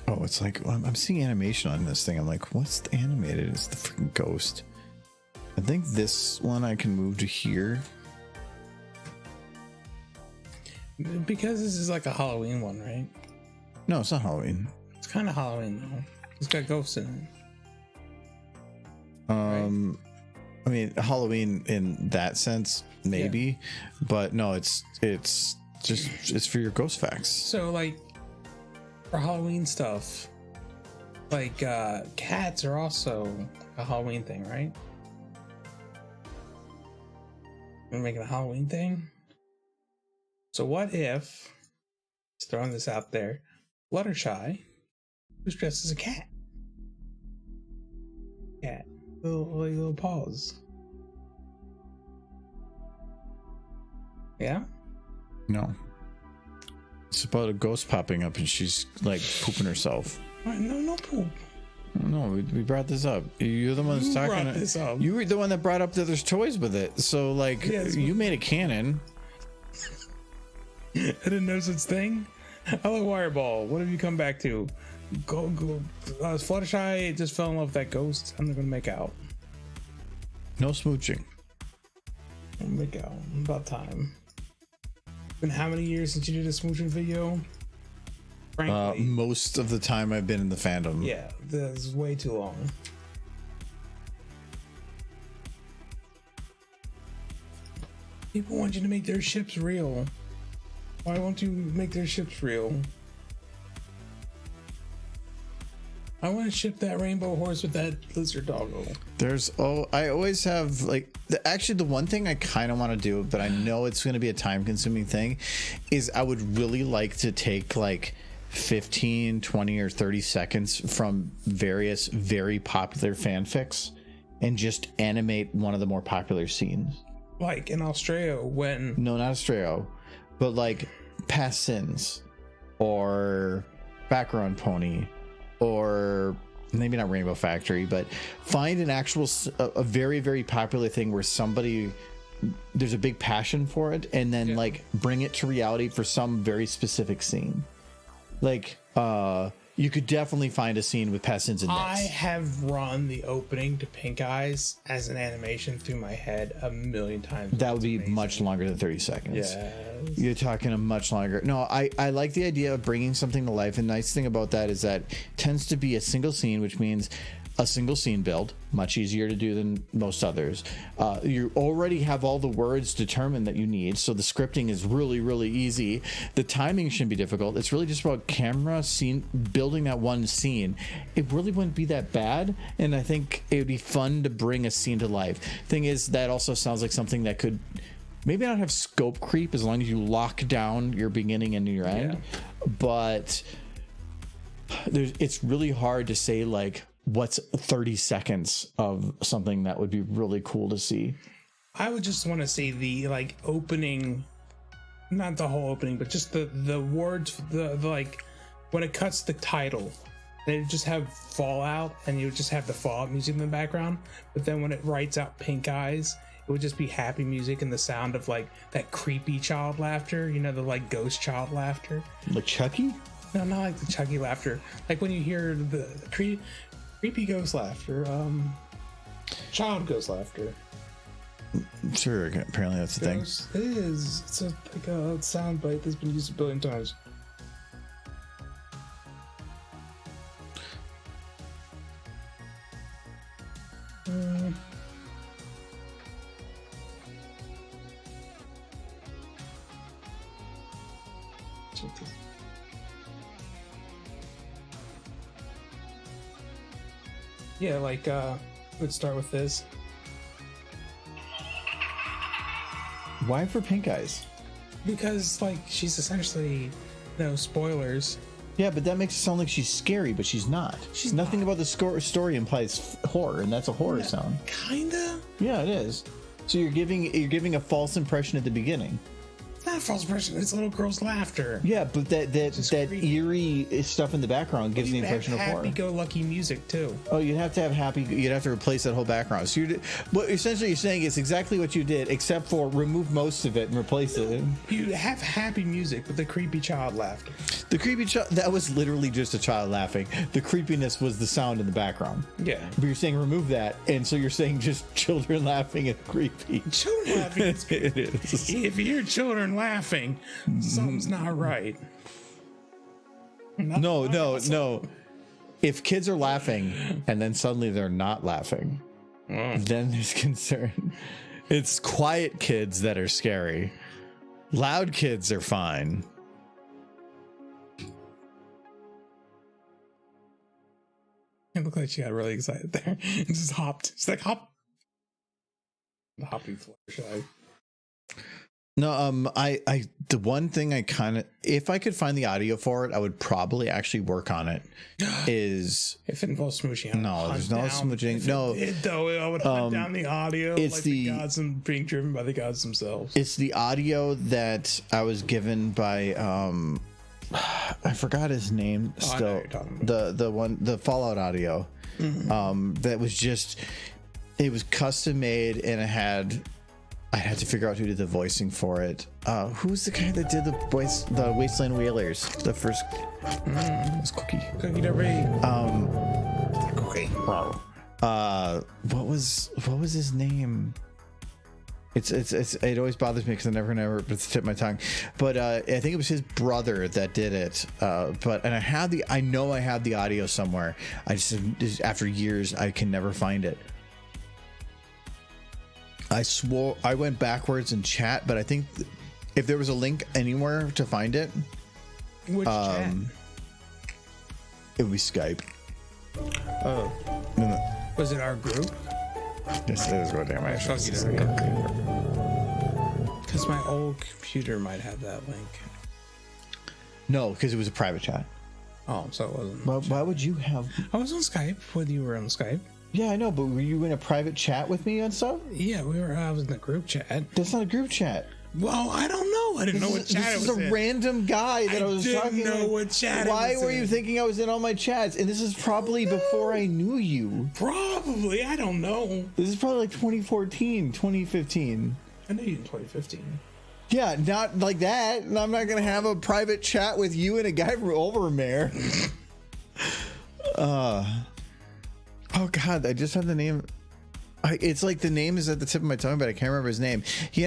Oh, it's like I'm seeing animation on this thing. I'm like, what's the animated? It's the freaking ghost. I think this one I can move to here. Because this is like a Halloween one, right? No, it's not Halloween. It's kind of Halloween though. It's got ghosts in it. I mean, Halloween in that sense, maybe, but no, it's for your ghost facts. So like for Halloween stuff, like cats are also a Halloween thing, right? We're making a Halloween thing. So what if, just throwing this out there, Fluttershy was dressed as a cat? Cat, little paws. Yeah. No, it's about a ghost popping up and she's like pooping herself. No poop. No, we brought this up. You're the one that's talking. Brought this up. You were the one that brought up that there's toys with it. So like, you made a canon. I didn't know such thing. Hello, Wireball. What have you come back to? Go. Fluttershy just fell in love with that ghost. I'm not gonna make out. No smooching. I'll make out. About time. Been how many years since you did a smooching video? Frankly, Most of the time I've been in the fandom. yeah, that's way too long. People want you to make their ships real. Why won't you make their ships real? I want to ship that rainbow horse with that lizard doggo. I always have like actually the one thing I kind of want to do, but I know it's going to be a time consuming thing, is I would really like to take like 15, 20 or 30 seconds from various very popular fanfics and just animate one of the more popular scenes. Like in Australia when... No, not Australia, but like Past Sins or Background Pony or maybe not Rainbow Factory, but find an actual, a very, very popular thing where somebody, there's a big passion for it, and then like bring it to reality for some very specific scene. Like, you could definitely find a scene with Past Sins and Nyx. I have run the opening to Pink Eyes as an animation through my head a million times. That would be much longer than 30 seconds. Yes. You're talking a much longer. No, I like the idea of bringing something to life. And the nice thing about that is that it tends to be a single scene, which means a single scene build, much easier to do than most others. You already have all the words determined that you need, so the scripting is really, really easy. The timing shouldn't be difficult. It's really just about camera, scene, building that one scene. It really wouldn't be that bad, and I think it would be fun to bring a scene to life. Thing is, that also sounds like something that could maybe not have scope creep as long as you lock down your beginning and your end, but it's really hard to say like what's 30 seconds of something that would be really cool to see. I would just want to see the like opening, not the whole opening, but just the words, the like when it cuts the title, they would just have Fallout, and you would just have the Fallout music in the background. But then when it writes out Pink Eyes, it would just be happy music and the sound of like that creepy child laughter, you know, the like ghost child laughter. Like Chucky? No, not like the Chucky laughter. Like when you hear the creepy ghost laughter, child ghost laughter. Sure, apparently that's the thing. It is. It's like a sound bite that's been used a billion times. Yeah, like let's start with this. Why for Pink Eyes? Because like she's essentially, no spoilers. Yeah, but that makes it sound like she's scary, but she's not. She's nothing not. about the story implies horror, and that's a horror sound. Kinda. Yeah, it is. So you're giving a false impression at the beginning. It's not a false impression. It's a little girl's laughter. Yeah, but that creepy. eerie stuff in the background gives the impression of horror. Happy-go-lucky music too. Oh, you'd have to have happy. You'd have to replace that whole background. So what essentially you're saying is exactly what you did, except for remove most of it and replace it. You have happy music with the creepy child laughter. The creepy child, that was literally just a child laughing. The creepiness was the sound in the background. Yeah. But you're saying remove that, and so you're saying just children laughing and creepy. Children laughing is creepy. It is. If you hear children laughing, something's not right. No. If kids are laughing and then suddenly they're not laughing, then there's concern. It's quiet kids that are scary. Loud kids are fine. It looked like she got really excited there. It just hopped. She's like, hop. The hopping Fluttershy. No, the one thing I kind of, if I could find the audio for it, I would probably actually work on it. Is if it involves smooching, no, there's no smooching. No, I would hunt down the audio. It's like the gods and being driven by the gods themselves. It's the audio that I was given by I forgot his name. Still, the Fallout audio. That was just, it was custom made, and I had to figure out who did the voicing for it. Who's the guy that did the voice, the Wasteland Whalers? The first, it was Cookie. Cookie Derby. Cookie. What was his name? It always bothers me because I never it's tip my tongue. But I think it was his brother that did it. I know I have the audio somewhere. I just after years I can never find it. I swore I went backwards in chat, but I think if there was a link anywhere to find it, which chat? It would be Skype. Oh, was it our group? Yes, it is. Goddamn, I because my old computer might have that link. No, because it was a private chat. Oh, so it wasn't. Well, why would you have? I was on Skype when you were on Skype. Yeah, I know, but were you in a private chat with me and stuff? Yeah, I was in the group chat. That's not a group chat. Well, I don't know. I didn't know what chat it was. This is a random guy that I was talking to. I didn't know what chat. Why were you thinking I was in all my chats? And this is probably before I knew you. Probably. I don't know. This is probably like 2014, 2015. I knew you in 2015. Yeah, not like that. I'm not going to have a private chat with you and a guy from Overmare. Oh God, I just had the name. It's like the name is at the tip of my tongue, but I can't remember his name. He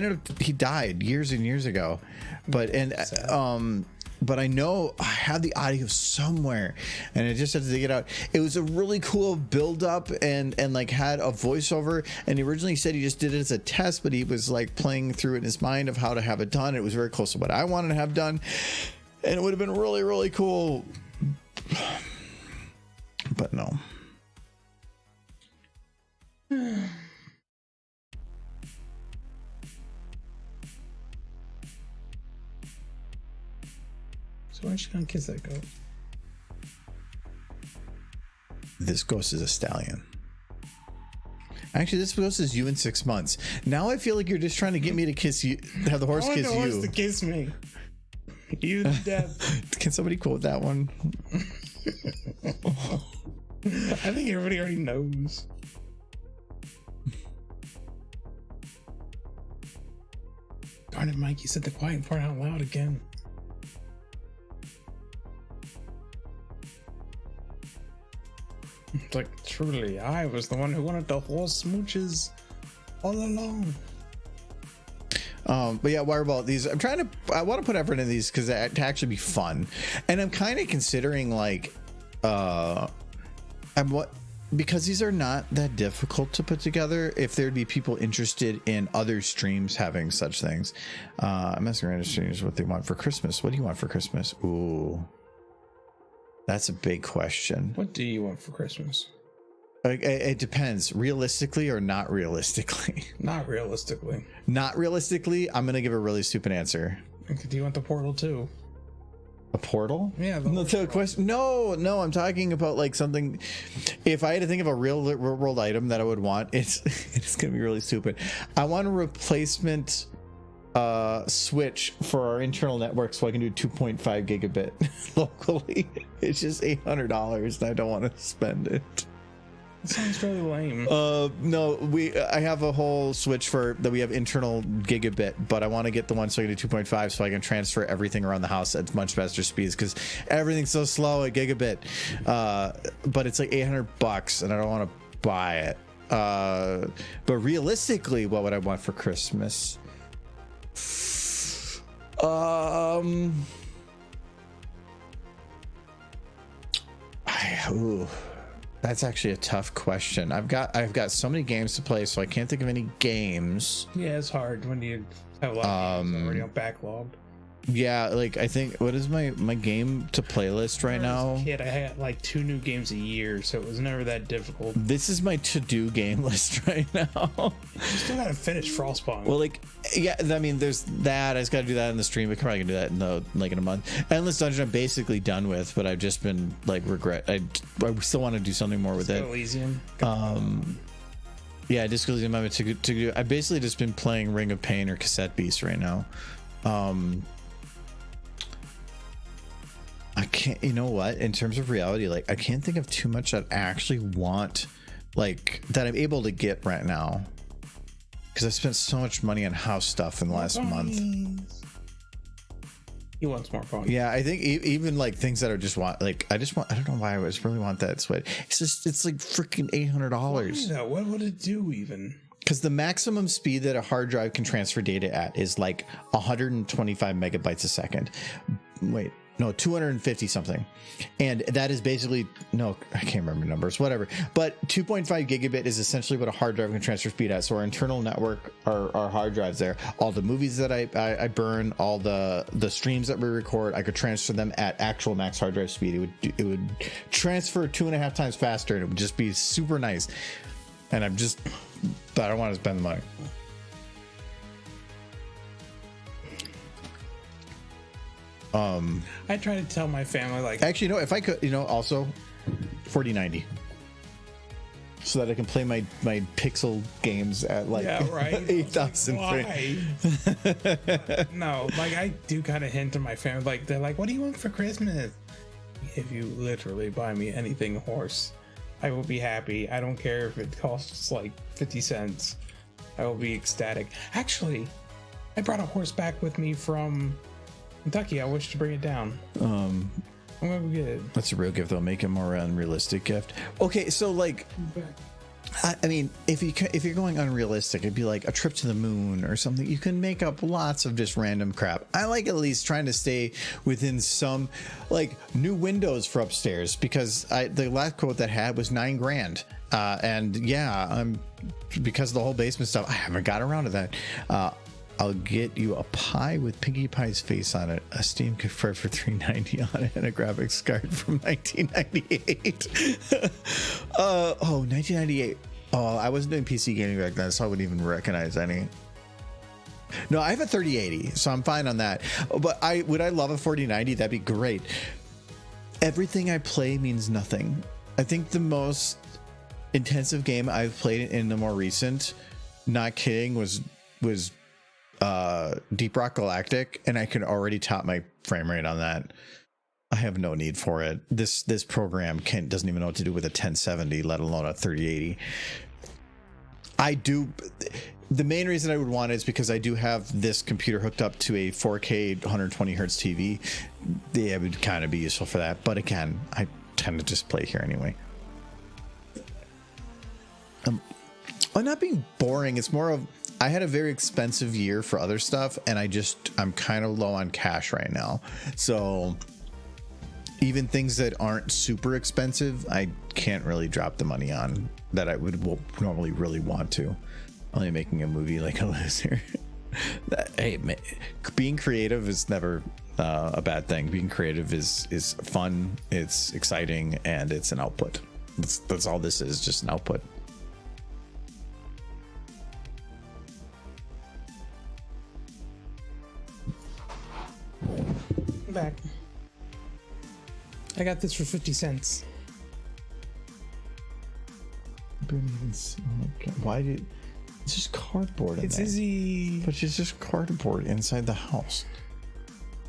died years and years ago, but I know I have the audio somewhere, and I just had to dig it out. It was a really cool build up, and like had a voiceover. And he originally said he just did it as a test, but he was like playing through it in his mind of how to have it done. It was very close to what I wanted to have done, and it would have been really, really cool. But no. So when's she gonna kiss that ghost? This ghost is a stallion. Actually, this ghost is you in 6 months. Now I feel like you're just trying to get me to kiss you, have the horse kiss you. I want the horse to kiss me. You to death. Can somebody quote that one? I think everybody already knows. Darn it, Mike, you said the quiet part out loud again. It's like, truly, I was the one who wanted the horse smooches all along. But yeah, Wireball, these, I want to put effort in these because to actually be fun. And I'm kind of considering like, because these are not that difficult to put together, if there'd be people interested in other streams having such things. I'm asking random streamers what they want for Christmas. What do you want for Christmas? Ooh, that's a big question. What do you want for Christmas? It depends. Realistically or not realistically? Not realistically. Not realistically, I'm going to give a really stupid answer. Do you want the portal too? A portal? Yeah. No, to a question. No, I'm talking about like something. If I had to think of a real world item that I would want, it's gonna be really stupid. I want a replacement switch for our internal network so I can do 2.5 gigabit locally. It's just $800 and I don't want to spend it. That sounds really lame. No, I have a whole switch for that we have internal gigabit, but I want to get the one so I can do 2.5 so I can transfer everything around the house at much faster speeds because everything's so slow at gigabit. But it's like $800 and I don't want to buy it. But realistically, what would I want for Christmas? Ooh, that's actually a tough question. I've got so many games to play, so I can't think of any games. Yeah, it's hard when you have a lot of games already on backlog. Yeah, like I think what is my game to playlist right now? As a kid, I had like 2 new games a year, so it was never that difficult. This is my to-do game list right now. You still gotta finish Frostpunk. Well, like, yeah, I mean, there's that. I just got to do that in the stream. I can probably do that in a month. Endless Dungeon, I'm basically done with, but I've just been like I still want to do something more with it. Elysium. Yeah, Disco Elysium. I've basically just been playing Ring of Pain or Cassette Beast right now. I can't, you know what, in terms of reality, like I can't think of too much that I actually want, like that I'm able to get right now, because I spent so much money on house stuff in the last month. He wants more fun. Yeah, I think even like things that I just want, like I don't know why I just really want that Switch. It's like freaking $800. What would it do even? Because the maximum speed that a hard drive can transfer data at is like 125 megabytes a second. Wait. No, 250 something. And that is basically, no, I can't remember numbers, whatever. But 2.5 gigabit is essentially what a hard drive can transfer speed at. So our internal network, our hard drives there, all the movies that I burn, all the streams that we record, I could transfer them at actual max hard drive speed. It would transfer 2.5 times faster, and it would just be super nice. And I don't want to spend the money. I try to tell my family, like, actually, no, if I could, also 4090, so that I can play my pixel games at like 8,000 frames. No, like I do kind of hint to my family, like they're like, what do you want for Christmas? If you literally buy me anything horse, I will be happy. I don't care if it costs like 50 cents. I will be ecstatic. Actually, I brought a horse back with me from Kentucky. I wish to bring it down. I'm gonna go get it. That's a real gift. They'll make it more unrealistic gift. Okay, so like, I mean, if you're going unrealistic, it'd be like a trip to the moon or something. You can make up lots of just random crap. I like at least trying to stay within some, like, new windows for upstairs, because the last quote that had was $9,000. And yeah, because of the whole basement stuff, I haven't got around to that. I'll get you a pie with Pinkie Pie's face on it, a Steam gift card for $3.90 on it, and a graphics card from 1998. 1998. Oh, I wasn't doing PC gaming back then, so I wouldn't even recognize any. No, I have a 3080, so I'm fine on that. But would I love a 4090? That'd be great. Everything I play means nothing. I think the most intensive game I've played in the more recent, not kidding, was Deep Rock Galactic, and I could already top my frame rate on that. I have no need for it. This program doesn't even know what to do with a 1070, let alone a 3080. The main reason I would want it is because I do have this computer hooked up to a 4K 120 hertz TV. Yeah, it would kind of be useful for that, but again, I tend to just play here anyway. I'm not being boring. It's more of, I had a very expensive year for other stuff, and I'm kind of low on cash right now. So even things that aren't super expensive, I can't really drop the money on that I would normally really want to. Only making a movie like a loser. Being creative is never a bad thing. Being creative is fun, it's exciting, and it's an output. That's all this is, just an output. I'm back. I got this for 50 cents. Why did it's just cardboard in It's there? easy. But it's just cardboard inside the house.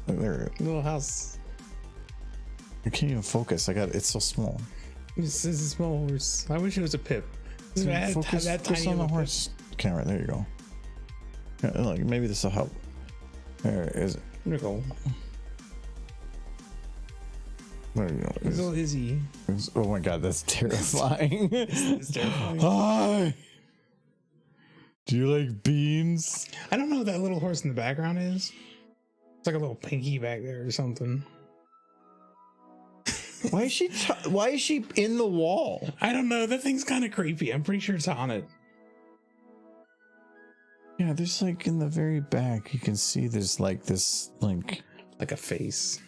Look there. Little house. I can't even focus. It's so small. This is a small horse. I wish it was a pip. Focus on the horse camera. There you go. Yeah, look, maybe this will help. There it is. There we go. There you go. It's little Izzy. Oh my god, that's terrifying. It's terrifying. Hi. Do you like beans? I don't know what that little horse in the background is. It's like a little pinky back there or something. Why is she in the wall? I don't know. That thing's kind of creepy. I'm pretty sure it's haunted. Yeah, there's like in the very back, you can see there's like this like Like a face.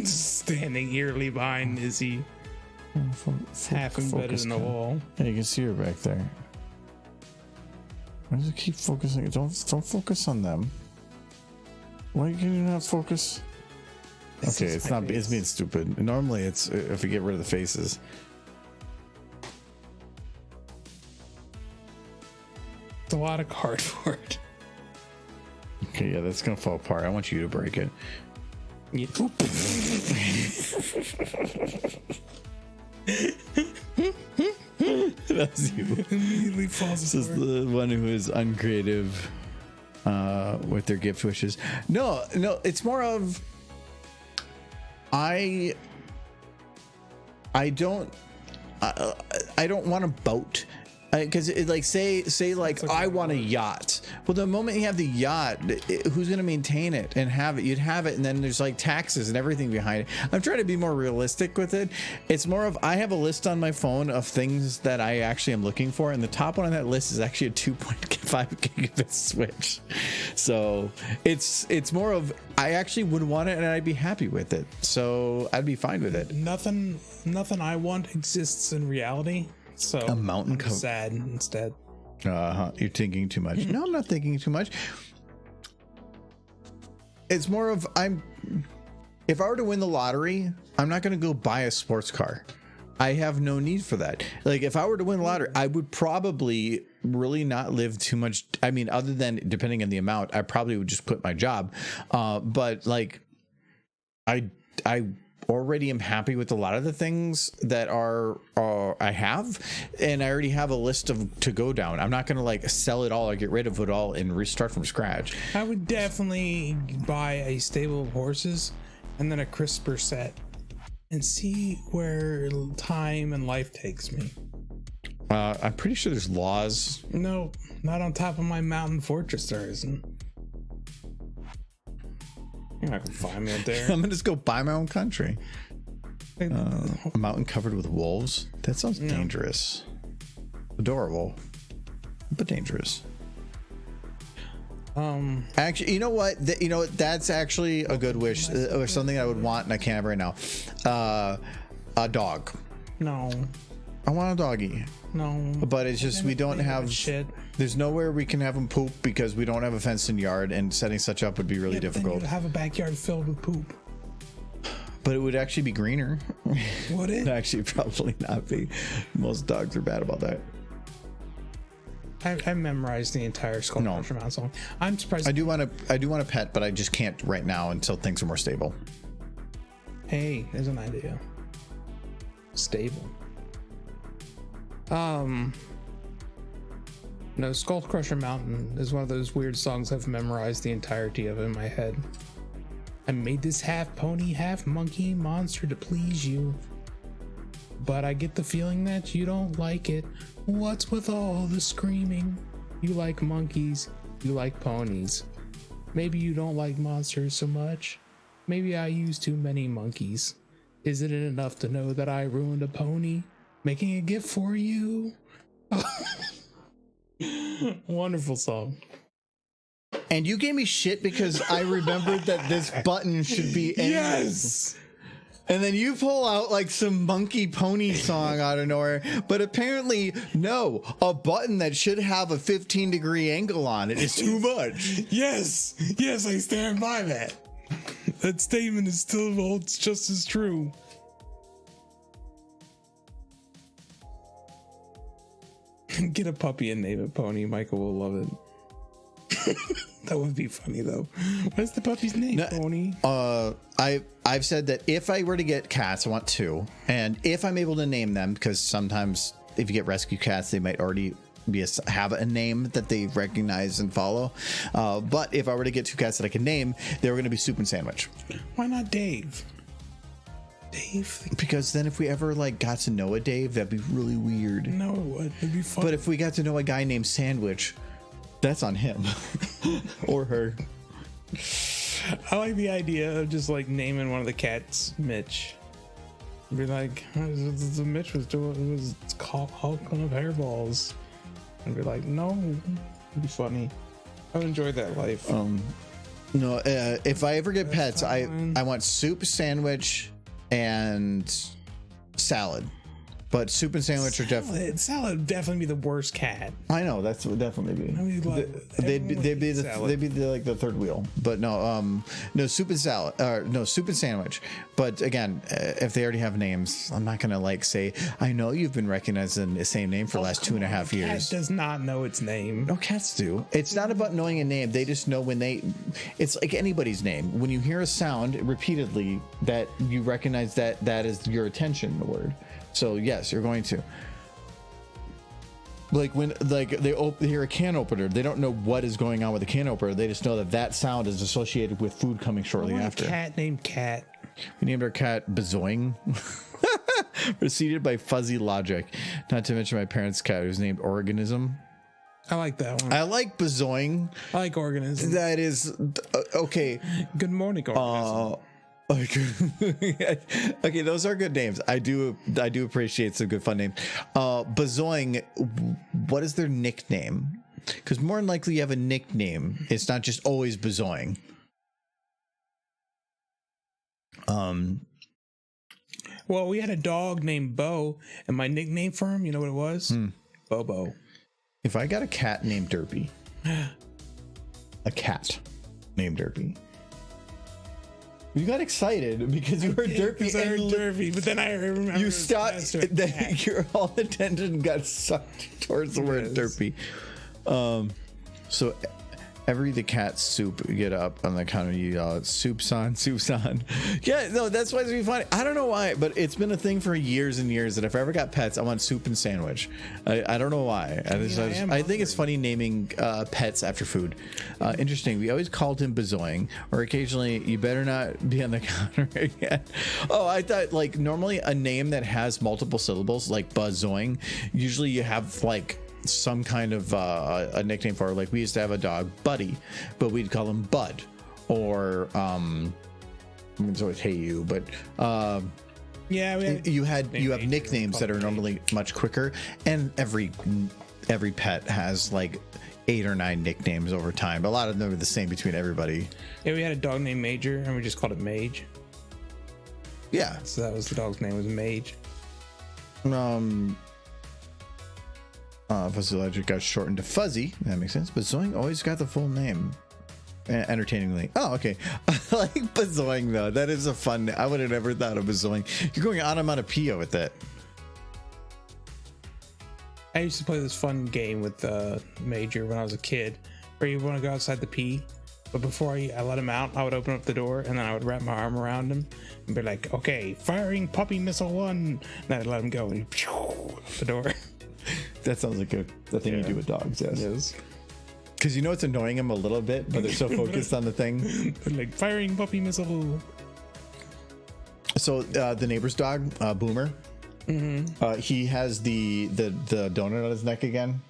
Standing eerily behind Izzy. Half embedded in the wall. Yeah, you can see her back there. Why does it keep focusing? Don't focus on them. Why can you not focus? Okay, it's not. It's being stupid. Normally, it's if we get rid of the faces. It's a lot of cardboard. Okay, yeah, that's gonna fall apart. I want you to break it. Yeah. That's you. Immediately falls This is apart. the one who is uncreative with their gift wishes. No, it's more of I don't want a boat. Because it like say like I want a yacht. Well, the moment you have the yacht, who's going to maintain it and have it? You'd have it, and then there's like taxes and everything behind it. I'm trying to be more realistic with it. It's more of I have a list on my phone of things that I actually am looking for, and the top one on that list is actually a 2.5 gigabit switch. So it's more of I actually would want it, and I'd be happy with it. So I'd be fine with it. Nothing I want exists in reality. So A mountain I'm coat. sad instead. You're thinking too much. No, I'm not thinking too much. It's more of if I were to win the lottery, I'm not going to go buy a sports car. I have no need for that. Like if I were to win the lottery, I would probably really not live too much. I mean, other than depending on the amount, I probably would just quit my job. But like I already am happy with a lot of the things that are I have, and I already have a list to go down. I'm not gonna like sell it all or get rid of it all and restart from scratch. I would definitely buy a stable of horses and then a CRISPR set and see where time and life takes me. I'm pretty sure there's laws. No, not on top of my mountain fortress there isn't. You're not gonna find me up there. I'm gonna just go buy my own country. A mountain covered with wolves. That sounds dangerous. Adorable, but dangerous. Actually, you know what? That's actually a good wish, or something I would want, and I can't have right now. A dog. No, I want a doggy, no. but it's just we don't have. Shit. There's nowhere we can have them poop because we don't have a fenced-in yard, and setting such up would be really difficult. You have a backyard filled with poop. But it would actually be greener. Would it? Actually, probably not be. Most dogs are bad about that. I memorized the entire Skull Crusher Mountain song. I'm surprised. I do want a pet, but I just can't right now until things are more stable. Hey, there's an idea. Stable. No, Skull Crusher Mountain is one of those weird songs I've memorized the entirety of in my head. I made this half pony, half monkey monster to please you, but I get the feeling that you don't like it. What's with all the screaming? You like monkeys, you like ponies. Maybe you don't like monsters so much. Maybe I use too many monkeys. Isn't it enough to know that I ruined a pony, making a gift for you? Wonderful song. And you gave me shit because I remembered that this button should be ending. Yes. And then you pull out like some monkey pony song out of nowhere. But apparently, no, a button that should have a 15-degree angle on it is too much. Yes, I stand by that. That statement is still holds just as true. Get a puppy and name it Pony. Michael will love it. That would be funny though. What's the puppy's name? Pony. I've said that if I were to get cats, I want two, and if I'm able to name them, because sometimes if you get rescue cats, they might already have a name that they recognize and follow. But if I were to get two cats that I can name, they were going to be Soup and Sandwich. Why not Dave? Dave? Because then if we ever like got to know a Dave, that'd be really weird. No, it would. It'd be fun. But if we got to know a guy named Sandwich, that's on him or her. I like the idea of just like naming one of the cats Mitch. Be like, the Mitch was doing, it was called hulking of hairballs. And be like, no, it'd be funny. I would enjoy that life. No, if I ever get pets, I want soup, sandwich, and salad. But soup and sandwich are definitely. Salad would definitely be the worst cat. I know that's what definitely be. I mean, like, they'd be like the third wheel. But no, soup and salad. No, soup and sandwich. But again, if they already have names, I'm not gonna like say I know you've been recognizing the same name for the last 2.5 years. Cat does not know its name. No, cats do. It's not about knowing a name. They just know when they. It's like anybody's name. When you hear a sound repeatedly, that you recognize that is your attention word. So yes, you're going to. Like when they hear a can opener, they don't know what is going on with the can opener. They just know that sound is associated with food coming shortly after. A cat named Cat. We named our cat Bezoing. Preceded by Fuzzy Logic. Not to mention my parents' cat, who's named Organism. I like that one. I like Bezoing. I like Organism. That is okay. Good morning, Organism. Okay, those are good names. I do appreciate some good fun names. Bazoing, what is their nickname? Because more than likely you have a nickname. It's not just always Bazoing. Well, we had a dog named Bo, and my nickname for him, you know what it was? Bobo. If I got a cat named Derpy, a cat named Derpy. You got excited because you were Derpy. I heard Derpy, but then I remember you stopped. Your whole attention got sucked towards the word Derpy. So every the cat soup get up on the counter, you yell, "Soup's on, soup's on." Yeah, no, that's why it's be funny. I don't know why, but it's been a thing for years and years that if I ever got pets, I want soup and sandwich. I don't know why. I think it's funny naming pets after food. Interesting. We always called him Bezoing, or occasionally, "You better not be on the counter again." Oh, I thought like normally a name that has multiple syllables, like Bezoing, usually you have like some kind of a nickname for it. Like we used to have a dog Buddy, but we'd call him Bud, or it's always Hey You, but yeah, you have nicknames that are normally much quicker, and every pet has like 8 or 9 nicknames over time, but a lot of them are the same between everybody. Yeah, we had a dog named Major, and we just called it Mage. Yeah, so that was the dog's name, was Mage. Fuzzy Logic got shortened to Fuzzy. That makes sense. But Zoing always got the full name. Entertainingly. Oh, okay. I like Bazoing though. That is a fun. I would have never thought of Bazoing. You're going onomatopoeia with it. I used to play this fun game with Major when I was a kid, where you want to go outside to pee, but before I let him out, I would open up the door and then I would wrap my arm around him and be like, "Okay, firing puppy missile 1." And then I'd let him go and out the door. That sounds like the thing you do with dogs. Yes. Because you know it's annoying them a little bit, but they're so focused on the thing. Like firing puppy missile. So the neighbor's dog, Boomer, he has the donut on his neck again.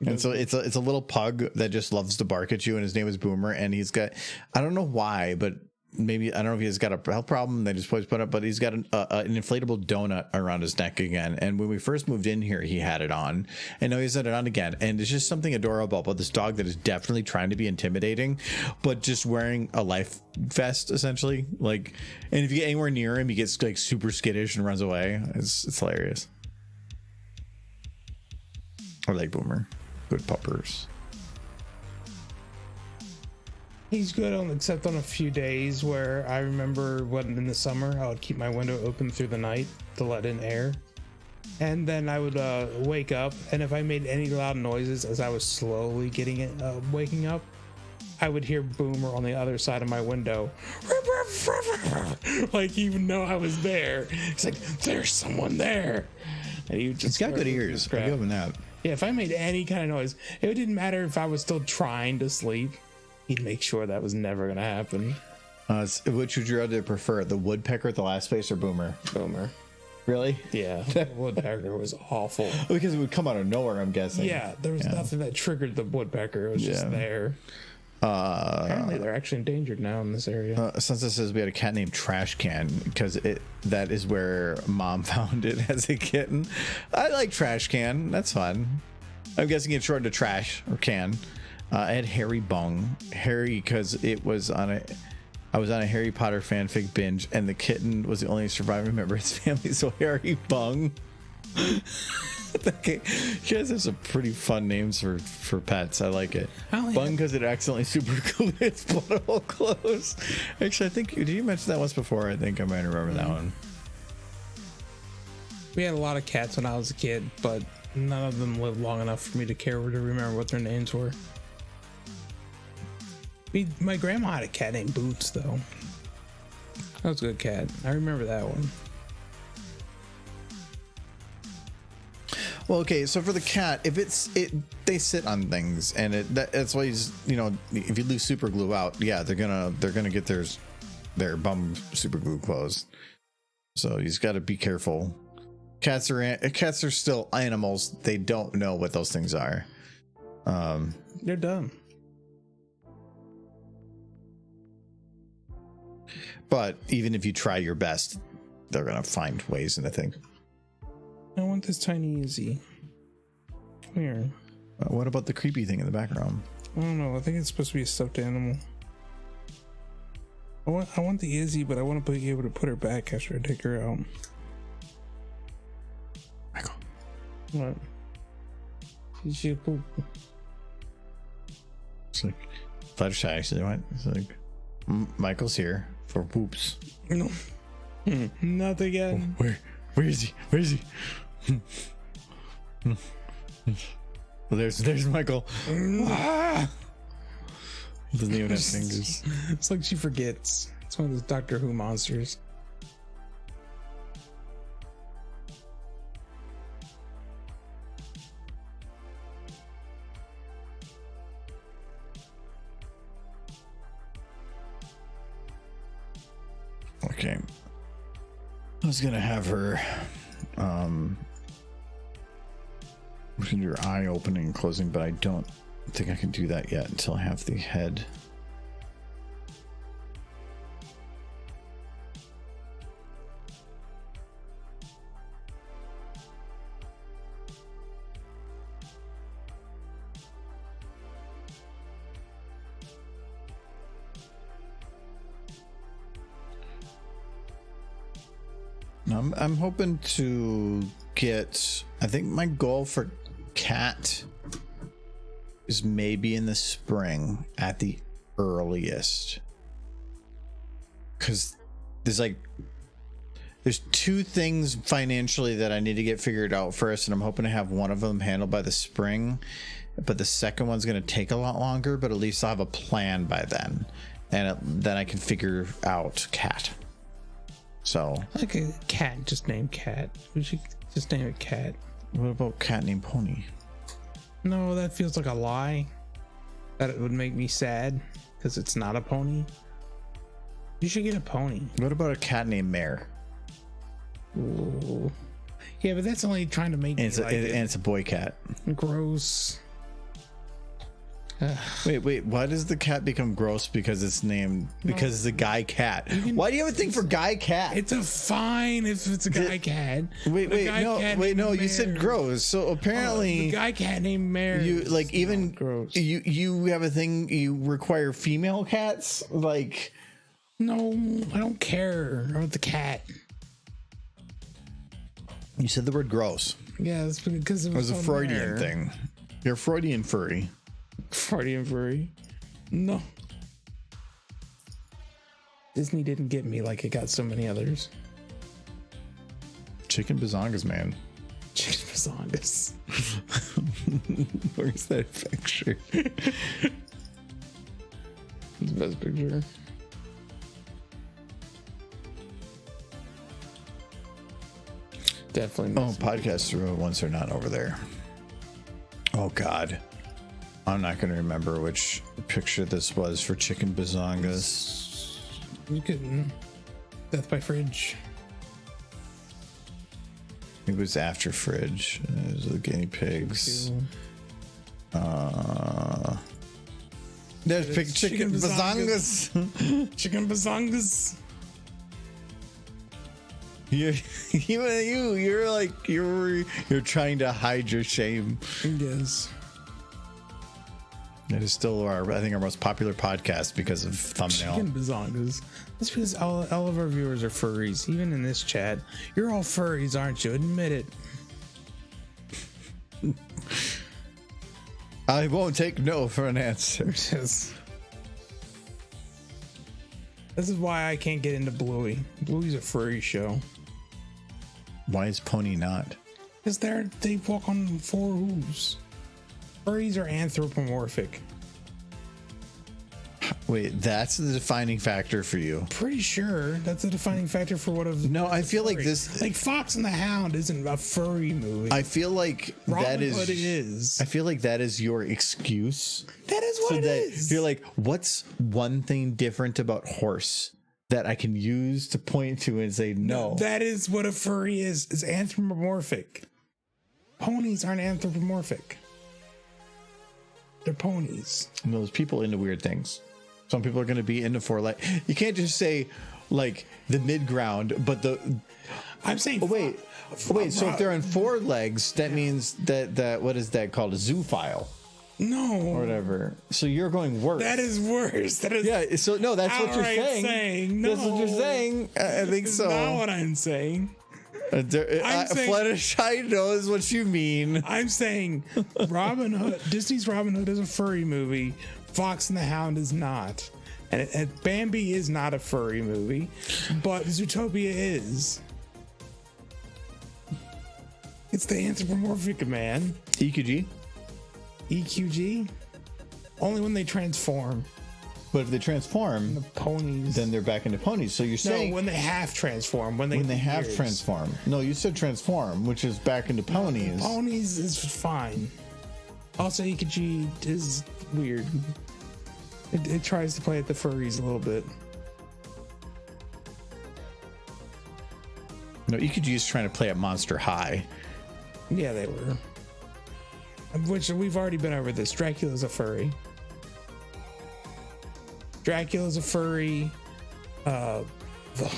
And so it's a little pug that just loves to bark at you, and his name is Boomer, and he's got, I don't know why, but maybe, I don't know if he's got a health problem they just always put up, but he's got an inflatable donut around his neck again. And when we first moved in here, he had it on, and now he's had it on again. And it's just something adorable about this dog that is definitely trying to be intimidating, but just wearing a life vest essentially. Like, and if you get anywhere near him, he gets like super skittish and runs away. It's hilarious. I like Boomer. Good puppers. He's good except on a few days where I remember when in the summer I would keep my window open through the night to let in air, and then I would wake up, and if I made any loud noises as I was slowly waking up, I would hear Boomer on the other side of my window, like even though I was there. It's like, there's someone there, and he just, it's got good ears. I give him that. Yeah, if I made any kind of noise, it didn't matter if I was still trying to sleep. He'd make sure that was never going to happen. Which would you rather prefer, the woodpecker at the last space or Boomer? Boomer. Really? Yeah, the woodpecker was awful. Because it would come out of nowhere, I'm guessing. Yeah, there was nothing that triggered the woodpecker. It was just there. Apparently, they're actually endangered now in this area. Sansa says we had a cat named Trash Can because that is where Mom found it as a kitten. I like Trash Can. That's fun. I'm guessing it's short to trash or can. I had Harry Bung. Harry because I was on a Harry Potter fanfic binge, and the kitten was the only surviving member of his family. So Harry Bung. Okay. You guys have some pretty fun names for pets. I like it. Bung because it accidentally super glued its butthole closed. Actually, I think did you mention that once before? I think I might remember that one. We had a lot of cats when I was a kid, but none of them lived long enough for me to care or to remember what their names were. My grandma had a cat named Boots, though. That was a good cat. I remember that one. Well, okay, so for the cat, if they sit on things, and that's why if you lose super glue out, yeah, they're gonna get their bum super glue closed. So you just got to be careful. Cats are still animals. They don't know what those things are. They're dumb. But even if you try your best, they're gonna find ways. And I think. I want this tiny Izzy. Come here. What about the creepy thing in the background? I don't know. I think it's supposed to be a stuffed animal. I want the Izzy, but I want to be able to put her back after I take her out. Michael. What? She poop. It's like Fluttershy actually went. It's like Michael's here for whoops. No. Not again. Where is he? Where is he? Well, there's Michael. Ah! He doesn't even have fingers. It's like she forgets. It's one of those Doctor Who monsters. Okay. I was gonna have her we can do her eye opening and closing, but I don't think I can do that yet until I have the head. I'm hoping to get, I think my goal for cat is maybe in the spring at the earliest, because there's two things financially that I need to get figured out first, and I'm hoping to have one of them handled by the spring, but the second one's going to take a lot longer, but at least I'll have a plan by then, and then I can figure out cat. So Like a cat, just named Cat. We should just name it Cat. what about cat named Pony? No, that feels like a lie. That it would make me sad because it's not a pony. You should get a pony. What about a cat named Mare? Ooh. Yeah, but that's only trying to make And me it's, like it. and it's a boy cat. Gross. Wait, why does the cat become gross? Because it's named, because it's a guy cat. Why do you have a thing for guy cat? It's a fine if it's a guy cat. Wait, no, you said gross. So apparently the guy cat named Mary. you like even gross. you have a thing, you require female cats? Like, No, I don't care about the cat. you said the word gross. Yeah, that's because it It was a so Freudian rare. thing. You're a Freudian furry. Freudian furry. No. Disney didn't get me like it got so many others. Chicken bazongas, man. Chicken bazongas. Where's that picture? It's the best picture. Definitely. Oh, podcast through once they're not over there. Oh God, I'm not going to remember which picture this was for chicken bazongas. You couldn't. Death by Fridge. It was after Fridge. It was the guinea pigs. There's big chicken bazongas. Chicken bazongas. You're like you're trying to hide your shame. Yes. It is still our most popular podcast because of thumbnail. Chicken bazongas. That's because all of our viewers are furries. Even in this chat, you're all furries, aren't you? Admit it. I won't take no for an answer. Yes. This is why I can't get into Bluey. Bluey's a furry show. Why is Pony not? Because they walk on four hooves. Furries are anthropomorphic. Wait, that's the defining factor for you. Pretty sure that's a defining factor for what of. No, I feel like furry. this. Like Fox and the Hound isn't a furry movie. I feel like Robin that is. Hood is. I feel like that is your excuse. That is what it is. You're like, what's one thing different about horse that I can use to point to and say no? That is what a furry is. It's anthropomorphic. Ponies aren't anthropomorphic. They're ponies. And those people into weird things. Some people are going to be into four legs. You can't just say like the mid ground, but the. I'm saying. Wait. So if they're on four legs, that means that what is that called? A zoophile No. or whatever. So you're going worse. That is worse. That is. Yeah. So no, that's what you're outright saying. No. That's what you're saying. I think so. That's not what I'm saying. I'm saying- Fluttershy knows what you mean. I'm saying Robin Hood, Disney's Robin Hood is a furry movie. Fox and the Hound is not. And Bambi is not a furry movie, but Zootopia is. It's the anthropomorphic man. EQG. EQG? Only when they transform. But if they transform, The ponies. then they're back into ponies. So you're saying no, when they have transformed. When they have years. transformed. No, you said transform, which is back into ponies. Ponies is fine. Also, EQG is weird. It tries to play at the furries a little bit. No, EQG is trying to play at Monster High. Yeah, they were. Which we've already been over this. Dracula's a furry. Dracula's a furry. The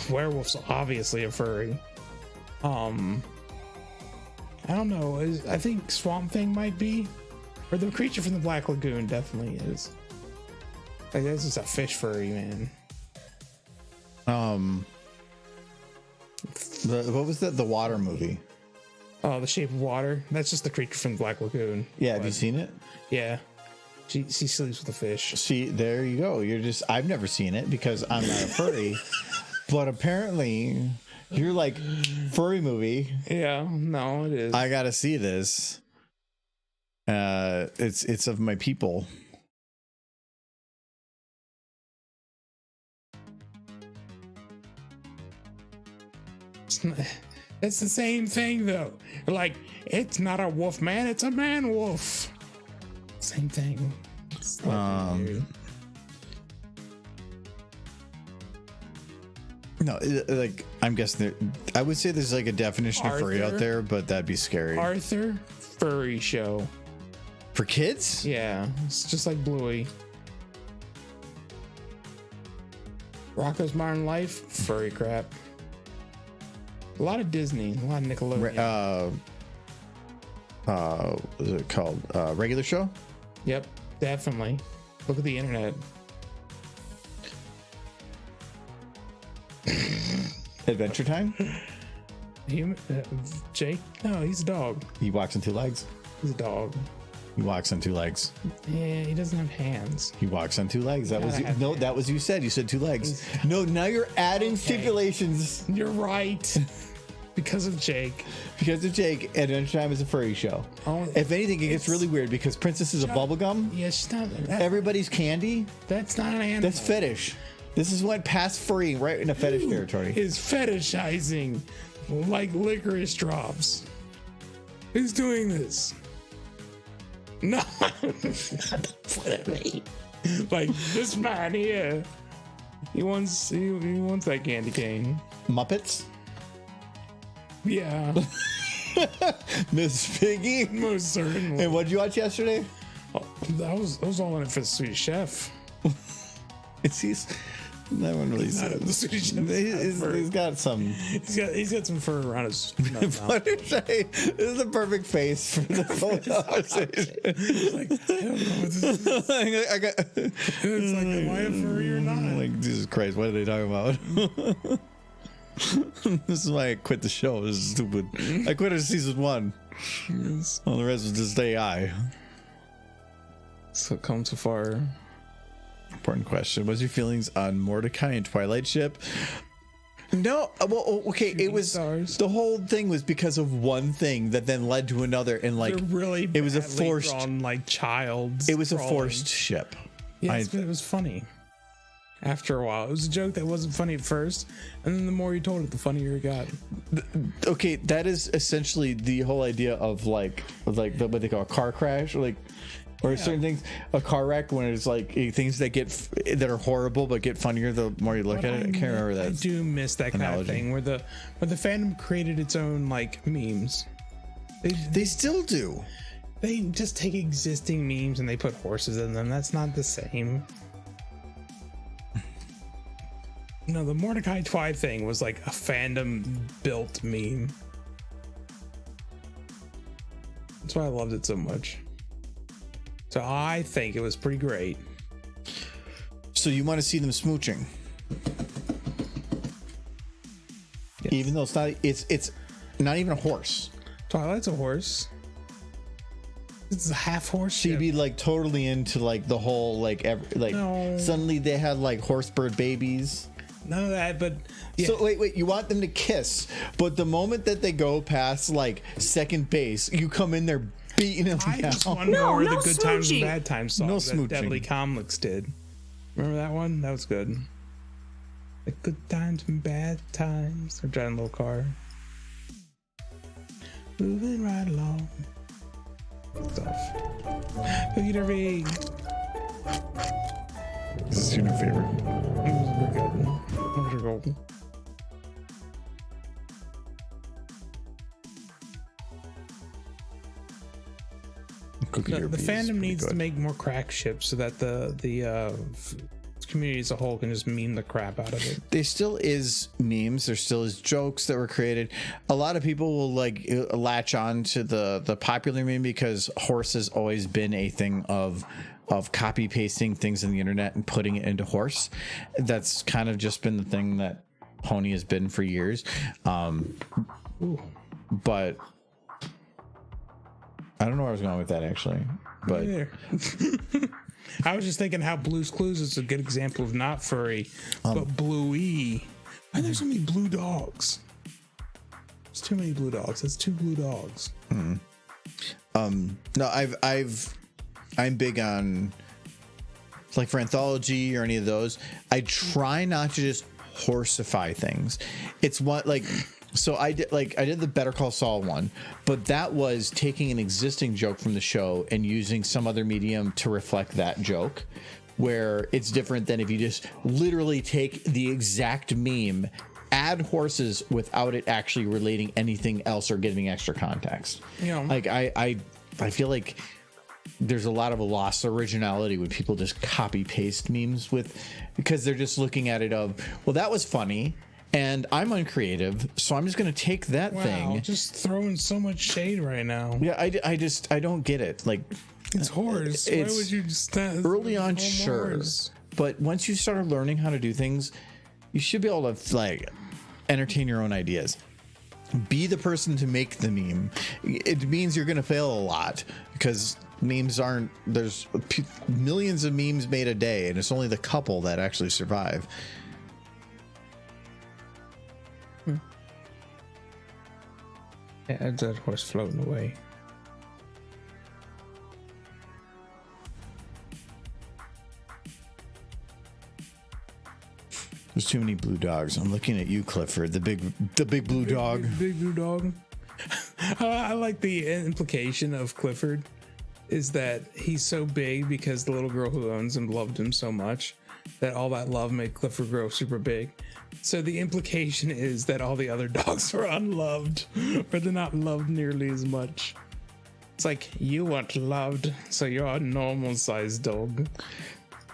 werewolf's obviously a furry. I don't know. I think Swamp Thing might be. Or the creature from the Black Lagoon definitely is. Like, that's just a fish furry, man. What was that? The water movie. Oh, The Shape of Water. That's just the creature from the Black Lagoon. Yeah, have you seen it? Yeah. She sleeps with a fish. See, there you go. I've never seen it because I'm not a furry. But apparently, you're like, furry movie. Yeah, no, it is. I gotta see this. It's of my people. It's the same thing though. Like, it's not a wolf man, it's a man wolf. Same thing. It's like weird. No, like I'm guessing I would say there's like a definition of furry out Arthur? there, but that'd be scary. Arthur, furry show. For kids? Yeah, it's just like Bluey. Rocko's Modern Life, furry crap. A lot of Disney, a lot of Nickelodeon. What is it called? Regular show? Yep, definitely. Look at the internet. Adventure Time? Jake? No, he's a dog. He walks on two legs. He's a dog. He walks on two legs. Yeah, he doesn't have hands. He walks on two legs. That was Gotta you. have No, hands. that was you said. You said two legs. No, now you're adding stipulations. You're right. Because of Jake. Because of Jake, Adventure Time is a furry show. Oh, If anything, it gets really weird because Princess is a bubblegum. Yeah, she's not. Everybody's candy. That's not an animal. That's fetish. This is went past furry right into fetish territory. Is fetishizing like licorice drops. Who's doing this? No. Like this man here. He wants that candy cane. Muppets? Yeah, Miss Piggy? most certainly. And what'd you watch yesterday? Oh, that was all in it for the Swedish Chef. He's that one really Not says. the Swedish Chef. He's got some. He's got some fur around his mouth. What did I say? This is the perfect face for the full conversation. Like, I don't know what this is. I got. It's like, am I a furry or not? Like, Jesus Christ, what are they talking about? This is why I quit the show. This is stupid. I quit at season 1. Yes. All the rest was just AI. So come so far. Important question. What's your feelings on Mordecai and Twilight Ship? No, well, okay. It was stars. the whole thing was because of one thing that then led to another, and like They're really it was a badly forced. drawn, like child. It was a forced ship. Yes, but it was funny. After a while, it was a joke that wasn't funny at first, and then the more you told it, the funnier it got. Okay, that is essentially the whole idea of like what they call a car crash, or certain things, a car wreck, when it's like things that are horrible but get funnier the more you look at it. I can't remember that. I do miss that kind of thing where the fandom created its own like memes. They still do. They just take existing memes and they put horses in them. That's not the same. No, the Mordecai Twi thing was like a fandom built meme. That's why I loved it so much. So I think it was pretty great. So you want to see them smooching? Yes. Even though it's not even a horse. Twilight's a horse. It's a half horse. So you'd be like totally into like the whole No. suddenly they had like horse bird babies. None of that, but yeah. So wait, you want them to kiss, but the moment that they go past like second base, you come in there beating them I down. just want No, more of no the Good Times and smooching. Bad Times song No that smooching. Deadly Comlix did. Remember that one? That was good. The Good Times and Bad Times. They're driving a little car. Moving right along. Stuff. Cookie Derby. This is your new favorite. Cookie The Derby is fandom pretty needs good. to make more crack ships so that the community as a whole can just meme the crap out of it. There still is memes. There still is jokes that were created. A lot of people will like latch on to the popular meme because horse has always been a thing of copy pasting things in the internet and putting it into horse. That's kind of just been the thing that pony has been for years. But I don't know where I was going with that actually. But There. I was just thinking how Blue's Clues is a good example of not furry, but bluey. Why are there so many blue dogs? There's too many blue dogs. That's 2 blue dogs. no, I'm big on like for anthology or any of those. I try not to just horsify things. It's what like so I did the Better Call Saul one, but that was taking an existing joke from the show and using some other medium to reflect that joke, where it's different than if you just literally take the exact meme, add horses without it actually relating anything else or giving extra context. Yeah. Like I feel like there's a lot of a lost originality when people just copy paste memes because they're just looking at it of, well, that was funny and I'm uncreative, so I'm just going to take that thing. Just throwing so much shade right now. Yeah, I don't get it. Like, It's horse. Why it's would you just early on, Oh, sure, Mars. but once you start learning how to do things, you should be able to like entertain your own ideas. Be the person to make the meme. It means you're going to fail a lot because memes aren't. There's millions of memes made a day, and it's only the couple that actually survive. Yeah, it's that horse floating away. There's too many blue dogs. I'm looking at you, Clifford, the big blue dog. Big blue dog. I like the implication of Clifford is that he's so big because the little girl who owns him loved him so much that all that love made Clifford grow super big. So the implication is that all the other dogs are unloved, or they're not loved nearly as much. It's like, you want loved, so you're a normal sized dog.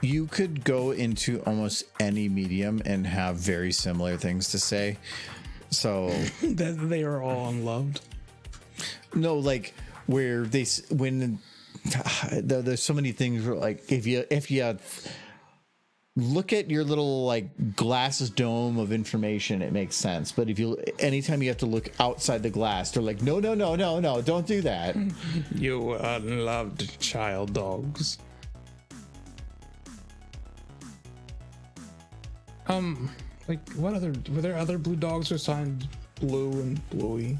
You could go into almost any medium and have very similar things to say. So That they are all unloved. no, like where when there's so many things where, like, if you look at your little like glass dome of information, it makes sense. But if anytime you have to look outside the glass, they're like, no, don't do that. You unloved child dogs. Like, were there other blue dogs assigned Blue and Bluey?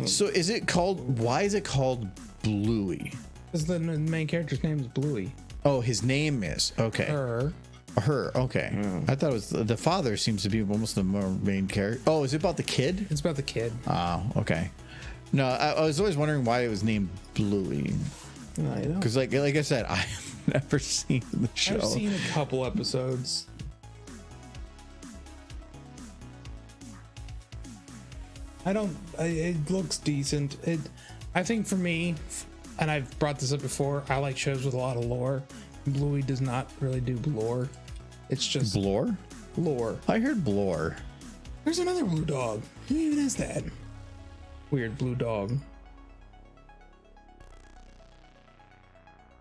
So why is it called Bluey? Because the main character's name is Bluey. Oh, his name is okay. Her. Okay. I thought it was the father seems to be almost the more main character. Oh, is it about the kid? It's about the kid. Oh, okay. No, I was always wondering why it was named Bluey. Because like I said, I've never seen the show. I've seen a couple episodes. It looks decent. I think for me, and I've brought this up before, I like shows with a lot of lore. Bluey does not really do lore. It's just Blore? lore. I heard Blore. There's another blue dog. Who even is that? Weird blue dog.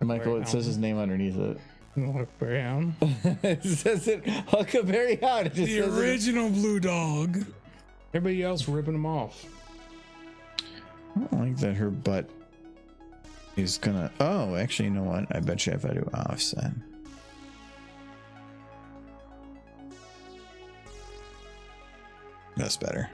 Michael, it says his name underneath it. Huckleberry Hound. It says it Huckleberry Hound. It just The says it. original blue dog. Everybody else ripping him off. I don't like that her butt is gonna. Oh, actually, you know what? I bet you if I do offset. That's better.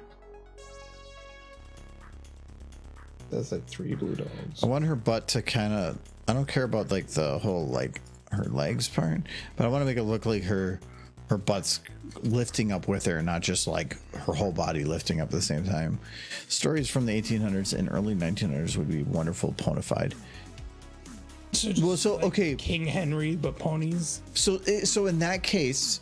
That's like 3 blue dogs. I want her butt to kind of. I don't care about like the whole like her legs part, but I want to make it look like her butt's lifting up with her, not just like her whole body lifting up at the same time. Stories from the 1800s and early 1900s would be wonderful ponified. So okay, King Henry, but ponies. so in that case,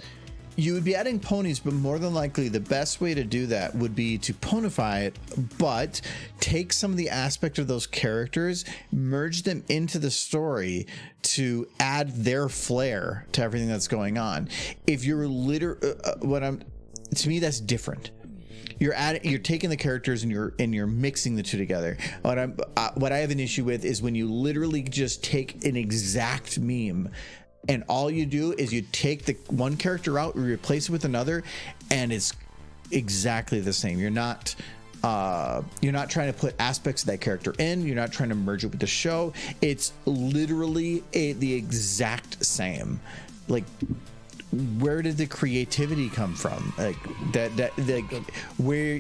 you would be adding ponies, but more than likely the best way to do that would be to ponify it, but take some of the aspect of those characters, merge them into the story to add their flair to everything that's going on. If you're to me, that's different. You're taking the characters and you're mixing the two together. What I have an issue with is when you literally just take an exact meme and all you do is you take the one character out, you replace it with another, and it's exactly the same. You're not trying to put aspects of that character in. You're not trying to merge it with the show. It's literally the exact same. Like, where did the creativity come from? Like where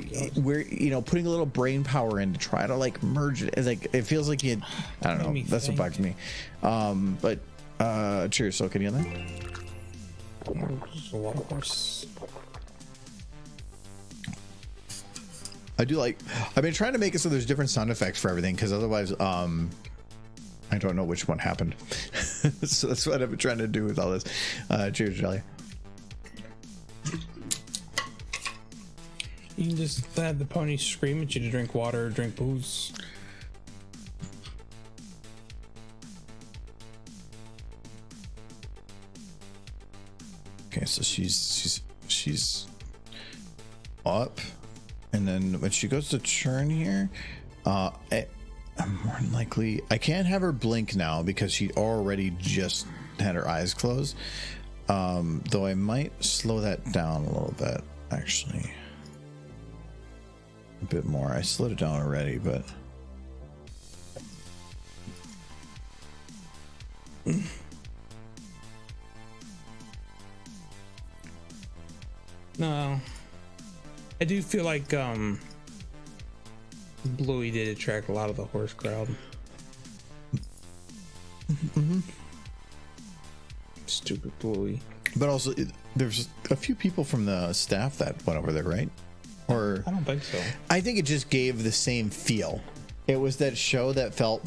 putting a little brain power in to try to like merge it. It's like it feels like I don't know. That's what bugs me. But cheers, so can you on A lot of horse. I've been trying to make it so there's different sound effects for everything, because otherwise I don't know which one happened. So that's what I've been trying to do with all this. Cheers, Jelly. You can just have the pony scream at you to drink water or drink booze. Okay, so she's up, and then when she goes to turn here, more than likely I can't have her blink now because she already just had her eyes closed. Though I might slow that down a little bit, actually, a bit more. I slowed it down already, but. No, I do feel like Bluey did attract a lot of the horse crowd. Mm-hmm. Stupid Bluey. But also, there's a few people from the staff that went over there, right? Or I don't think so. I think it just gave the same feel. It was that show that felt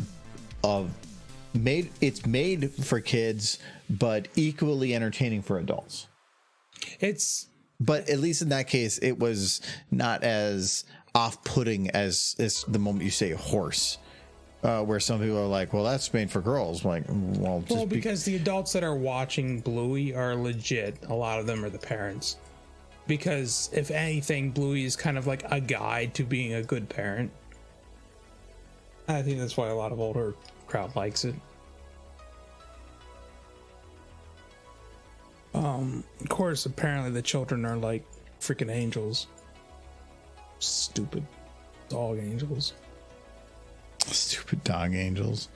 it's made for kids, but equally entertaining for adults. But at least in that case, it was not as off-putting as the moment you say horse. where some people are like, well, that's made for girls. Like, well, because the adults that are watching Bluey are legit. A lot of them are the parents. Because if anything, Bluey is kind of like a guide to being a good parent. I think that's why a lot of older crowd likes it. Of course, apparently the children are like freaking angels. Stupid dog angels. Stupid dog angels.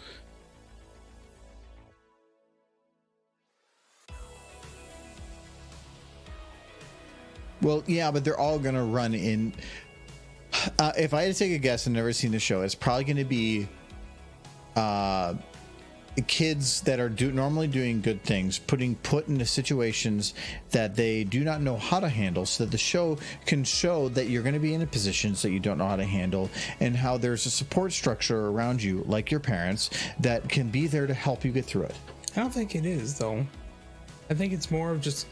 Well, yeah, but they're all gonna run in. If I had to take a guess and never seen the show, it's probably going to be kids that are normally doing good things, put into situations that they do not know how to handle, so that the show can show that you're going to be in positions that you don't know how to handle, and how there's a support structure around you, like your parents, that can be there to help you get through it. I don't think it is, though. I think it's more of just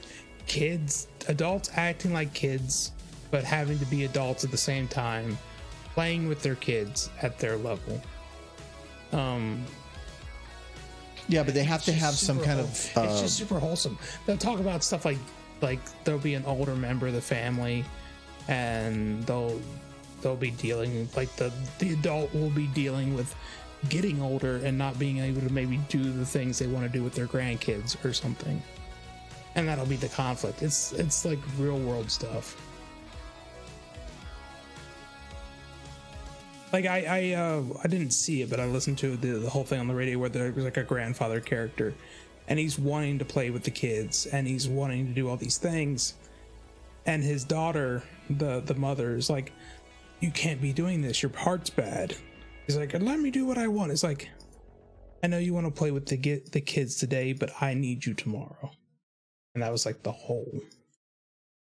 adults acting like kids, but having to be adults at the same time, playing with their kids at their level. Yeah, but they have to have some kind of. It's just super wholesome. They'll talk about stuff like there'll be an older member of the family, and they'll be dealing like the adult will be dealing with getting older and not being able to maybe do the things they want to do with their grandkids or something, and that'll be the conflict. It's like real world stuff. Like I didn't see it, but I listened to the whole thing on the radio where there was like a grandfather character, and he's wanting to play with the kids, and he's wanting to do all these things, and his daughter, the mother, is like, "You can't be doing this. Your heart's bad." He's like, "Let me do what I want." It's like, "I know you want to play with the kids today, but I need you tomorrow," and that was like the whole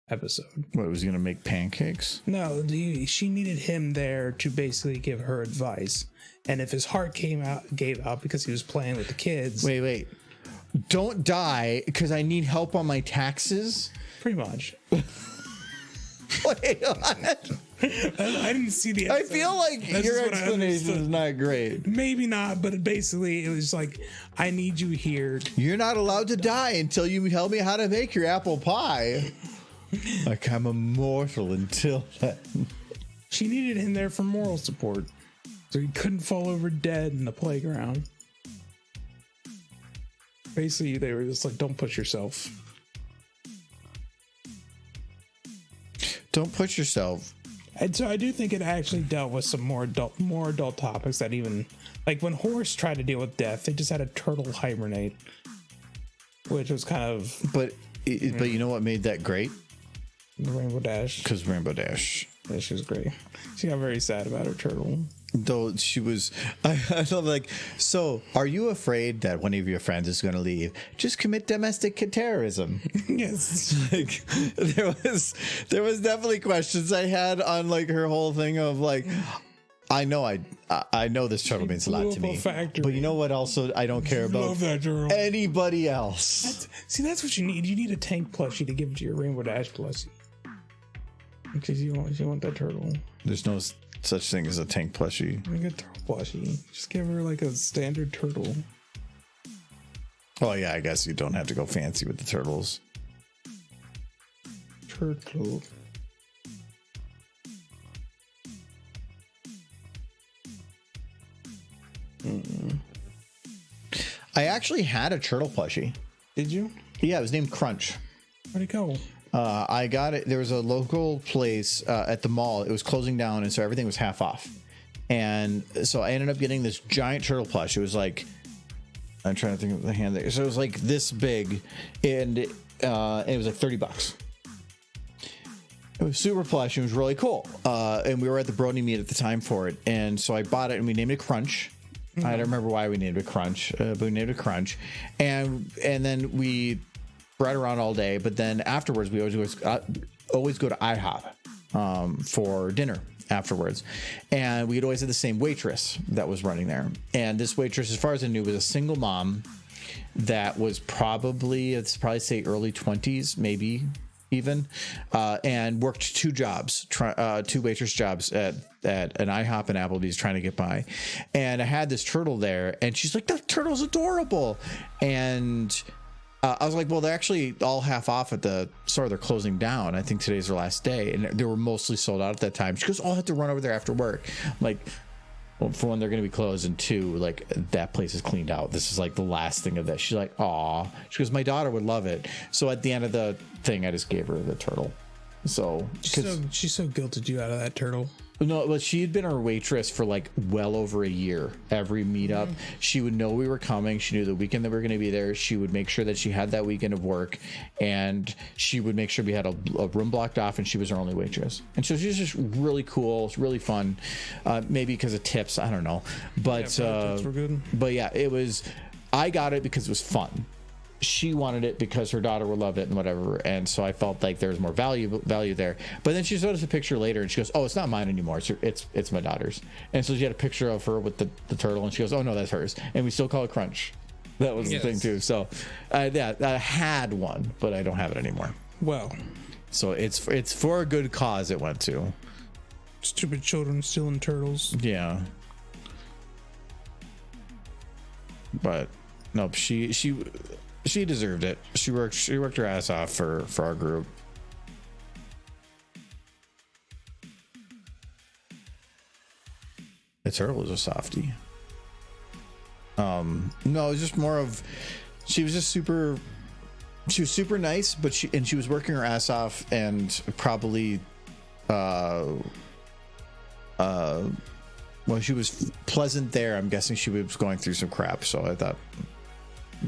episode. What, was he gonna make pancakes? No, she needed him there to basically give her advice, and if his heart gave out because he was playing with the kids. Wait, don't die because I need help on my taxes. Pretty much. Wait, what? I didn't see the episode. I feel like your explanation is not great. Maybe not, but basically it was like, I need you here. You're not allowed to die until you tell me how to make your apple pie. Like I'm immortal until then. She needed him there for moral support, so he couldn't fall over dead in the playground. Basically, they were just like, "Don't push yourself. Don't push yourself." And so I do think it actually dealt with some more adult topics that even, like when Horse tried to deal with death, they just had a turtle hibernate, which was kind of. But you know what made that great? Rainbow Dash. Because Rainbow Dash. Yeah, she was great. She got very sad about her turtle. Though she was, I love like, so are you afraid that one of your friends is going to leave? Just commit domestic terrorism. Yes. Like there was definitely questions I had on like her whole thing of like, I know this turtle means a lot to me, but you know what? Also, I don't care about anybody else. That's what you need. You need a tank plushie to give to your Rainbow Dash plushie. Because you want that turtle. There's no such thing as a tank plushie. Make a turtle plushie. Just give her like a standard turtle. Oh yeah, I guess you don't have to go fancy with the turtles. Turtle. I actually had a turtle plushie. Did you? Yeah, it was named Crunch. Where'd it go? I got it. There was a local place at the mall. It was closing down, and so everything was half off. And so I ended up getting this giant turtle plush. It was like, I'm trying to think of the hand there. So it was like this big, and it was like $30. It was super plush. It was really cool. And we were at the Brony meet at the time for it. And so I bought it, and we named it Crunch. I don't remember why we named it Crunch, but we named it Crunch. And then we brought it around all day. But then afterwards, we always go to IHOP for dinner afterwards. And we'd always have the same waitress that was running there. And this waitress, as far as I knew, was a single mom that was probably say early 20s, maybe even, and worked two jobs, two waitress jobs at an IHOP and Applebee's trying to get by. And I had this turtle there, and she's like, "That turtle's adorable." And I was like, "Well, they're actually all half off at the store. They're closing down. I think today's their last day." And they were mostly sold out at that time. She goes, "Oh, I have to run over there after work." I'm like, well, for one, they're going to be closed, and two, like, that place is cleaned out. This is like the last thing of that. She's like, "Aw." She goes, "My daughter would love it." So at the end of the thing, I just gave her the turtle. So she's so guilted you out of that turtle. No, but she had been our waitress for like well over a year. Every meetup, she would know we were coming. She knew the weekend that we were going to be there. She would make sure that she had that weekend of work, and she would make sure we had a room blocked off, and she was our only waitress. And so she's just really cool. It's really fun. Maybe because of tips, I don't know. But tips were good. But yeah, it was. I got it because it was fun. She wanted it because her daughter would love it and whatever, and so I felt like there was more value there. But then she showed us a picture later, and she goes, "Oh, it's not mine anymore. It's my daughter's." And so she had a picture of her with the turtle, and she goes, "Oh no, that's hers." And we still call it Crunch. That was the thing too. So yeah, I had one, but I don't have it anymore. Well, so it's for a good cause. It went to stupid children stealing turtles. Yeah, but no, she deserved it. She worked her ass off for our group. The turtle was a softie. No, it was just more of, she was super nice, but she was working her ass off, and probably well, she was pleasant there. I'm guessing she was going through some crap, so I thought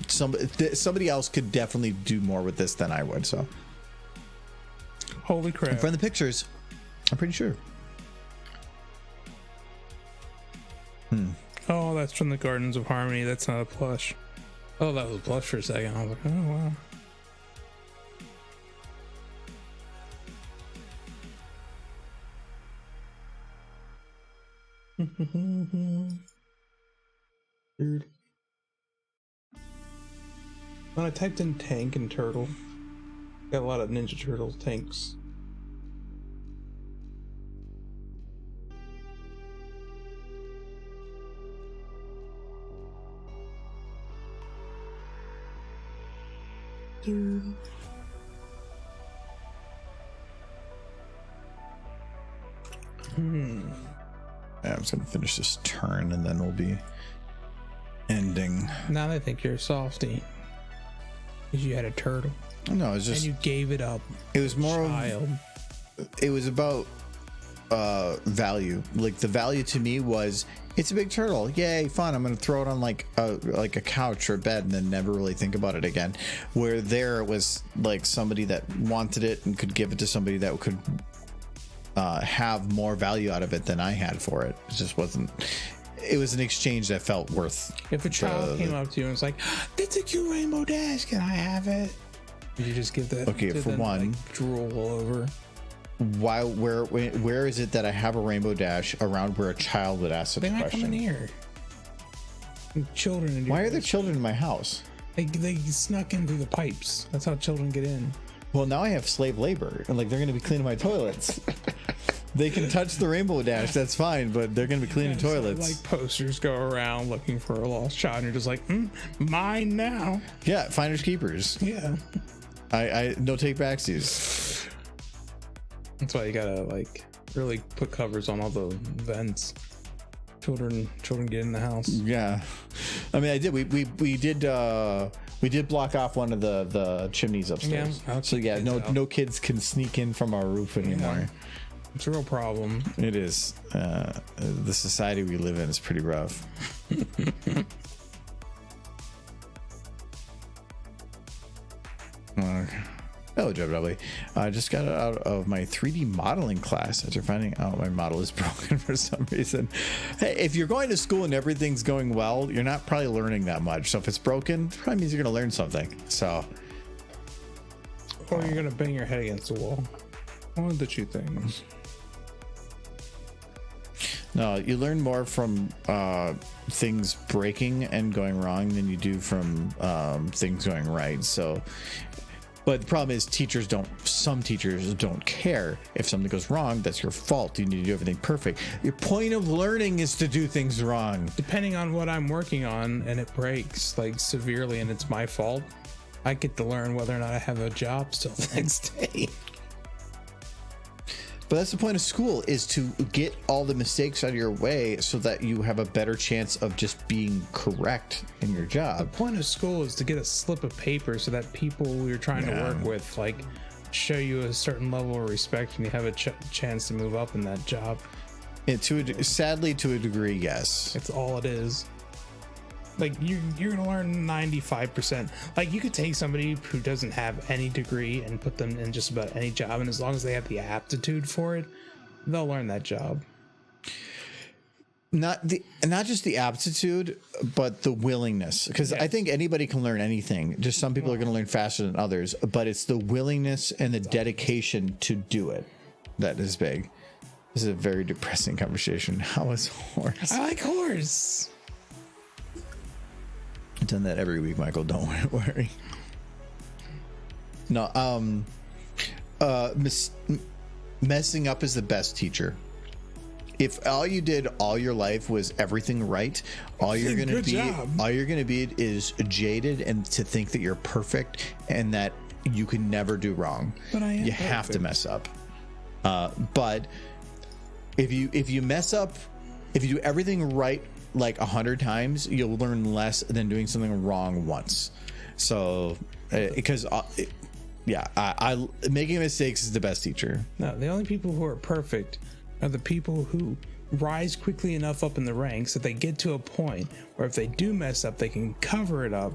somebody else could definitely do more with this than I would. So holy crap. From the pictures, I'm pretty sure. Oh, that's from the Gardens of Harmony. That's not a plush. Oh, that was a plush for a second. I was like, oh wow. Dude. When I typed in tank and turtle, got a lot of Ninja Turtle tanks. Dude. Yeah, I'm just gonna finish this turn, and then we'll be ending. Now they think you're a softie because you had a turtle. No, it's just, and you gave it up. It was more Child. It was about value. Like, the value to me was, it's a big turtle, yay, fun, I'm gonna throw it on like a couch or a bed and then never really think about it again. Where there, it was like somebody that wanted it and could give it to somebody that could have more value out of it than I had for it. It just wasn't. It was an exchange that felt worth. If a child came up to you and was like, "That's a cute rainbow dash, can I have it?" Would you just give that? Okay, for one, like, drool all over. Why? Where is it that I have a rainbow dash around where a child would ask such a question? They might come in here. Children. Why are there children in my house? They snuck in through the pipes. That's how children get in. Well, now I have slave labor, and like, they're going to be cleaning my toilets. They can touch the rainbow dash, that's fine, but they're going to be cleaning toilets. So, like, posters go around looking for a lost child, and you're just like, mine now. Yeah, finders keepers. Yeah. I no take backsies. That's why you gotta like really put covers on all the vents. Children get in the house. Yeah, I mean, I did. We did block off one of the chimneys upstairs. Yeah, so yeah, no kids can sneak in from our roof anymore. Yeah. It's a real problem. It is. The society we live in is pretty rough. Hello, JW. I just got out of my 3D modeling class after finding out my model is broken for some reason. Hey, if you're going to school and everything's going well, you're not probably learning that much. So if it's broken, it probably means you're going to learn something. So, or you're going to bang your head against the wall. One of the two things. No, you learn more from things breaking and going wrong than you do from things going right. So, But the problem is some teachers don't care. If something goes wrong, that's your fault. You need to do everything perfect. Your point of learning is to do things wrong. Depending on what I'm working on and it breaks like severely and it's my fault, I get to learn whether or not I have a job still the next day. But that's the point of school, is to get all the mistakes out of your way so that you have a better chance of just being correct in your job. The point of school is to get a slip of paper so that people you're trying to work with like show you a certain level of respect and you have a chance to move up in that job. Sadly, to a degree, yes. It's all it is. Like you're gonna learn 95%. Like you could take somebody who doesn't have any degree and put them in just about any job, and as long as they have the aptitude for it, they'll learn that job. Not just the aptitude, but the willingness. Because I think anybody can learn anything. Just some people are going to learn faster than others, but it's the willingness and the dedication to do it that is big. This is a very depressing conversation. How is horse? I like horse. I've done that every week, Michael. Don't worry. No, messing up is the best teacher. If all you did all your life was everything right, all you're gonna be is jaded and to think that you're perfect and that you can never do wrong. But I am you have to mess up. But if you mess up, if you do everything right like 100 times, you'll learn less than doing something wrong once. So because making mistakes is the best teacher. No, the only people who are perfect are the people who rise quickly enough up in the ranks that they get to a point where if they do mess up, they can cover it up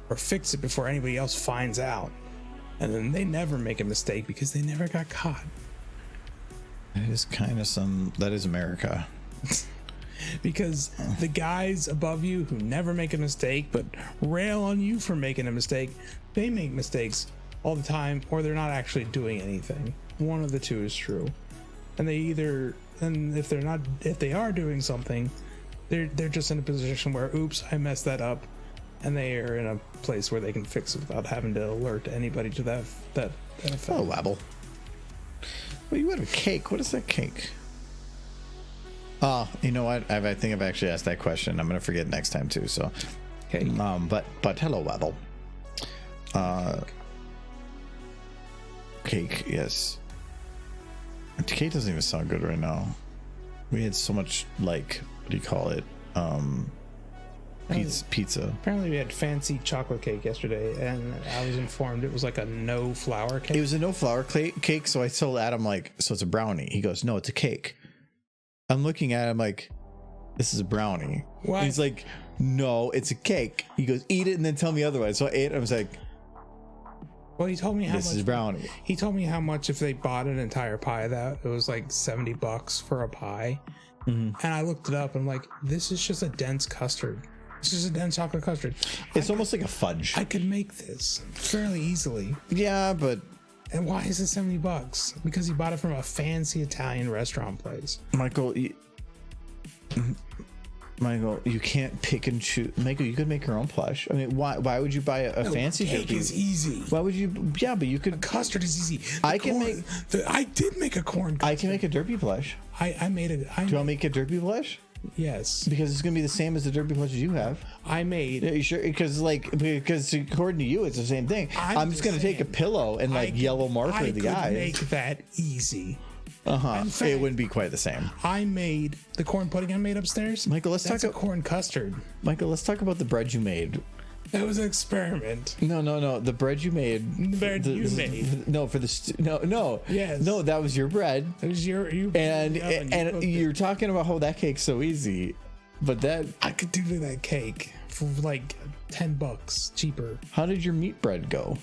or fix it before anybody else finds out. And then they never make a mistake because they never got caught. That is America. Because the guys above you who never make a mistake but rail on you for making a mistake, they make mistakes all the time, or they're not actually doing anything. One of the two is true. And if they are doing something, they're just in a position where, oops, I messed that up, and they are in a place where they can fix it without having to alert anybody to that effect. Oh, Wabble. Well, you had a cake. What is that cake? You know what? I think I've actually asked that question. I'm gonna forget next time too. So, Okay. but hello, Wabble. Cake, yes. Cake doesn't even sound good right now. We had so much, like, what do you call it? Pizza. Apparently we had fancy chocolate cake yesterday, and I was informed it was like a no flour cake. It was a no flour cake, so I told Adam, like, so it's a brownie. He goes, no, it's a cake. I'm looking at him like, this is a brownie. What? He's like, no, it's a cake. He goes, eat it and then tell me otherwise. So I ate it. I was like, well, he told me how this much is brownie. He told me how much if they bought an entire pie of that, it was like $70 for a pie. And I looked it up and I'm like, this is just a dense custard. This is a dense chocolate custard. It's almost like a fudge. I could make this fairly easily. Yeah, but And why is it $70? Because he bought it from a fancy Italian restaurant place. Michael, you can't pick and choose. Michael, you could make your own plush. I mean, why would you buy a fancy cake cake? is easy. Why would you? Yeah, but you could. Custard is easy. I did make a corn custard. I can make a derpy plush. I made it. Do you want to make a derpy plush? Yes. Because it's gonna be the same as the derpy plushes you have. I made. Yeah, you sure? Because according to you, it's the same thing. I'm just gonna take a pillow and yellow marker the eyes. I could make that easy. It wouldn't be quite the same. I made the corn pudding I made upstairs. Michael, That's a corn custard. Michael, let's talk about the bread you made. That was an experiment. No. The bread you made. The bread you made. No, for the no. Yes. No, that was your bread. It was you. And you're talking about how that cake's so easy, but that I could do that cake for like $10 cheaper. How did your meat bread go?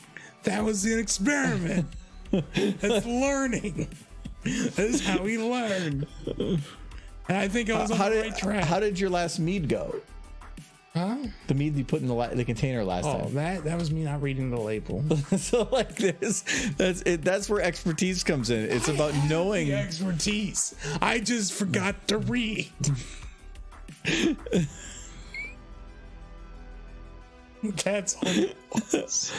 That was an experiment. That's learning. That is how we learn. And I think I was on the right track. How did your last mead go? Huh? The mead you put in the container last time. Oh, that was me not reading the label. So like this, that's where expertise comes in. It's about knowing the expertise. I just forgot to read. That's all it was.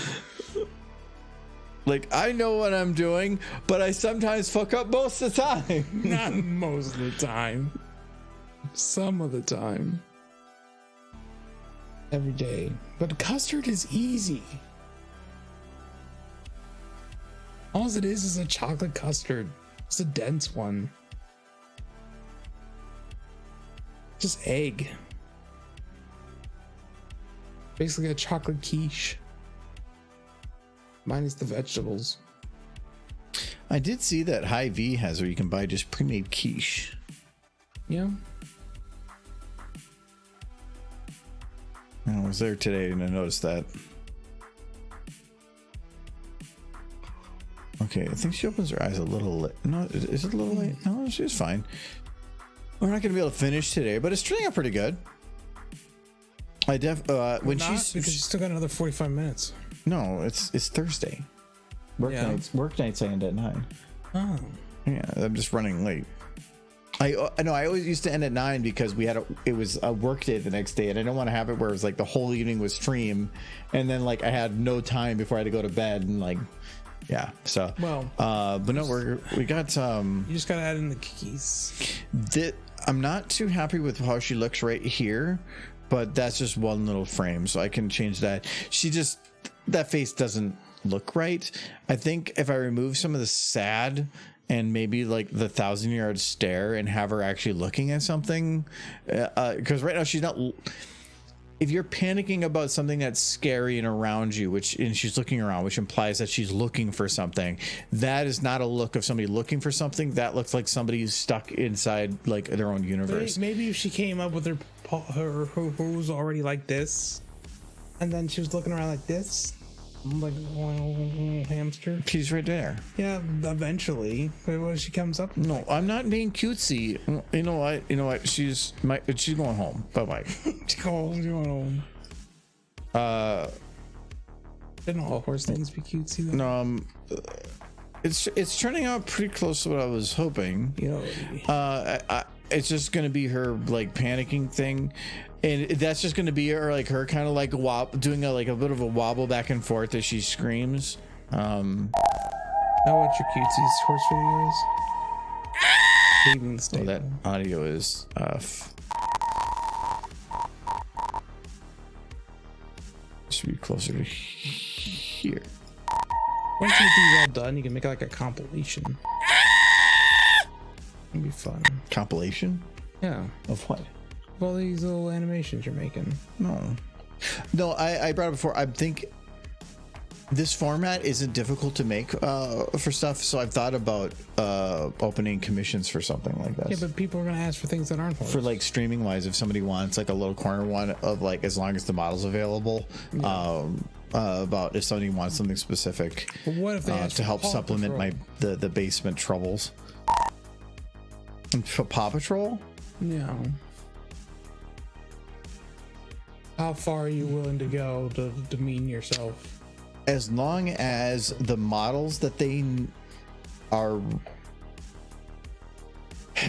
Like, I know what I'm doing, but I sometimes fuck up most of the time. Not most of the time. Some of the time. Every day. But custard is easy. All it is a chocolate custard. It's a dense one. Just egg. Basically a chocolate quiche. Minus the vegetables. I did see that Hy-Vee has where you can buy just pre-made quiche. Yeah. I was there today and I noticed that. Okay, I think she opens her eyes a little late. No, is it a little late? No, she's fine. We're not going to be able to finish today, but it's turning out pretty good. I when because you still got another 45 minutes. No, it's Thursday. Work nights I end at 9. Oh. Yeah, I'm just running late. I know I always used to end at 9 because it was a work day the next day, and I don't want to have it where it was like the whole evening was stream, and then like I had no time before I had to go to bed, and like, yeah. So but no, we got You just gotta add in the keys. I'm not too happy with how she looks right here, but that's just one little frame, so I can change that. That face doesn't look right. I think if I remove some of the sad and maybe like the 1,000-yard stare and have her actually looking at something, because right now she's not. If you're panicking about something that's scary and around you, and she's looking around, which implies that she's looking for something, that is not a look of somebody looking for something. That looks like somebody who's stuck inside like their own universe. Maybe if she came up with her who's already like this, and then she was looking around like this. Like a hamster. She's right there. Yeah, eventually. When she comes up. No, I'm not being cutesy. You know what? She's going home. Bye-bye. She's going home. Didn't all horse things be cutesy though? No, it's turning out pretty close to what I was hoping. You know, it's just gonna be her like panicking thing, and that's just gonna be her kind of like doing a bit of a wobble back and forth as she screams. Know what your cutesy horse video is? Leaving the stable. That audio is should be closer to here. Once you get these all done, you can make like a compilation. It'd be fun. Compilation? Yeah. Of what? Of all these little animations you're making. No, I brought it before. I think this format isn't difficult to make for stuff, so I've thought about opening commissions for something like this. Yeah, but people are gonna ask for things that aren't horse. For like streaming wise, if somebody wants like a little corner one of like as long as the model's available, about if somebody wants something specific. But what if they ask to for help Paw supplement Patrol? the basement troubles? And for Paw Patrol? Yeah. How far are you willing to go to demean yourself? As long as the models that they are,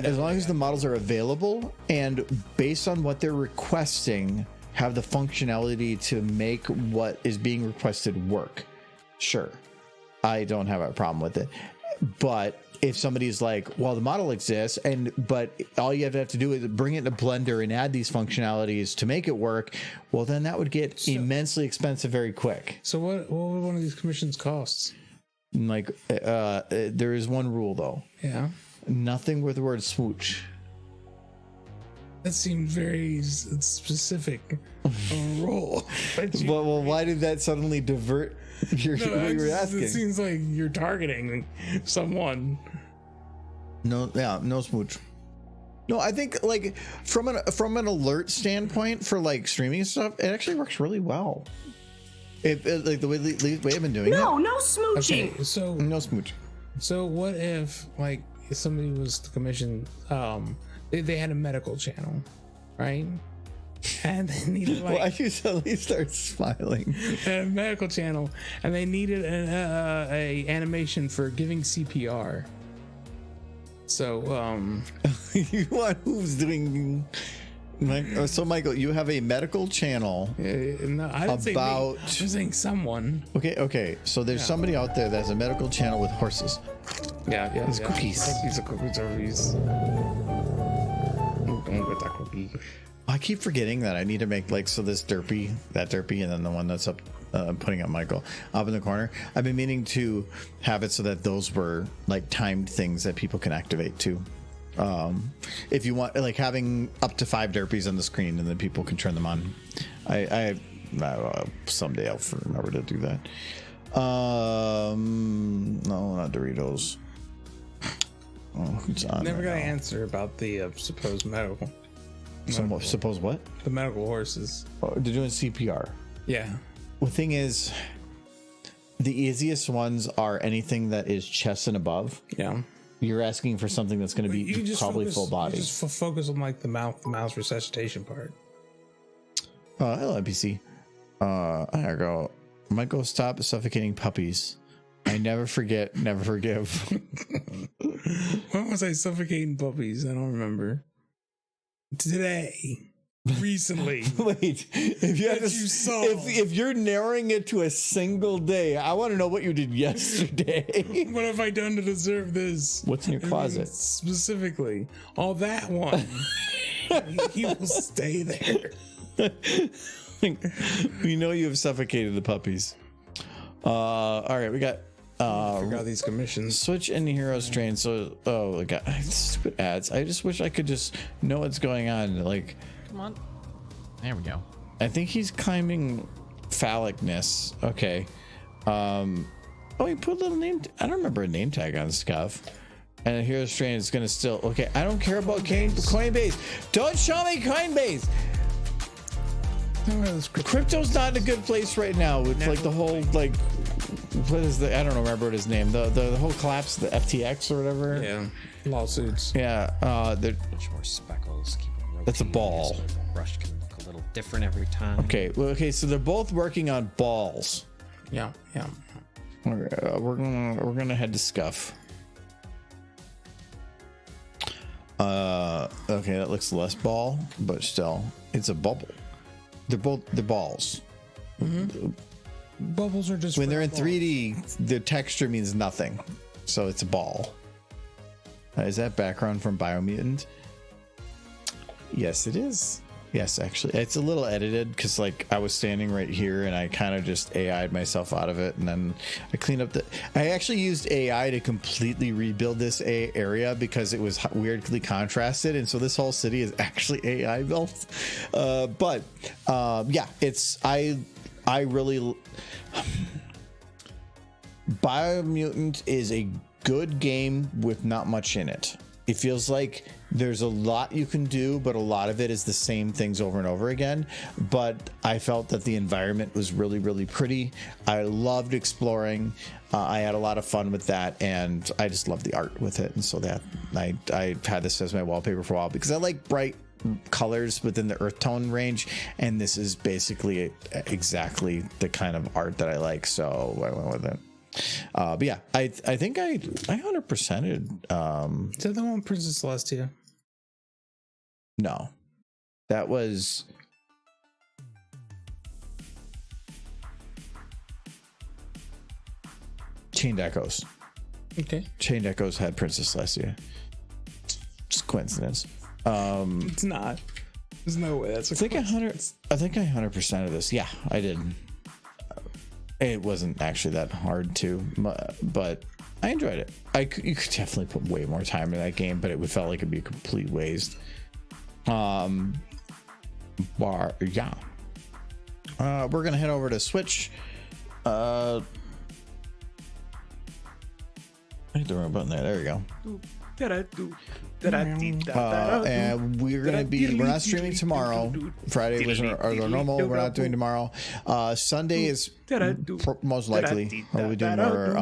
as long as the models are available and based on what they're requesting, have the functionality to make what is being requested work. Sure, I don't have a problem with it. But if somebody's like, well, the model exists, but all you have to do is bring it in a blender and add these functionalities to make it work, well, then that would get immensely expensive very quick. So what would one of these commissions costs? Like, there is one rule though. Yeah. Nothing with the word smooch. That seems very specific role. Well, why did that suddenly divert what you were asking? It seems like you're targeting someone. No smooch. No, I think like from an alert standpoint for like streaming stuff, it actually works really well. It like the way I've been doing it. No smooching. Okay, so No smooch. So what if like if somebody was to commission they had a medical channel, right? And they needed like Why you suddenly start smiling? they had a medical channel and they needed a animation for giving CPR. So You want who's doing So Michael, you have a medical channel. No, I didn't say me. About- I'm saying someone. Okay. So there's somebody out there that has a medical channel with horses. Yeah. It's cookies. Cookies. Don't get that cookie. I keep forgetting that I need to make like this derpy, that derpy, and then the one that's up, putting up Michael up in the corner. I've been meaning to have it so that those were like timed things that people can activate too. If you want, like having up to 5 derpies on the screen, and then people can turn them on. I someday I'll remember to do that. No, not Doritos. Oh, who's on? Never got right an now? answer about the supposed medical. Suppose what? The medical horses. Oh, they're doing CPR. Yeah. The thing is, the easiest ones are anything that is chest and above. Yeah. You're asking for something that's going to be You just probably focus, full body. You just focus on like the mouse resuscitation part. Hello, NPC. There we go. Michael, stop suffocating puppies. I never forget, never forgive. When was I suffocating puppies? I don't remember. Today. Recently. Wait, if you, had to, you saw. if you're narrowing it to a single day, I want to know what you did yesterday. What have I done to deserve this? What's in your closet? Specifically. Oh, that one. He will stay there. We know you have suffocated the puppies. All right, we got Forgot these commissions. switch into hero strain. So, oh my god, stupid ads. I just wish I could just know what's going on. Like, Come on. There we go. I think he's climbing phallicness. Okay. Oh, he put a little name. I don't remember a name tag on Scuff. And the hero strain is gonna still. Okay, I don't care about Coinbase. Don't show me Coinbase. Crypto's not in a good place right now with like the whole like what is the I don't remember what his name the whole collapse of the FTX or whatever. Yeah. Lawsuits. Yeah. Much more speckles. Keep them rotating. That's a ball. So the brush can look a little different every time. Okay. Well, okay. So they're both working on balls. Yeah. We're gonna head to Scuff. Okay, that looks less ball, but still, it's a bubble. They're balls. Bubbles are just When they're in balls. 3D, the texture means nothing, so it's a ball. Is that background from Biomutant? Yes, it is. Yes, actually, it's a little edited because like I was standing right here and I kind of just AI'd myself out of it, and then I cleaned up I actually used AI to completely rebuild this area because it was weirdly contrasted, and so this whole city is actually AI built. Yeah, it's I really Biomutant is a good game with not much in it. It feels like there's a lot you can do, but a lot of it is the same things over and over again. But I felt that the environment was really, really pretty. I loved exploring. I had a lot of fun with that, and I just love the art with it. And so that I had this as my wallpaper for a while because I like bright colors within the earth tone range, and this is basically exactly the kind of art that I like. So I went with it. But yeah, I think I 100%ed. Is that the one with Princess Celestia? No, that was Chained Echoes. Okay. Chained Echoes had Princess Celestia. Just coincidence. It's not. There's no way. That's I think I 100% of this. Yeah, I did. It wasn't actually that hard to, but I enjoyed it. You could definitely put way more time in that game, but it would felt like it'd be a complete waste. Yeah. We're gonna head over to Switch. I hit the wrong button there. There we go. And we're not streaming tomorrow. Friday was our normal. We're not doing tomorrow. Sunday is most likely. We'll be doing more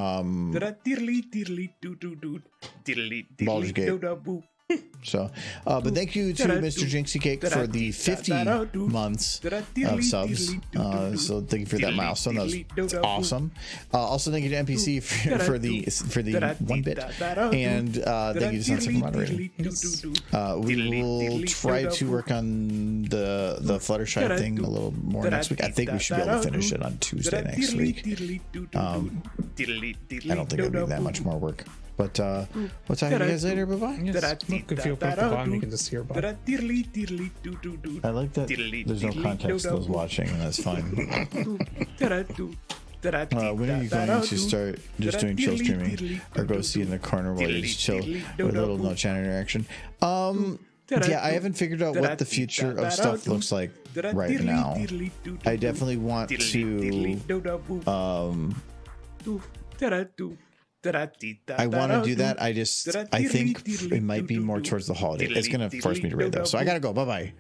Baldur's Gate. So, but thank you to Mr. Jinxie Cake for the 50 months of subs. So thank you for that milestone. That's awesome. Also, thank you to NPC for the 1 bit, and thank you to Sunset for moderating. We will try to work on the Fluttershy thing a little more next week. I think we should be able to finish it on Tuesday next week. I don't think it'll be that much more work. But we'll talk to you guys later. Bye-bye. Look, if you open up the bottom, you can just hear about it. I like that there's no context to those watching, and that's fine. When are you going to start just doing chill streaming, or go see in the corner while you just chill with little no chat interaction? Yeah, I haven't figured out what the future of stuff looks like right now. I definitely want to I want to do that. I think it might be more towards the holiday. It's gonna force me to raid though, so I gotta go. Bye bye.